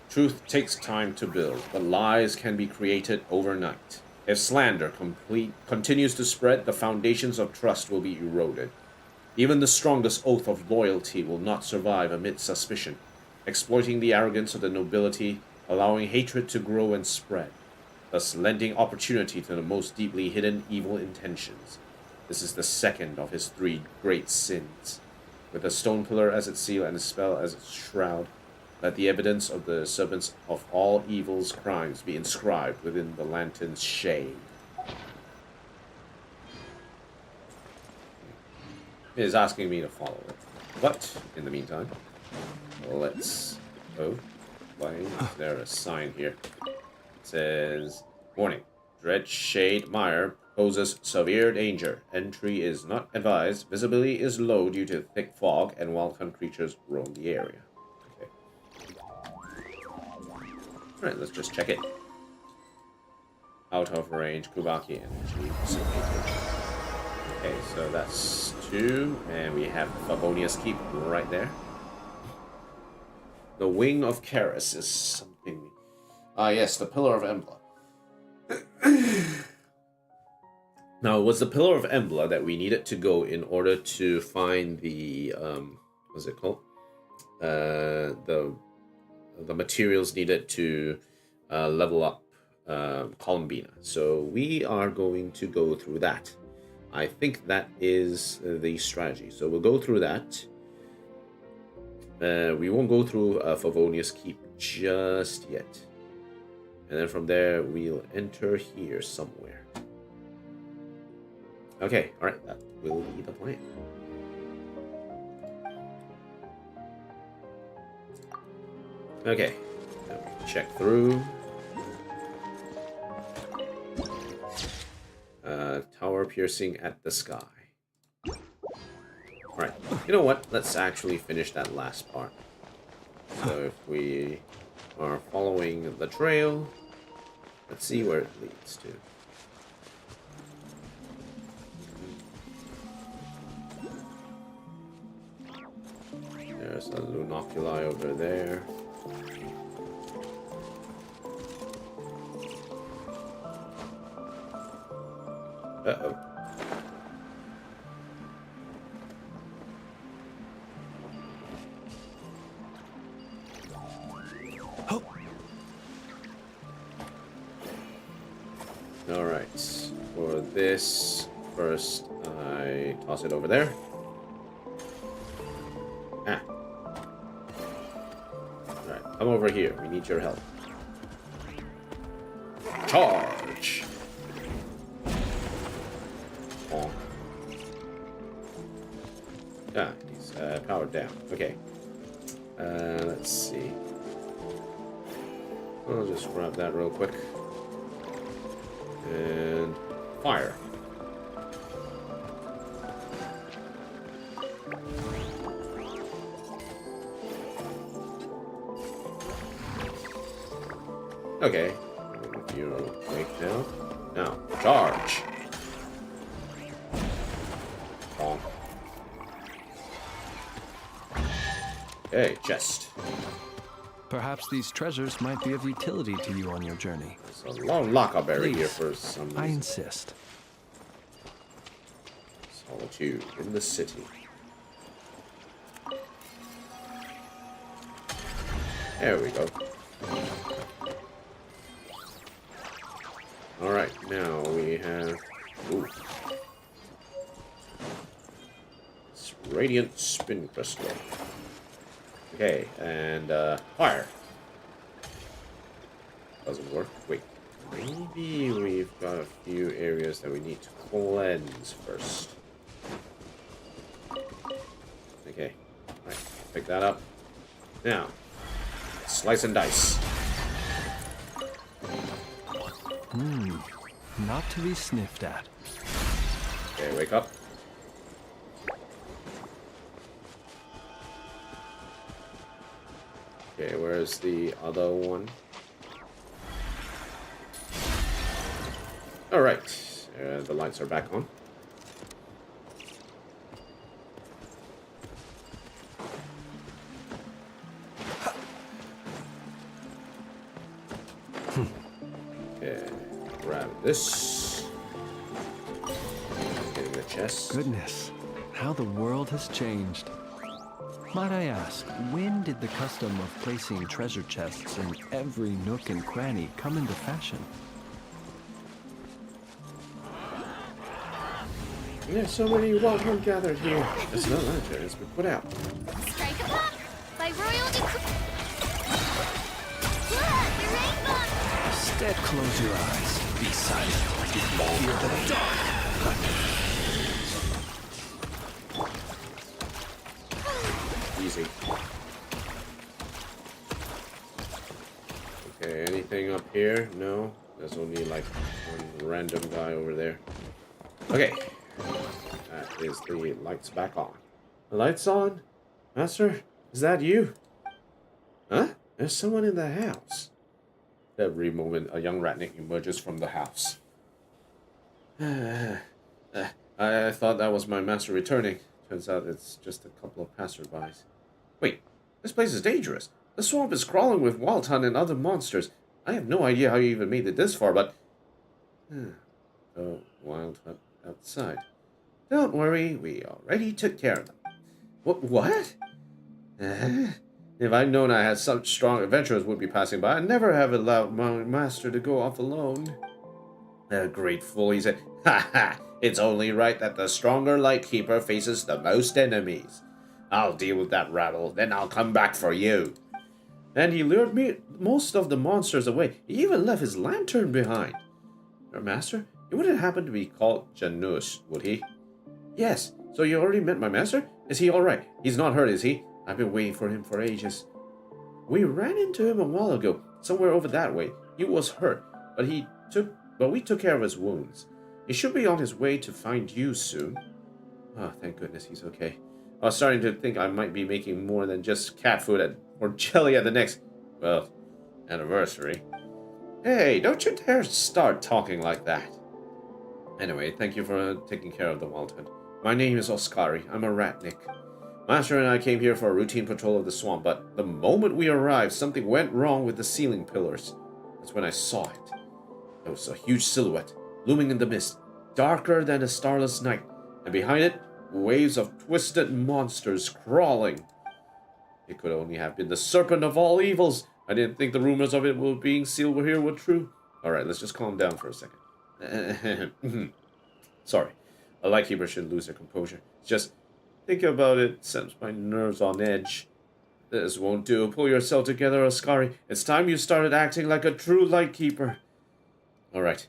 Truth takes time to build, but lies can be created overnight. If slander continues to spread, the foundations of trust will be eroded. Even the strongest oath of loyalty will not survive amid suspicion, exploiting the arrogance of the nobility, allowing hatred to grow and spread. thus lending opportunity to the most deeply hidden evil intentions. This is the second of his 3 great sins. With a stone pillar as its seal and a spell as its shroud, let the evidence of the serpents of all evil's crimes be inscribed within the lantern's shade. It is asking me to follow it. But, in the meantime, let's... Oh, why is there a sign here? It says, warning, Dread Shade Mire poses severe danger. Entry is not advised. Visibility is low due to thick fog and wild hunt creatures roam the area. Okay. Alright, let's just check it. Out of range, Kubaki energy dissipated. Okay, so that's 2, and we have Favonius Keep right there. The Wing of Karis is something... Ah, yes, the Pillar of Embla. Now, it was the Pillar of Embla that we needed to go in order to find the... what's it called? The materials needed to level up Columbina. So we are going to go through that. I think that is the strategy. So we'll go through that. We won't go through Favonius Keep just yet. And then from there, we'll enter here somewhere. Okay, alright, that will be the plan. Okay, now we check through. Tower piercing at the sky. Alright, you know what? Let's actually finish that last part. So if we are following the trail, let's see where it leads to. There's a Lunoculi over there. Uh-oh. Alright, for this, first I toss it over there. Ah. Alright, come over here. We need your help. Charge! Oh. Ah, he's powered down. Okay. Let's see. I'll just grab that real quick. And fire. Okay. You're awake now. Now, charge. Bonk. Okay, chest. Perhaps these treasures might be of utility to you on your journey. There's a long lockberry here for some reason. I insist. Solitude in the city. There we go. Alright, now we have... Ooh. It's Radiant Spin Crystal. Okay, and fire. Doesn't work. Wait. Maybe we've got a few areas that we need to cleanse first. Okay. Alright, pick that up. Now, slice and dice. Not to be sniffed at. Okay, wake up. Okay, where's the other one? Alright, the lights are back on. Okay, grab this. Getting the chest. Goodness, how the world has changed. Might I ask, when did the custom of placing treasure chests in every nook and cranny come into fashion? There's so many Welkin gathered here. It's not legendary, it's been put out. Strike a pop by royal decree. Instead, close your eyes. Be silent. Fear the dark. Easy. Okay, anything up here? No. There's only like one random guy over there. Okay. That is the lights back on. The lights on? Master? Is that you? Huh? There's someone in the house. Every moment, a young ratnik emerges from the house. I thought that was my master returning. Turns out it's just a couple of passerbys. Wait, this place is dangerous. The swamp is crawling with wild hunt and other monsters. I have no idea how you even made it this far, but... Oh, wild hunt outside. Don't worry, we already took care of them. What? If I'd known I had such strong adventurers would be passing by, I'd never have allowed my master to go off alone. Great fool, he said. Ha ha! It's only right that the stronger Lightkeeper faces the most enemies. I'll deal with that rabble, then I'll come back for you. And he lured most of the monsters away. He even left his lantern behind. Your master? He wouldn't happen to be called Janus, would he? Yes. So you already met my master? Is he alright? He's not hurt, is he? I've been waiting for him for ages. We ran into him a while ago, somewhere over that way. He was hurt, but we took care of his wounds. He should be on his way to find you soon. Oh, thank goodness he's okay. I was starting to think I might be making more than just cat food or jelly at the next, well, anniversary. Hey, don't you dare start talking like that. Anyway, thank you for taking care of the wild hunt. My name is Oskari. I'm a ratnik. Master and I came here for a routine patrol of the swamp, but the moment we arrived, something went wrong with the ceiling pillars. That's when I saw it. It was a huge silhouette, looming in the mist, darker than a starless night, and behind it, waves of twisted monsters crawling. It could only have been the serpent of all evils. I didn't think the rumors of it being sealed here were true. Alright, let's just calm down for a second. Sorry, a Lightkeeper shouldn't lose their composure. It's just, thinking about it sends my nerves on edge. This won't do. Pull yourself together, Oskari. It's time you started acting like a true Lightkeeper. Alright,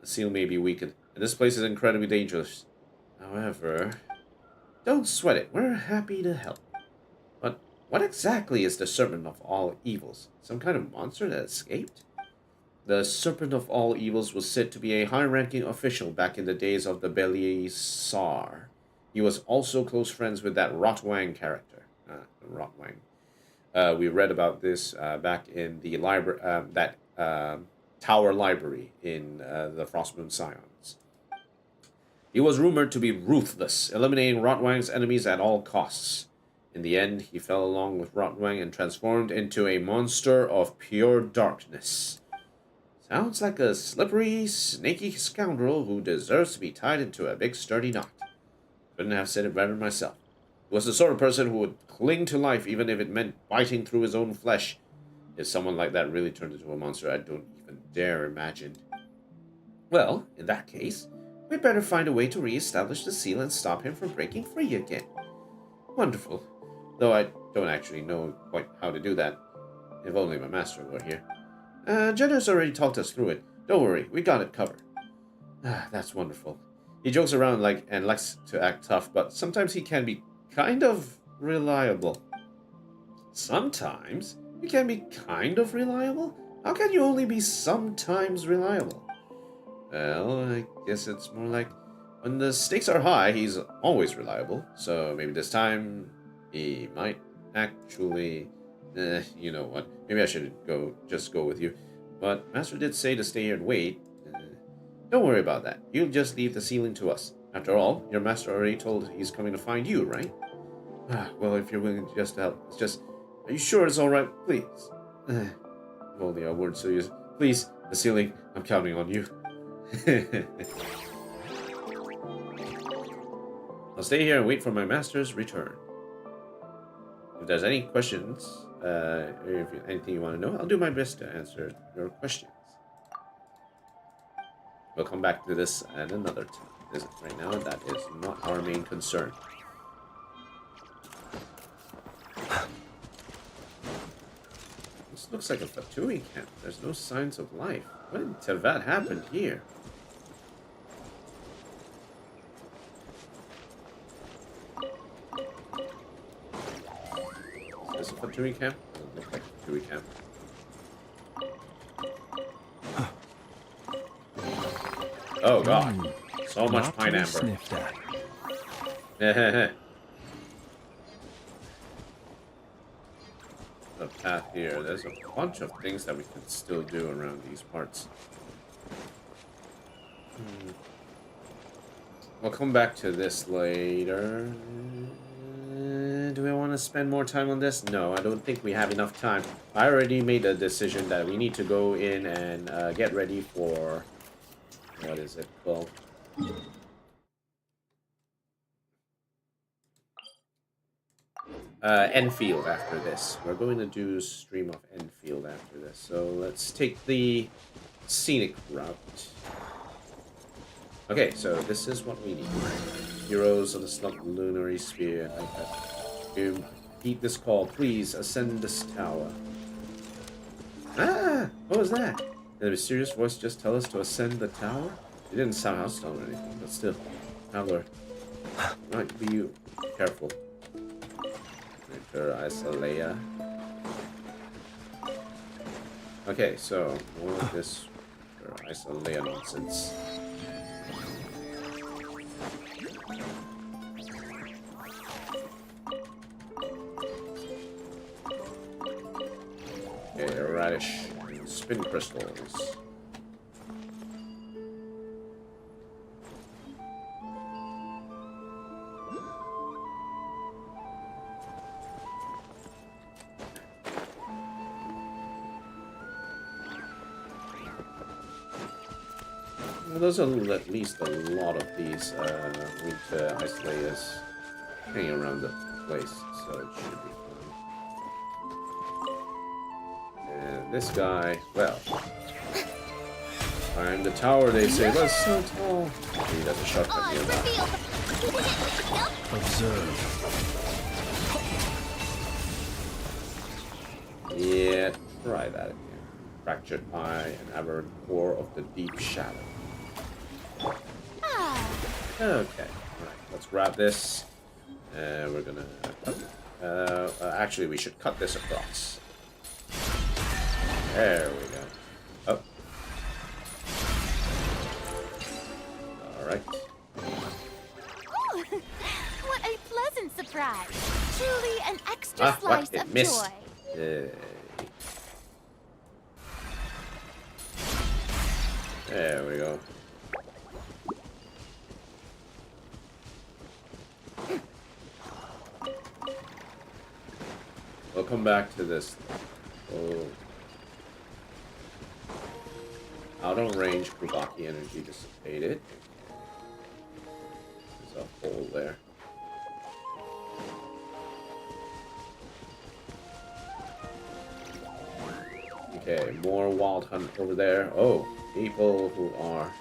the seal may be weakened, and this place is incredibly dangerous. However, don't sweat it. We're happy to help. But what exactly is the Serpent of All Evils? Some kind of monster that escaped? The Serpent of All Evils was said to be a high-ranking official back in the days of the Belisar. He was also close friends with that Rotwang character. Rotwang. We read about this back in the library, Tower Library in the Frostmoon Scions. He was rumored to be ruthless, eliminating Rotwang's enemies at all costs. In the end, he fell along with Rotwang and transformed into a monster of pure darkness. Sounds like a slippery, snaky scoundrel who deserves to be tied into a big sturdy knot. Couldn't have said it better myself. He was the sort of person who would cling to life even if it meant biting through his own flesh. If someone like that really turned into a monster, I don't even dare imagine. Well, in that case, we'd better find a way to re-establish the seal and stop him from breaking free again. Wonderful. Though I don't actually know quite how to do that. If only my master were here. Jenna's already talked us through it. Don't worry, we got it covered. That's wonderful. He jokes around and likes to act tough, but sometimes he can be kind of reliable. Sometimes? You can be kind of reliable? How can you only be sometimes reliable? Well, I guess it's more like when the stakes are high, he's always reliable. So maybe this time he might actually... you know what? Maybe I should just go with you. But Master did say to stay here and wait. Don't worry about that. You'll just leave the ceiling to us. After all, your master already told he's coming to find you, right? Well, if you're willing to just help, it's just... Are you sure it's alright? Please. If only our words so you... Please, the ceiling, I'm counting on you. I'll stay here and wait for my master's return. If there's any questions, or if anything you want to know, I'll do my best to answer your questions. We'll come back to this at another time. Right now, that is not our main concern. This looks like a Fatui camp. There's no signs of life. What in Tevat happened here? Is this a Fatui camp? Doesn't look like a Fatui camp. Oh god. So much pine amber. The path here. There's a bunch of things that we can still do around these parts. We'll come back to this later. Do we want to spend more time on this? No, I don't think we have enough time. I already made a decision that we need to go in and get ready for... What is it called? Enfield after this. We're going to do stream of Enfield after this. So let's take the scenic route. Okay, so this is what we need. Heroes of the Slump Lunary Spear. To heed this call, please ascend this tower. Ah! What was that? Did a mysterious voice just tell us to ascend the tower? It didn't sound hostile or anything, but still. Traveler, might be careful. Enter Isolea. Okay, so more of this Isolea nonsense. Okay, radish, spin crystals. Well, there's at least a lot of these winter isolators hanging around the place, so it should be fun. And this guy, well, climb the tower, they say, but it's so tall. Maybe that's a shortcut here. Observe. Yeah, try that again. Fractured eye and aberrant core of the deep shadow. Okay, alright, let's grab this. We're gonna cut it. Actually, we should cut this across. There we go. Oh. Alright. Oh, what a pleasant surprise. Truly an extra slice it of missed. joy. There we go. We'll come back to this. Oh. Out of range, Krubaki energy dissipated. There's a hole there. Okay, more wild hunt over there. Oh, people who are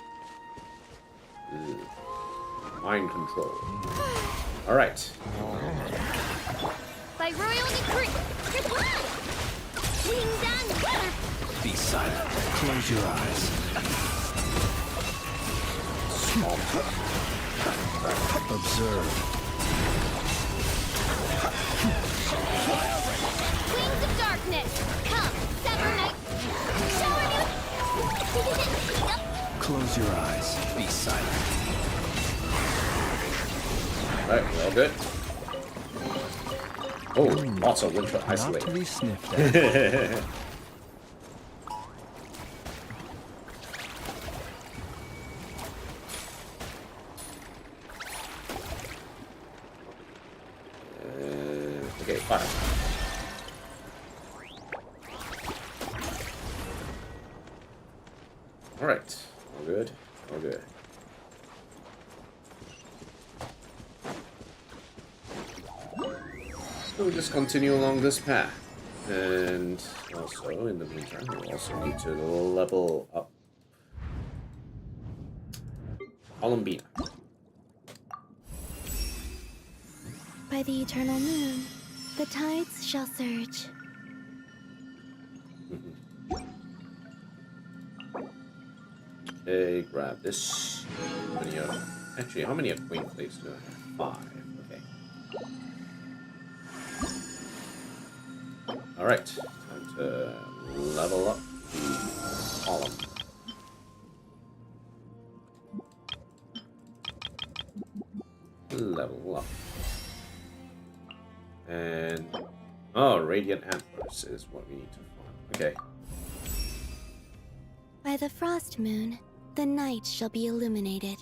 mind control. All right. By royal decree, goodbye! Wing down weather! Be silent. Close your eyes. Observe. Wings of darkness, come, sever night, shower new. Close your eyes. Be silent. Alright, we're all good. Oh, lots of winter isolate. Not to be sniffed at. Okay, fire. Alright, all good, all good. So we'll just continue along this path. And also, in the meantime, we'll also need to level up Columbina. by the eternal moon, the tides shall surge. Okay, grab this. Actually, how many queen plates do I have? 5. Okay. Alright, time to level up the column. Level up. And oh, radiant antlers is what we need to find. Okay. By the frost moon, the night shall be illuminated.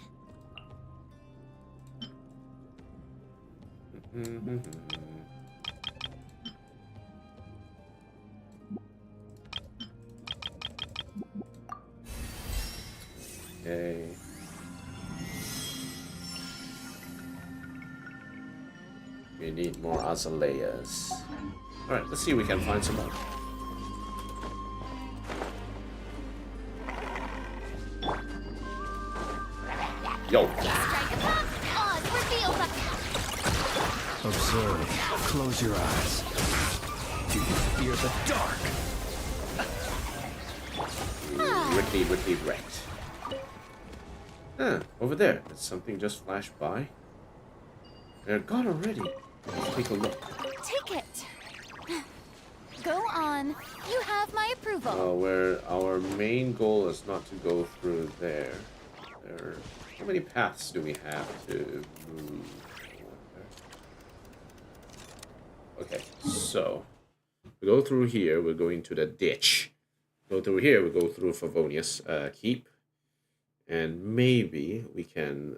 Okay. We need more azaleas. Alright, let's see if we can find some more. Yo. Observe. Close your eyes. Do you fear the dark? Rickety wrecked. Huh, over there. Did something just flash by? They're gone already. Let's take a look. Take it. Go on. You have my approval. Where our main goal is not to go through there. How many paths do we have to move? Okay, so we go through here. We're going to the ditch. Go through here. We go through Favonius Keep, and maybe we can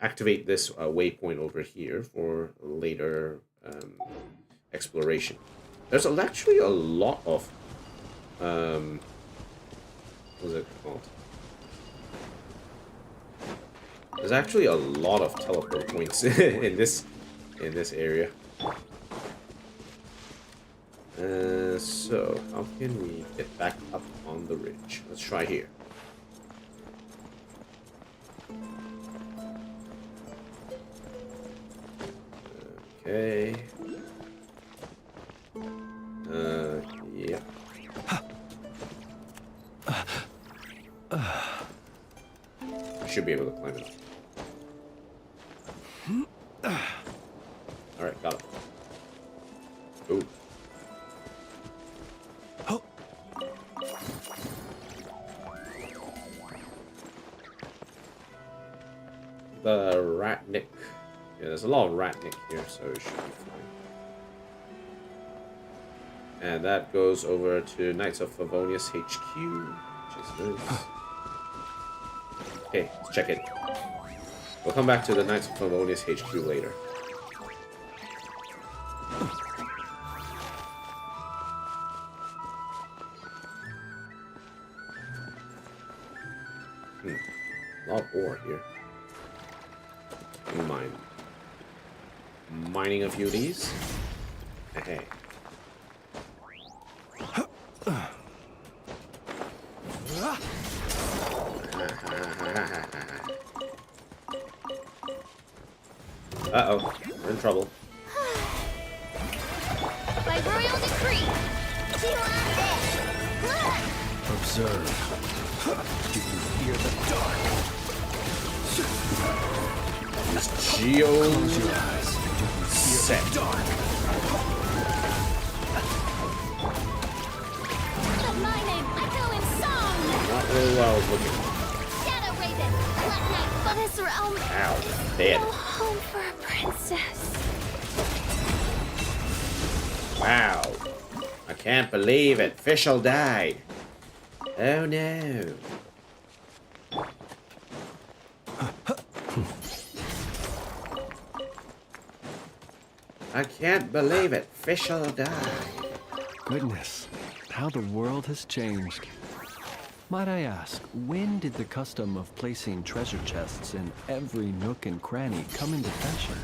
activate this waypoint over here for later exploration. There's actually a lot of what's it called? There's actually a lot of teleport points in this area. So how can we get back up on the ridge? Let's try here. Okay. Yeah. I should be able to climb it up. Alright, got it. Ooh. The Ratnik. Yeah, there's a lot of Ratnik here, so it should be fine. And that goes over to Knights of Favonius HQ, which is nice. Okay, let's check it. We'll come back to the Knights of Favonius HQ later. A lot of ore here. Mine. Mining a few of these. Hey. Uh-oh. We're in trouble. By royal decree. Observe. Do you fear the dark? Geo. Close your eyes. Do you fear Set. the dark? Let my name echo in song. Not really well looking. Shadow Raven, Black Knight, but this realm Ow, dead. no home for a princess. Wow. I can't believe it. Fischl died. Oh no. I can't believe it. Fischl died. Goodness, how the world has changed. Might I ask, when did the custom of placing treasure chests in every nook and cranny come into fashion?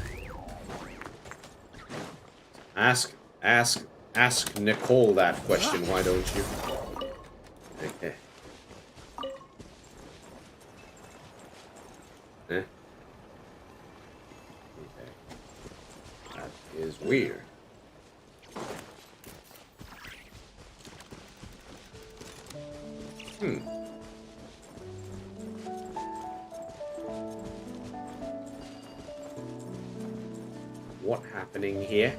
Ask Nicole that question, why don't you? Okay. Eh? Okay. is weird. What happening here?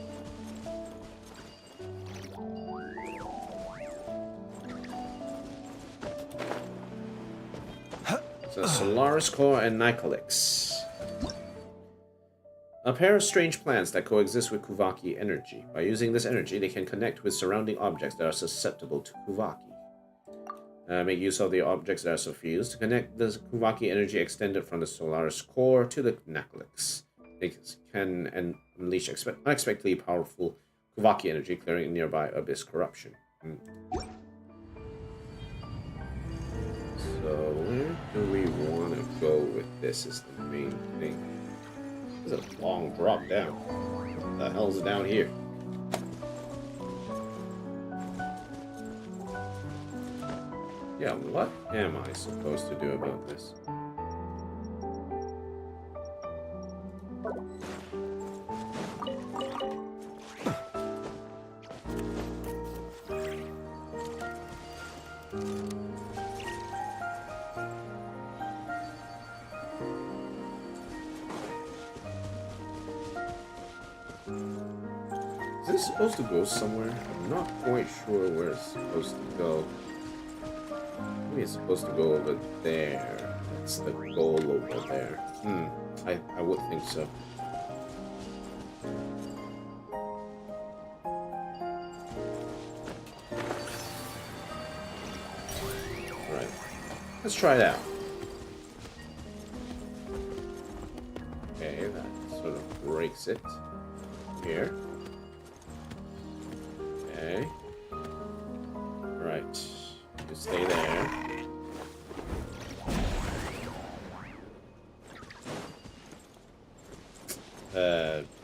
So Solaris Core and Nicolix. A pair of strange plants that coexist with Kuvaki energy. By using this energy, they can connect with surrounding objects that are susceptible to Kuvaki. Make use of the objects that are suffused to connect the Kuvaki energy extended from the Solaris Core to the Nicolix. They can unleash unexpectedly powerful Kuvaki energy, clearing nearby abyss corruption. So where do we want to go with this is the main thing. This is a long drop down. What the hell's down here? Yeah, what am I supposed to do about this? Is this supposed to go somewhere? I'm not quite sure where it's supposed to go. Maybe it's supposed to go over there. That's the goal over there. I would think so. Right. Let's try it out. Okay, that sort of breaks it. Here. Okay. Right. You stay there.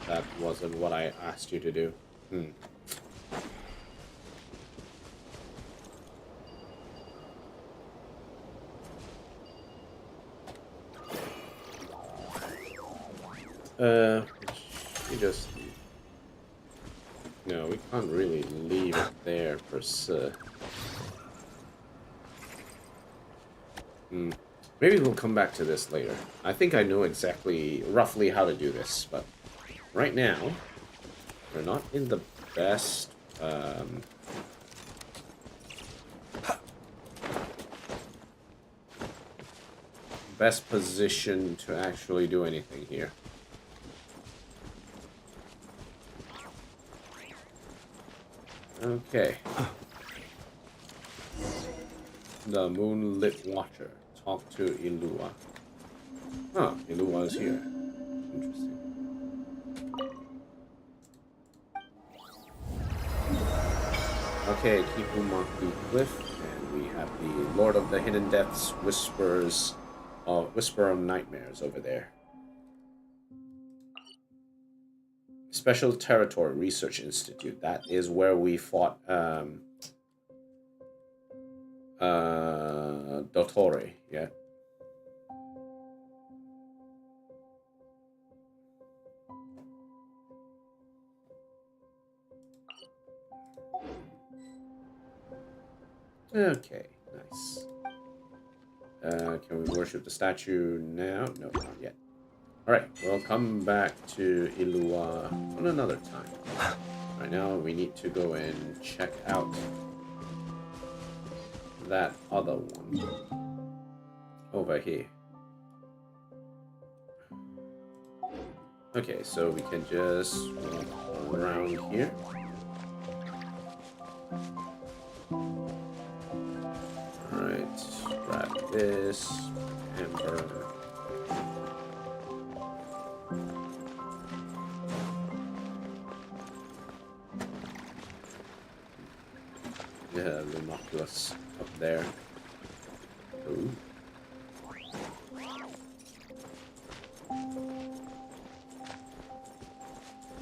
That wasn't what I asked you to do. We just... No, we can't really leave it there per se. Maybe we'll come back to this later. I think I know exactly, roughly how to do this, but right now, we're not in the best, best position to actually do anything here. Okay. The Moonlit Watcher. Talk to Ilua. Huh, Ilua is here. Interesting. Okay, Kipumaku Cliff, and we have the Lord of the Hidden Depths, Whisper of Nightmares over there. Special Territory Research Institute. That is where we fought Dottore, yeah. Okay, nice. Can we worship the statue now? No, not yet. Alright, we'll come back to Ilua on another time. Right now, we need to go and check out that other one over here. Okay, so we can just walk around here. Alright, grab this, Amber. Yeah, Lunoculus up there. Ooh.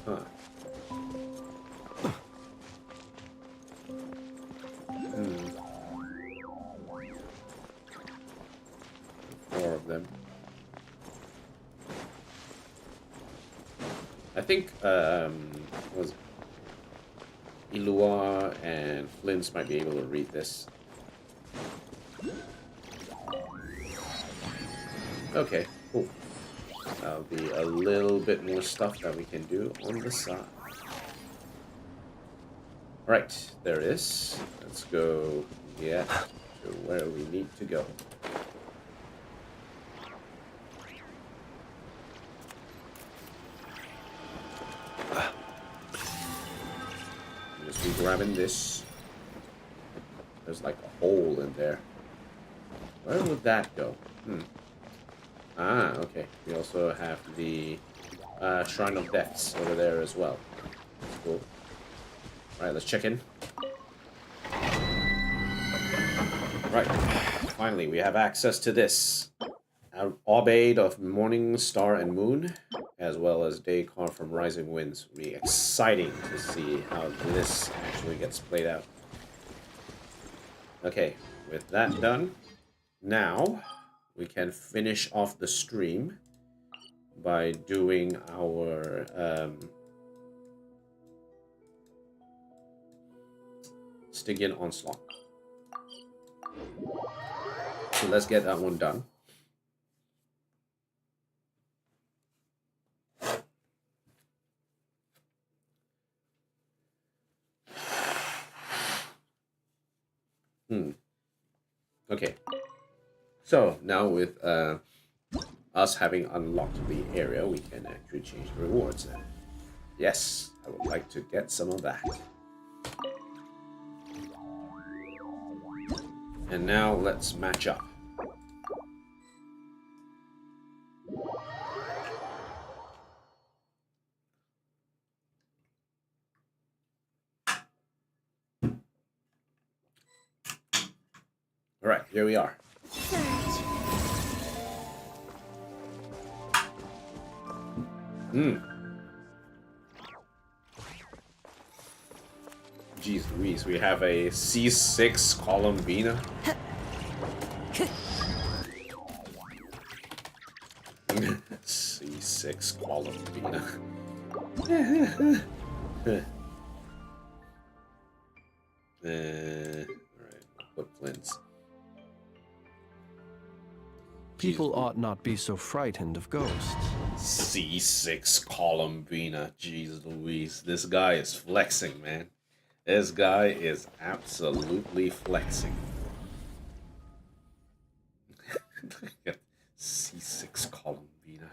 Huh. Four of them. I think What was it? Ilua and Flint's might be able to read this. Okay, cool. That'll be a little bit more stuff that we can do on the side. Right, there it is. Let's go get to where we need to go. Just be grabbing this. There's like a hole in there. Where would that go? Ah, okay. We also have the Shrine of Deaths over there as well. That's cool. Alright, let's check in. Right. Finally, we have access to this. Aubade of Morning, Star, and Moon, as well as Day card from Rising Winds. It'll be exciting to see how this actually gets played out. Okay, with that done, now we can finish off the stream by doing our Stygian Onslaught. So let's get that one done. Okay. So now with us having unlocked the area, we can actually change the rewards then. Yes, I would like to get some of that. And now let's match up. All right, here we are. Jeez Louise, we have a C6 Columbina. C6 Columbina. Alright, put Flints. People ought not be so frightened of ghosts. C6 Columbina. Jeez Louise. This guy is flexing, man. This guy is absolutely flexing. C6 Columbina.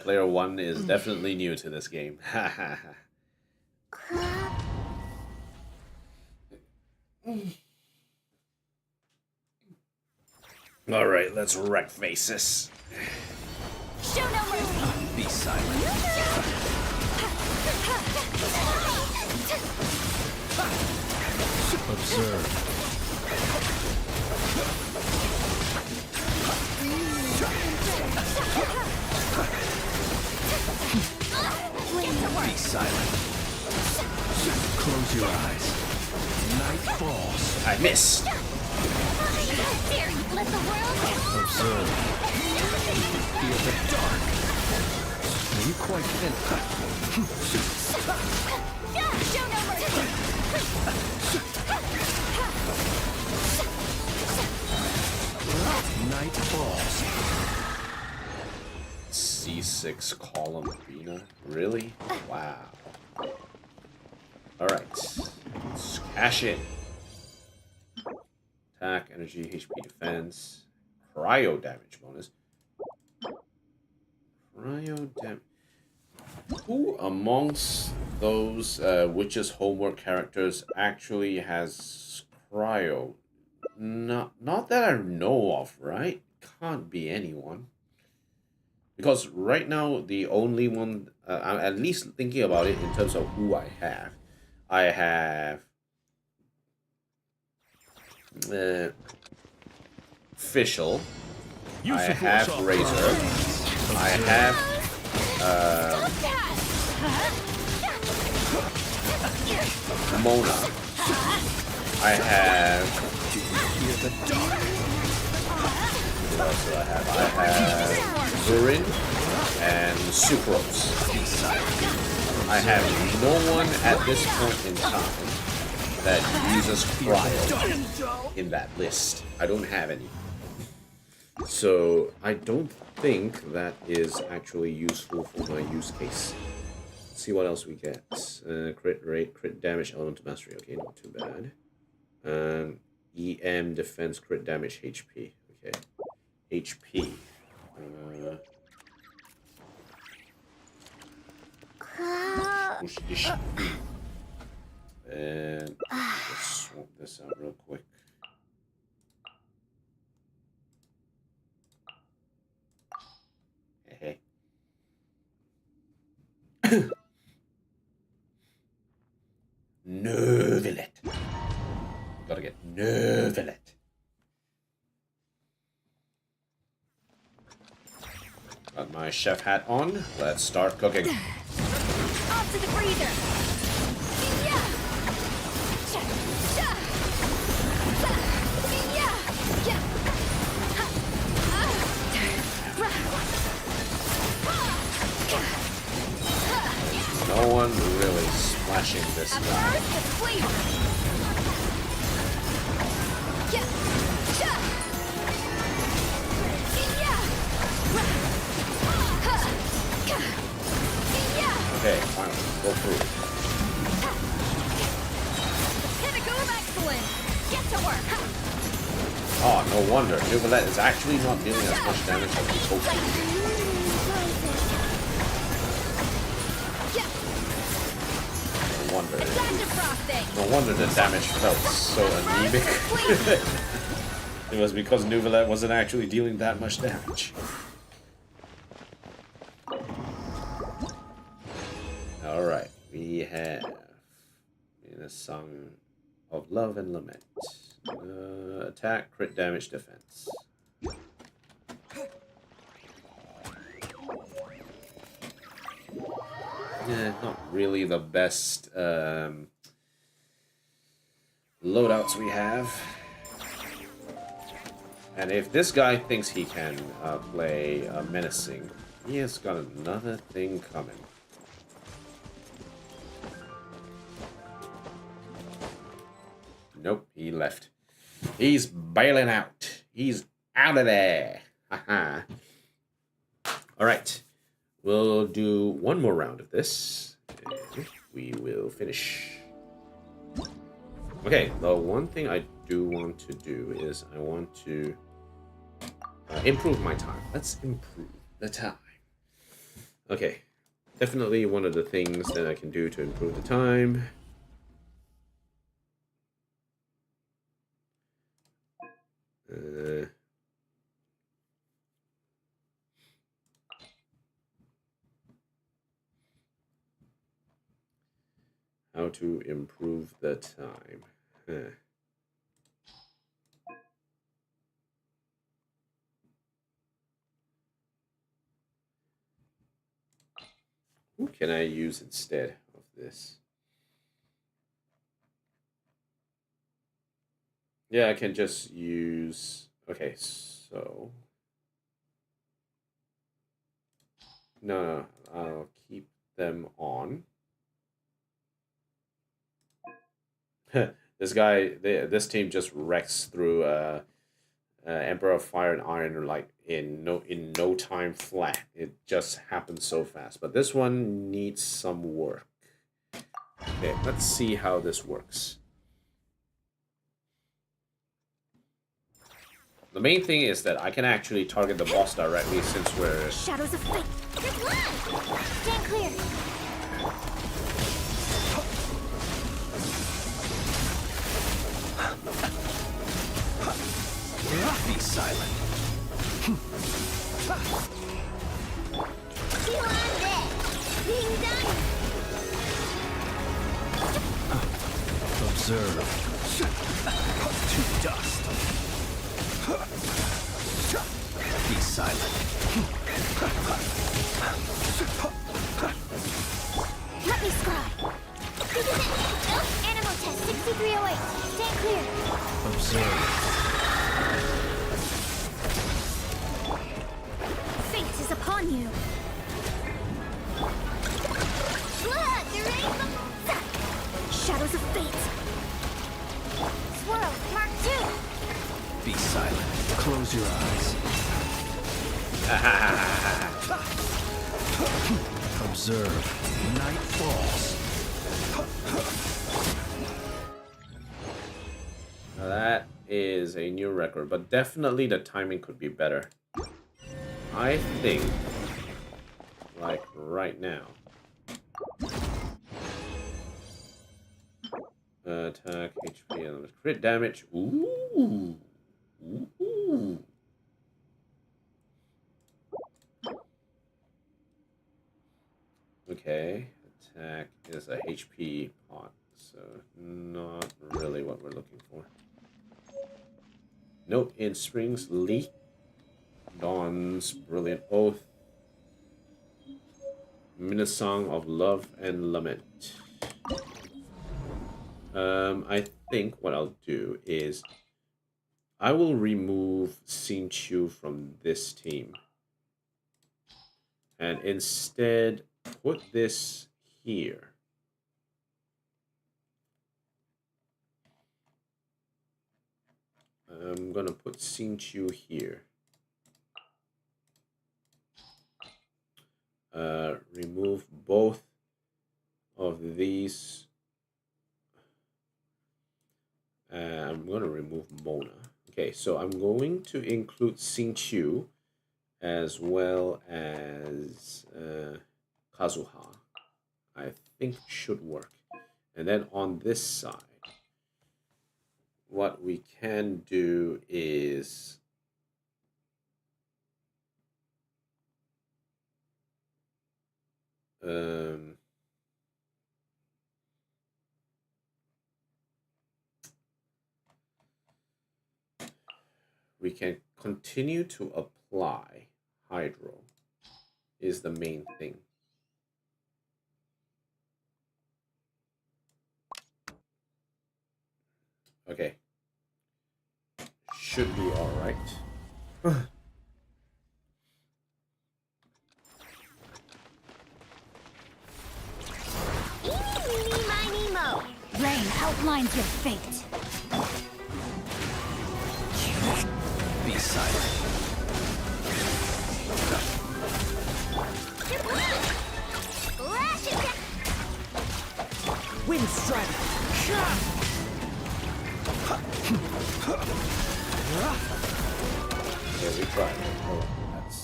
Player 1 is definitely new to this game. All right, let's wreck faces. Show no mercy. Be silent. Observe. Be silent. Close your eyes. Night falls. I missed. How dare you let the world Observe. Feel the dark. Are you quite thin? show no mercy. Night falls. C6 Columbina? Really? Wow. Alright. Let's cash in. Attack, energy, HP defense. Cryo damage bonus. Cryo damage. Who amongst those Witch's Homework characters actually has cryo? Not that I know of, right? Can't be anyone. Because right now, the only one, I'm at least thinking about it in terms of who I have. I have Fischl. I have Razor. I have Mona. I have what else do I have? I have Burin and Sucrose. I have no one at this point in time that uses Cryo in that list. I don't have any. So I don't think that is actually useful for my use case. Let's see what else we get. Crit rate, crit damage, element mastery. Okay, not too bad. EM defense, crit damage, HP. Okay, HP. And let's swap this out real quick. Hey. Nervelet. Gotta get Nervelet. Got my chef hat on. Let's start cooking. Off to the freezer. No one really splashing this guy. Okay, finally, go through. Pinnacle of excellence. Get to work. Oh, no wonder. Nuvalet is actually not dealing as much damage as we hoped to. No wonder the damage felt so anemic. It was because Nuvalet wasn't actually dealing that much damage. Alright, we have in a song of love and lament. Attack, crit damage, defense. Not really the best loadouts we have. And if this guy thinks he can play menacing, he has got another thing coming. Nope, he left. He's bailing out. He's out of there. Haha. Alright. We'll do one more round of this. And we will finish. Okay, the one thing I do want to do is I want to improve my time. Let's improve the time. Okay. Definitely one of the things that I can do to improve the time. How to improve the time. Who can I use instead of this? Yeah, I can just use... Okay, so... No, I'll keep them on. This guy, this team just wrecks through Emperor of Fire and Iron like in no time flat. It just happens so fast. But this one needs some work. Okay, let's see how this works. The main thing is that I can actually target the boss directly since we're... Shadows of fate. Stand clear. Be silent. Observe. To dust. Be silent. Let me scry. Animal test 6308. Stand clear. Observe. Shadows of Fate. Swirl, Mark 2. Be silent. Close your eyes. Observe. Night falls. Now that is a new record, but definitely the timing could be better. I think, like right now. Attack, HP, and crit damage. Ooh. Ooh. Okay. Attack is a HP pot, so not really what we're looking for. Note in Spring's Leak, Dawn's Brilliant Oath, Minnesong of Love and Lament. I think what I'll do is I will remove Xingqiu from this team and instead put this here. I'm gonna put Xingqiu here. Remove both of these. I'm going to remove Mona. Okay, so I'm going to include Xingqiu as well as Kazuha. I think should work. And then on this side, what we can do is we can continue to apply Hydro is the main thing. Okay. Should be all right. Eeny, meeny, miny, mo. Rain outlines your fate. Be silent. Lash attack. Wind Strider. Yeah, we tried. Oh, that's.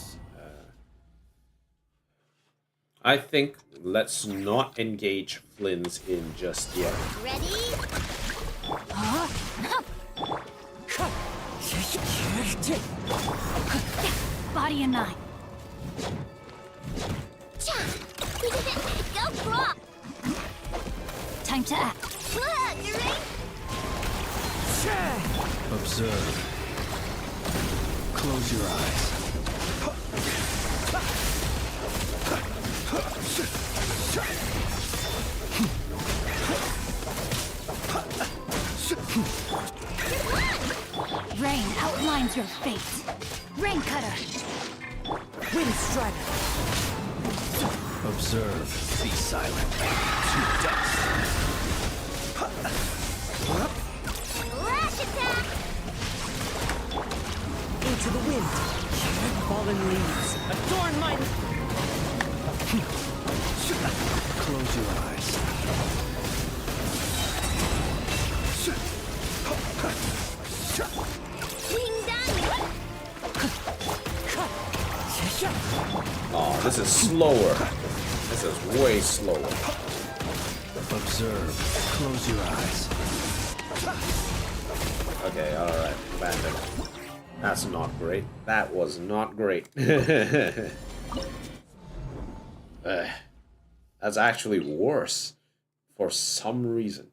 I think let's not engage Flynn's in just yet. Ready? Body and nine. Go prop. Time to act. Observe. Close your eyes. Rain outlines your fate. Rain cutter. Wind Strider. Observe. Be silent. To dust. Lash attack. Into the wind. Fallen leaves. Adorn my... Close your eyes. Oh, this is slower. This is way slower. Observe. Close your eyes. Okay, alright. Abandon. That's not great. That was not great. That's actually worse for some reason.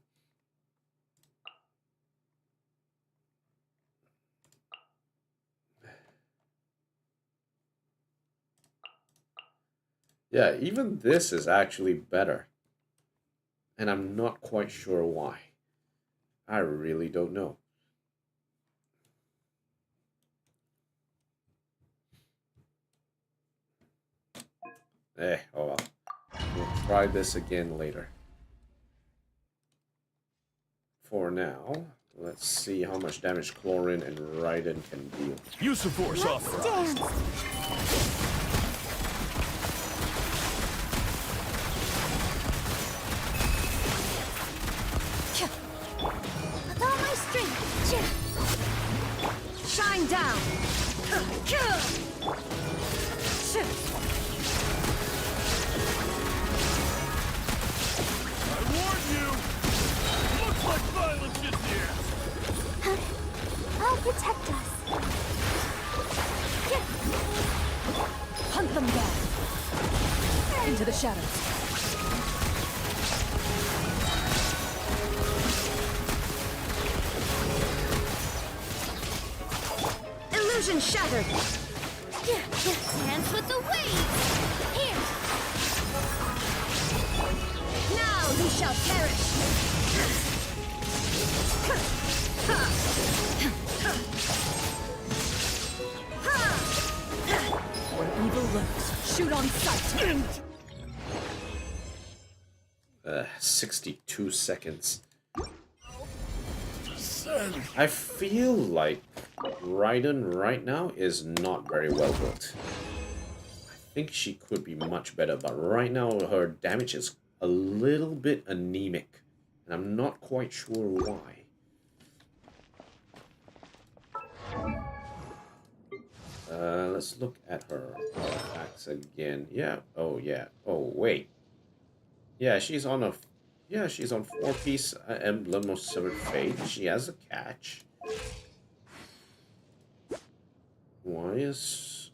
Yeah, even this is actually better. And I'm not quite sure why. I really don't know. Oh well. We'll try this again later. for now. Let's see how much damage Chlorine and Raiden can deal. Use of force authorized. With all my strength. Shine down. I warn you! Looks like violence is here! I'll protect us. Hunt them down. Into the shadows. Illusion shattered. Dance with the waves. Here. Now you shall perish. Where evil lurks, shoot on sight. 62 seconds. I feel like Raiden right now is not very well built. I think she could be much better, but right now her damage is a little bit anemic, and I'm not quite sure why. Let's look at her artifacts again. Yeah. Oh, yeah. Oh, wait. Yeah, she's on a... Yeah, she's on 4-piece Emblem of Severed Fate. She has a catch. Why is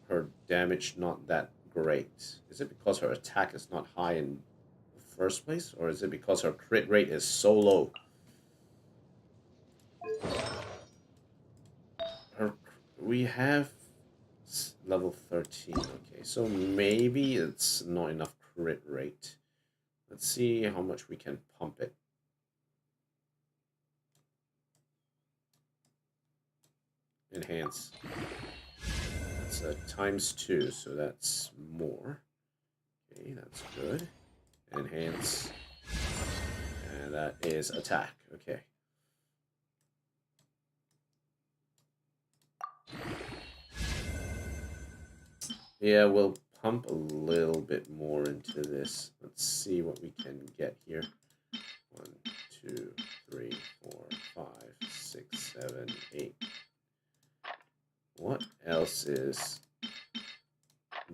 her damage not that great? Is it because her attack is not high in the first place? Or is it because her crit rate is so low? We have level 13. Okay, so maybe it's not enough crit rate. Let's see how much we can pump it. Enhance. That's ×2, so that's more. Okay, that's good. Enhance. And that is attack. Okay. Yeah, we'll pump a little bit more into this. Let's see what we can get here. 1, 2, 3, 4, 5, 6, 7, 8. What else is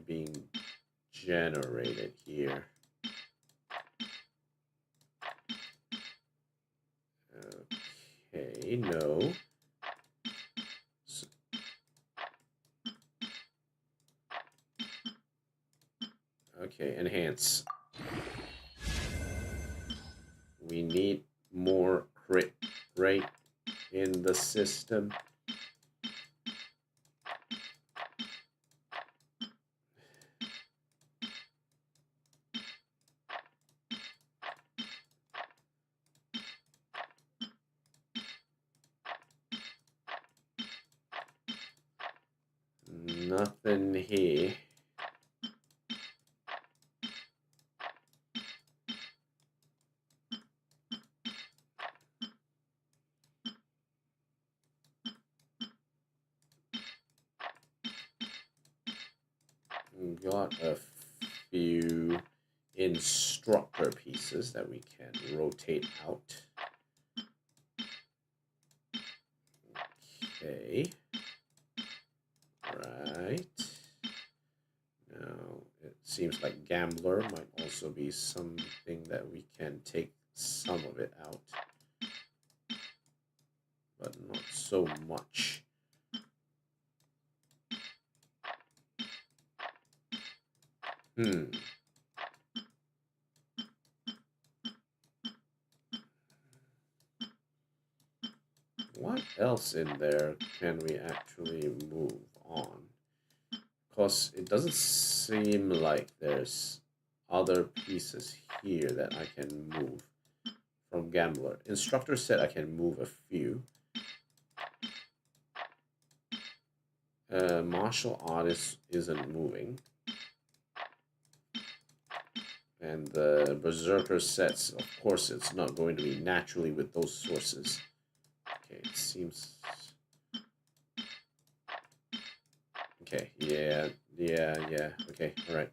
being generated here? Okay, no. Okay, enhance. We need more crit rate in the system. Nothing here. Got a few instructor pieces that we can rotate out. Okay. Right. Now, it seems like Gambler might also be something that we can take some of it out. But not so much. What else in there can we actually move on? Because it doesn't seem like there's other pieces here that I can move from Gambler. Instructor said I can move a few. Martial artist isn't moving. And the Berserker sets, of course, it's not going to be naturally with those sources. Okay, it seems... Okay, yeah. Okay, alright.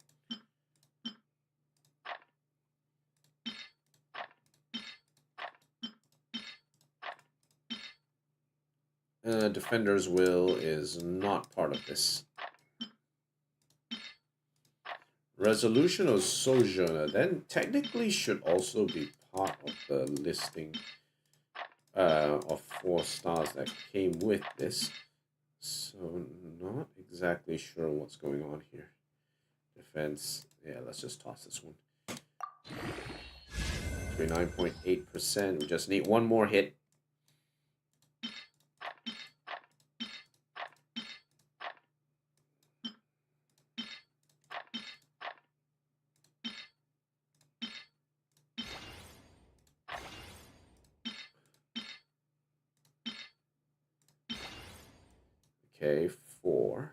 Defender's Will is not part of this. Resolution of Sojourner then technically should also be part of the listing of 4 stars that came with this. So not exactly sure what's going on here. Defense, yeah, let's just toss this one. 29.8%. We just need one more hit. Okay, 4.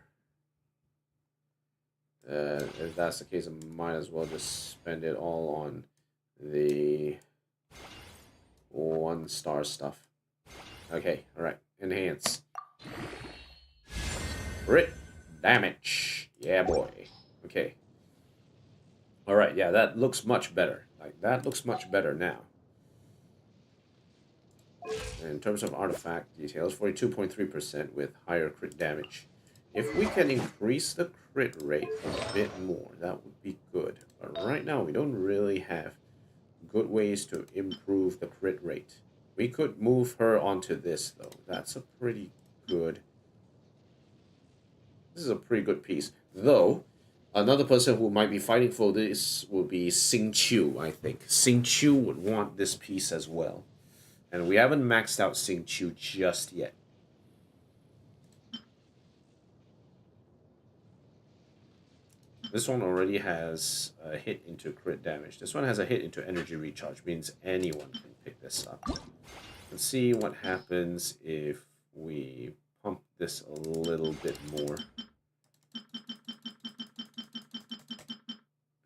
If that's the case, I might as well just spend it all on the 1-star stuff. Okay, alright. Enhance. Crit damage. Yeah, boy. Okay. Alright, yeah, that looks much better. Like, that looks much better now. In terms of artifact details, 42.3% with higher crit damage. If we can increase the crit rate a bit more, that would be good. But right now, we don't really have good ways to improve the crit rate. We could move her onto this, though. That's a pretty good... This is a pretty good piece. Though, another person who might be fighting for this will be Xing Qiu, I think. Xing Qiu would want this piece as well. And we haven't maxed out Xing Qiu just yet. This one already has a hit into crit damage. This one has a hit into energy recharge. Means anyone can pick this up. Let's see what happens if we pump this a little bit more.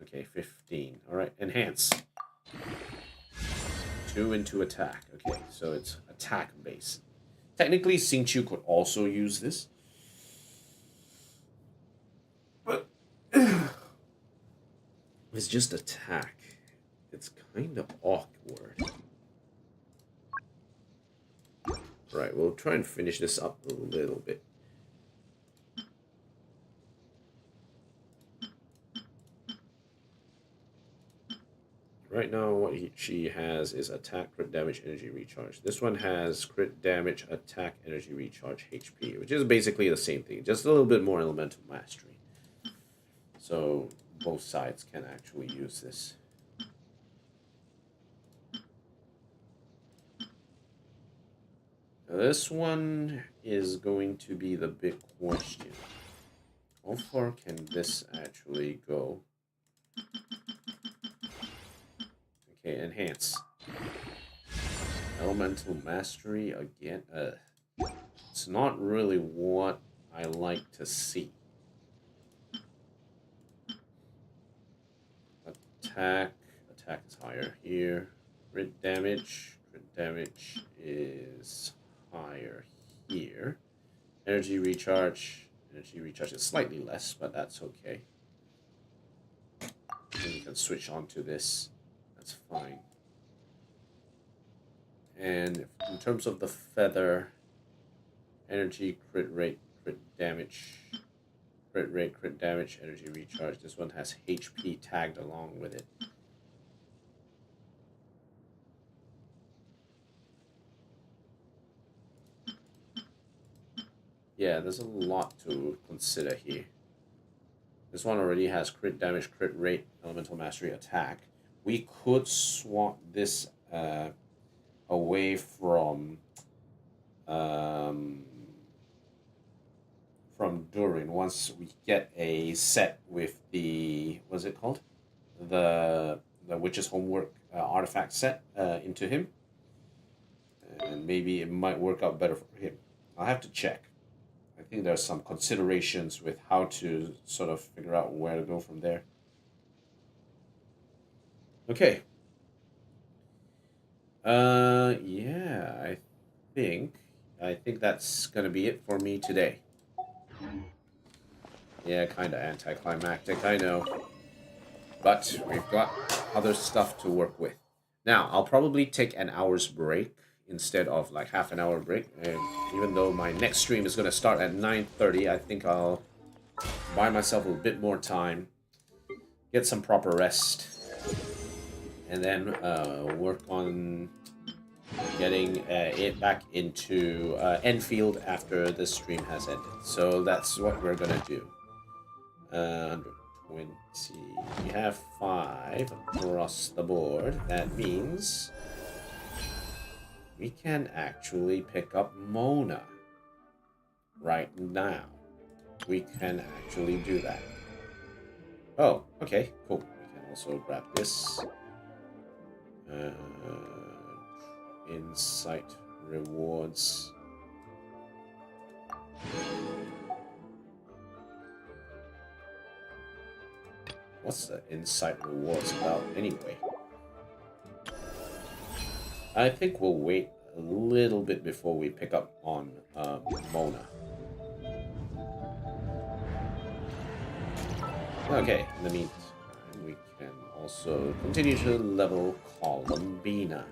Okay, 15. Alright, enhance. 2 into attack. Okay, so it's attack base. Technically, Xing Qiu could also use this. But it's just attack. It's kind of awkward. Right, we'll try and finish this up a little bit. Right now, what she has is attack, crit damage, energy recharge. This one has crit damage, attack, energy recharge, HP, which is basically the same thing, just a little bit more elemental mastery. So both sides can actually use this. Now, this one is going to be the big question. How far can this actually go? Okay, enhance. Elemental mastery again. It's not really what I like to see. Attack is higher here. Crit damage is higher here. Energy recharge is slightly less, but that's okay. And you can switch on to this. That's fine. And in terms of the feather, energy, crit rate, crit damage, energy recharge. This one has HP tagged along with it. Yeah, there's a lot to consider here. This one already has crit damage, crit rate, elemental mastery, attack. We could swap this away from Durin once we get a set with the, what's it called? The Witch's Homework artifact set into him. And maybe it might work out better for him. I'll have to check. I think there's some considerations with how to sort of figure out where to go from there. Okay. Yeah, I think that's gonna be it for me today. Yeah, kind of anticlimactic, I know. But we've got other stuff to work with. Now, I'll probably take an hour's break instead of like half an hour break. And even though my next stream is gonna start at 9:30, I think I'll buy myself a bit more time, get some proper rest, and then work on getting it back into Enfield after the stream has ended. So that's what we're gonna do. 120. We have 5 across the board. That means we can actually pick up Mona right now. We can actually do that. Oh, okay, cool. We can also grab this. Insight rewards. What's the insight rewards about anyway? I think we'll wait a little bit before we pick up on Mona. Okay, in the meantime, we can also continue to level Columbina.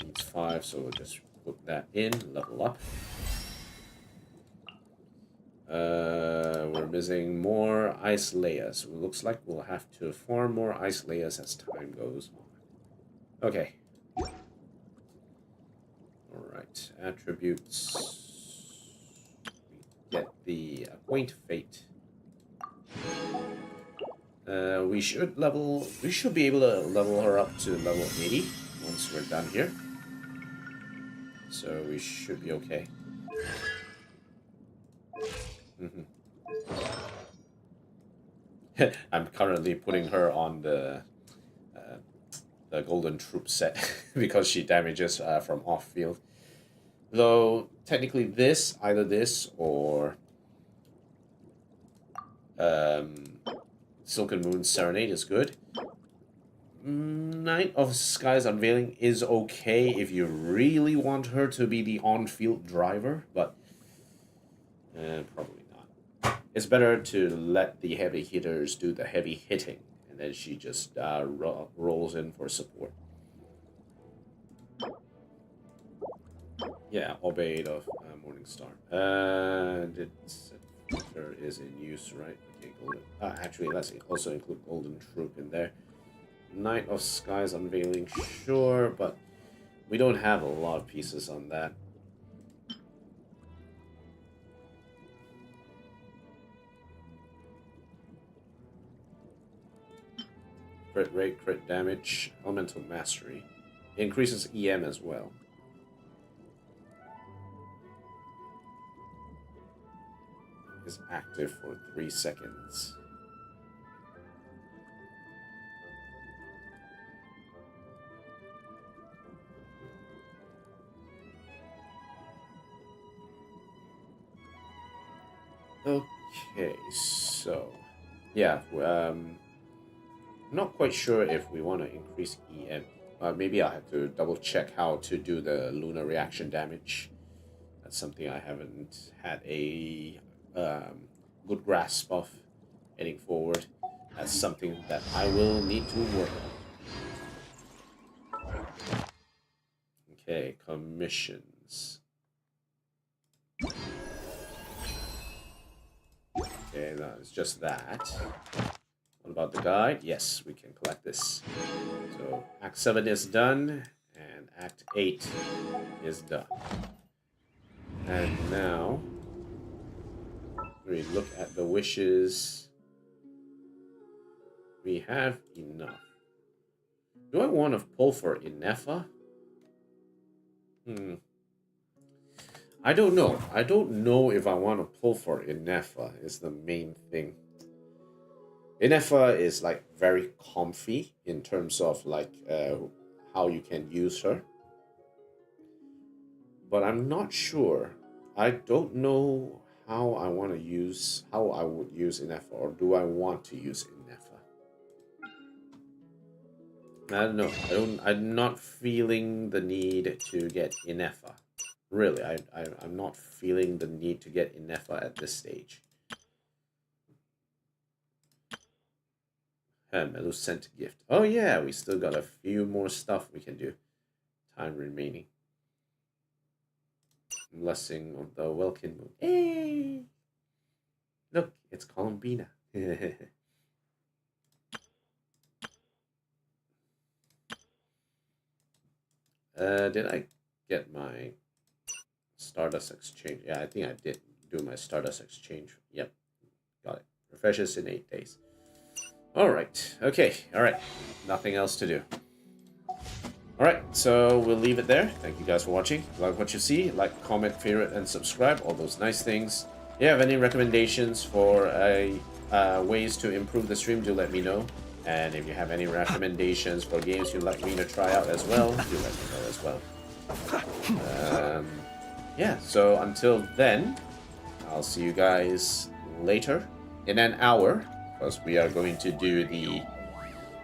Needs 5, so we'll just put that in, level up. We're missing more ice layers. It looks like we'll have to farm more ice layers as time goes on. Okay. Alright, attributes. We get the Acquaint Fate. We should be able to level her up to level 80 once we're done here. So we should be okay. I'm currently putting her on the Golden Troop set because she damages from off field. Though technically either this or Silken Moon Serenade is good. Night of Sky's Unveiling is okay if you really want her to be the on-field driver, but probably not. It's better to let the heavy hitters do the heavy hitting, and then she just rolls in for support. Yeah, Obeyed of Morningstar. Filter is in use, right? Okay, Golden. Actually, let's also include Golden Troop in there. Night of Sky's Unveiling, sure, but we don't have a lot of pieces on that. Crit rate, crit damage, elemental mastery. It increases EM as well. Is active for 3 seconds. Okay, so yeah, I'm not quite sure if we want to increase EM. Maybe I'll have to double check how to do the lunar reaction damage. That's something I haven't had a good grasp of heading forward. That's something that I will need to work on. Okay, commissions. Okay, no, it's just that. What about the guide? Yes, we can collect this. So Act 7 is done, and Act 8 is done. And now, we look at the wishes. We have enough. Do I want to pull for Inefa? I don't know. I don't know if I want to pull for Inefa is the main thing. Inefa is like very comfy in terms of like how you can use her. But I'm not sure. I don't know how I want to use, how I would use Inefa, or do I want to use Inefa? I don't know. I'm not feeling the need to get Inefa. Really, I'm not feeling the need to get Inefa at this stage. Melu sent a gift. Oh yeah, we still got a few more stuff we can do. Time remaining. Blessing of the Welkin Moon. Hey! Look, it's Columbina. Did I get my Stardust Exchange? Yeah, I think I did do my Stardust Exchange. Yep, got it. Refreshes in 8 days. Alright, okay, alright. Nothing else to do. Alright, so we'll leave it there. Thank you guys for watching. Like what you see, like, comment, favorite, and subscribe. All those nice things. If you have any recommendations for ways to improve the stream, do let me know. And if you have any recommendations for games you'd like me to try out as well, do let me know as well. Yeah, so until then, I'll see you guys later in an hour, because we are going to do the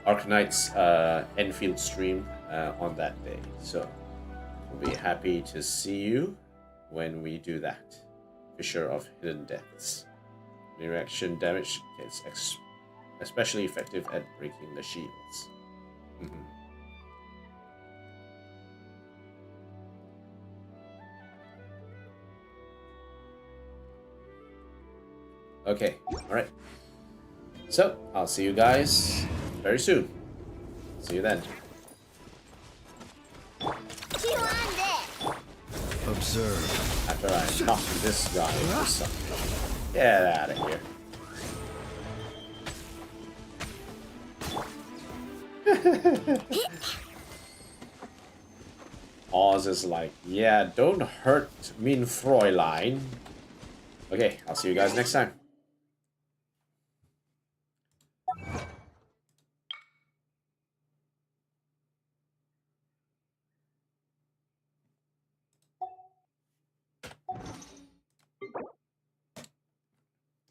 Arcanite's Enfield stream on that day. So we'll be happy to see you when we do that. Fissure of Hidden Depths. Reaction damage is especially effective at breaking the shields. Okay, alright. So, I'll see you guys very soon. See you then. Observe. After I knock this guy into something. Get out of here. Oz is like, yeah, don't hurt mean Fräulein. Okay, I'll see you guys next time.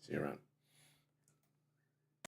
See you around.